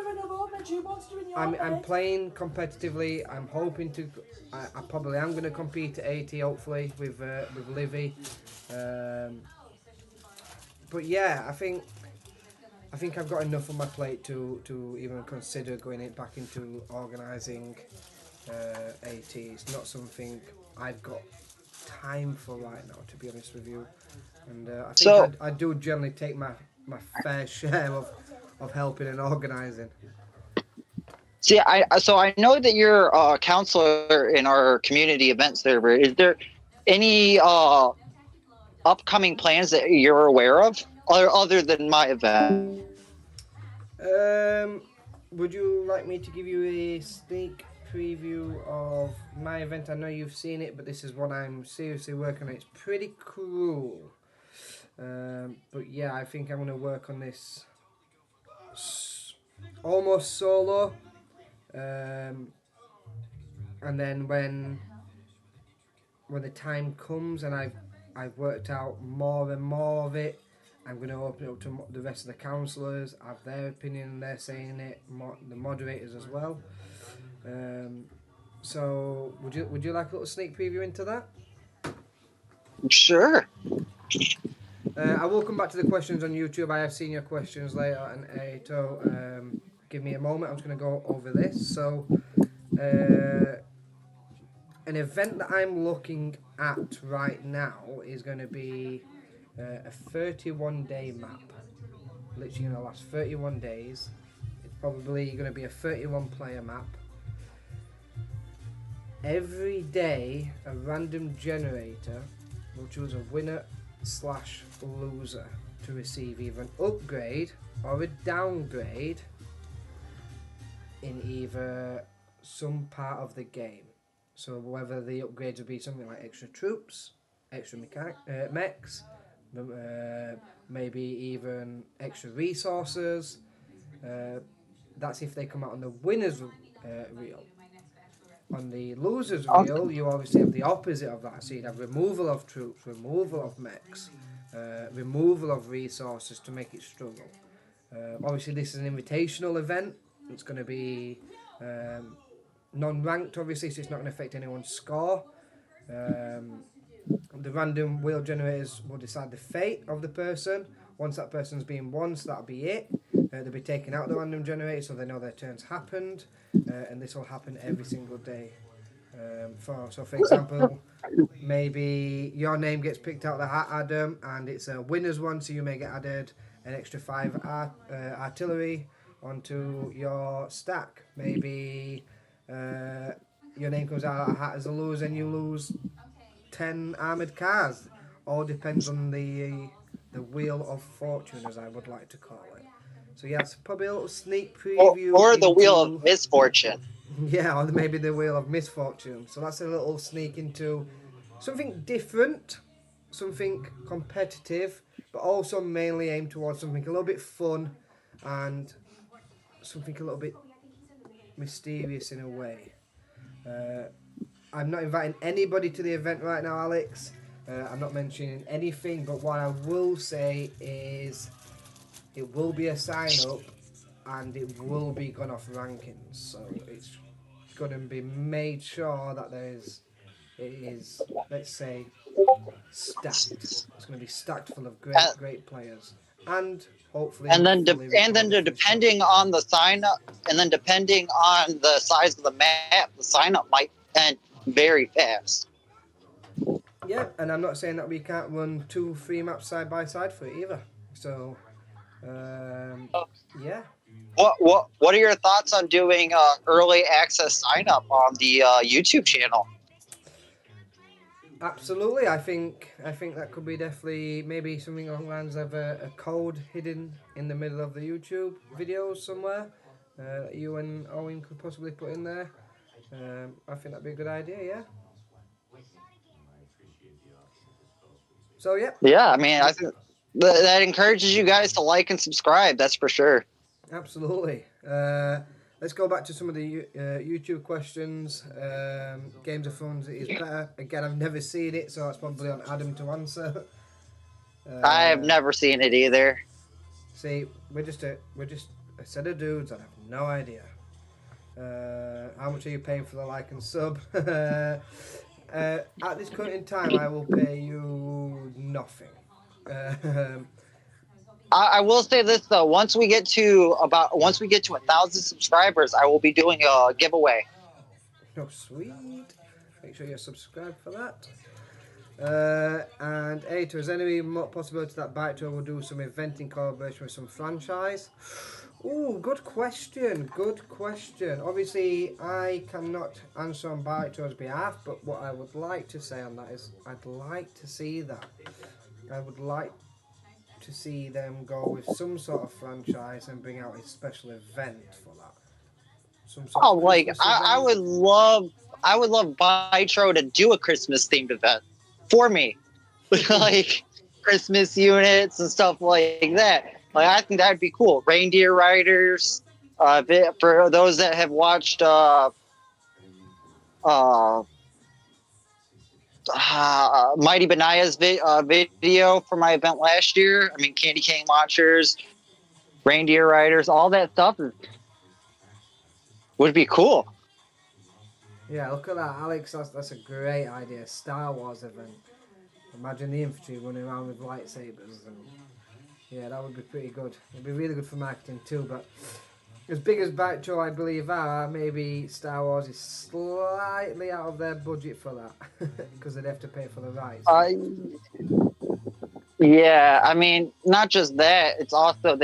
Speaker 3: I'm playing competitively. I'm hoping to. I probably am going to compete at 80, hopefully with Livy. But yeah, I think I've got enough on my plate to even consider going back into organising AT. It's not something I've got time for right now, to be honest with you. And I think
Speaker 1: So-
Speaker 3: I do generally take my fair share of helping and organising.
Speaker 1: See, I know that you're a counselor in our community event server. Is there any upcoming plans that you're aware of, other than my event?
Speaker 3: Would you like me to give you a sneak preview of my event? I know you've seen it, but this is what I'm seriously working on. It's pretty cool. But yeah, I think I'm going to work on this almost solo. And then when the time comes and I've worked out more and more of it, I'm going to open it up to the rest of the councillors, have their opinion, they're saying it, the moderators as well. So would you like a little sneak preview into that?
Speaker 1: Sure.
Speaker 3: I will come back to the questions on YouTube. I have seen your questions later, and Ato, give me a moment. I'm just going to go over this. So, an event that I'm looking at right now is going to be a 31-day map. Literally going to last 31 days. It's probably going to be a 31-player map. Every day, a random generator will choose a winner/loser to receive either an upgrade or a downgrade in either some part of the game. So whether the upgrades will be something like extra troops, extra mechs, maybe even extra resources. That's if they come out on the winner's reel. On the loser's reel, you obviously have the opposite of that. So you'd have removal of troops, removal of mechs, removal of resources to make it struggle. Obviously, this is an invitational event. It's going to be non-ranked, obviously, so it's not going to affect anyone's score. The random wheel generators will decide the fate of the person. Once that person's been won, so that'll be it. They'll be taken out the random generator so they know their turn's happened. And this will happen every single day. For example, maybe your name gets picked out of the hat, Adam, and it's a winner's one, so you may get added an extra 5 artillery onto your stack. Maybe your name comes out of the hat as a loser and you lose 10 armoured cars. All depends on the wheel of fortune, as I would like to call it. So yeah, it's probably a little sneak preview.
Speaker 1: Or the wheel of misfortune.
Speaker 3: Yeah, or maybe the wheel of misfortune. So that's a little sneak into something different, something competitive, but also mainly aimed towards something a little bit fun and something a little bit mysterious in a way. I'm not inviting anybody to the event right now, Alex. I'm not mentioning anything, but what I will say is it will be a sign-up and it will be gone off rankings. So it's going to be made sure that there's it is, let's say, stacked. It's going to be stacked full of great players, and hopefully,
Speaker 1: and then
Speaker 3: fully recorded for this
Speaker 1: depending on the sign up, and then depending on the size of the map, the sign up might end very fast.
Speaker 3: Yeah, and I'm not saying that we can't run 2-3 maps side by side for it either. So, yeah.
Speaker 1: What are your thoughts on doing early access sign up on the YouTube channel?
Speaker 3: Absolutely, I think that could be definitely maybe something along the lines of a code hidden in the middle of the YouTube videos somewhere that you and Owen could possibly put in there. I think that'd be a good idea, yeah. So yeah.
Speaker 1: Yeah, I mean, I think that encourages you guys to like and subscribe. That's for sure.
Speaker 3: Absolutely. Let's go back to some of the YouTube questions. Games of Thrones is better. Again, I've never seen it, so it's probably on Adam to answer.
Speaker 1: I've never seen it either.
Speaker 3: See, we're just a set of dudes that have no idea. How much are you paying for the like and sub? At this current in time, I will pay you nothing.
Speaker 1: I will say this though: once we get to 1,000 subscribers, I will be doing a giveaway.
Speaker 3: Oh, sweet! Make sure you're subscribed for that. And hey, is there any more possibility that Bike Tour will do some event in collaboration with some franchise? Oh, good question. Good question. Obviously, I cannot answer on Bike Tour's behalf, but what I would like to say on that is I'd like to see that. I would like to see them go with some sort of franchise and bring out a special event for that. Some sort of
Speaker 1: like
Speaker 3: Christmas
Speaker 1: I
Speaker 3: event.
Speaker 1: would love Bytro to do a Christmas themed event for me, like Christmas units and stuff like that. Like I think that'd be cool. Reindeer riders. For those that have watched Mighty Benaya's video for my event last year. I mean, candy cane launchers, reindeer riders, all that stuff would be cool.
Speaker 3: Yeah, look at that, Alex. That's a great idea. Star Wars event. Imagine the infantry running around with lightsabers, and yeah, that would be pretty good. It'd be really good for marketing too. But as big as Bactro, I believe, are, maybe Star Wars is slightly out of their budget for that because they'd have to pay for the rights.
Speaker 1: Yeah, I mean, not just that. It's also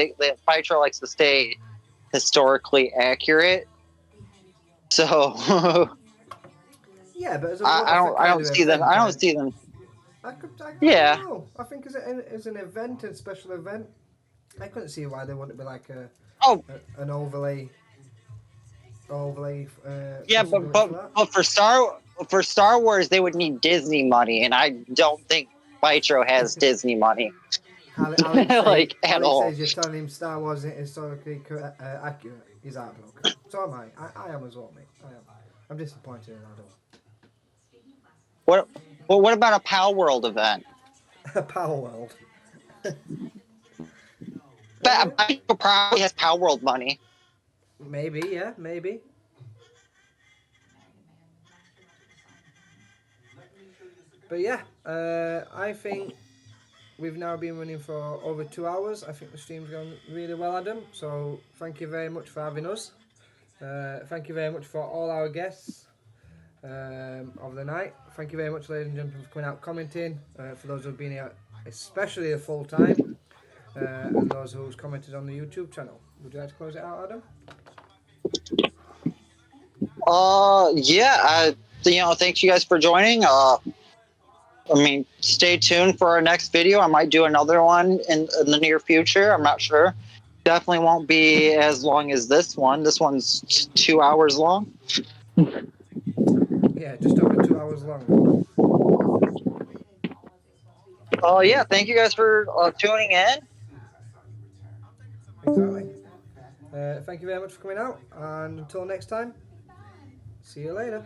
Speaker 1: Bactro likes to stay historically accurate. So
Speaker 3: yeah, but as a
Speaker 1: I don't see them. I don't see them.
Speaker 3: I
Speaker 1: Yeah.
Speaker 3: don't know. I think as an event, a special event, I couldn't see why they wouldn't be like an overlay.
Speaker 1: Yeah, but for Star Wars, they would need Disney money, and I don't think Bytro has Disney money.
Speaker 3: Alex
Speaker 1: like
Speaker 3: says,
Speaker 1: at all.
Speaker 3: Says you're telling him Star Wars isn't historically accurate. He's heartbroken. So am I. I am as well, mate. I am. I'm disappointed in Adam.
Speaker 1: What about a Power World event?
Speaker 3: A Power World.
Speaker 1: Bytro probably has Power World money.
Speaker 3: Maybe, yeah, maybe. But yeah, I think we've now been running for over 2 hours. I think the stream's gone really well, Adam. So thank you very much for having us. Thank you very much for all our guests of the night. Thank you very much, ladies and gentlemen, for coming out commenting. For those who've been here, especially a full time, and those who's commented on the YouTube channel. Would you like to close it out, Adam?
Speaker 1: Yeah. Thanks you guys for joining. I mean, stay tuned for our next video. I might do another one in the near future. I'm not sure. Definitely won't be as long as this one. This one's 2 hours long.
Speaker 3: Yeah, just over 2 hours long.
Speaker 1: Yeah, thank you guys for tuning in.
Speaker 3: Exactly. Thank you very much for coming out, and until next time, see you later.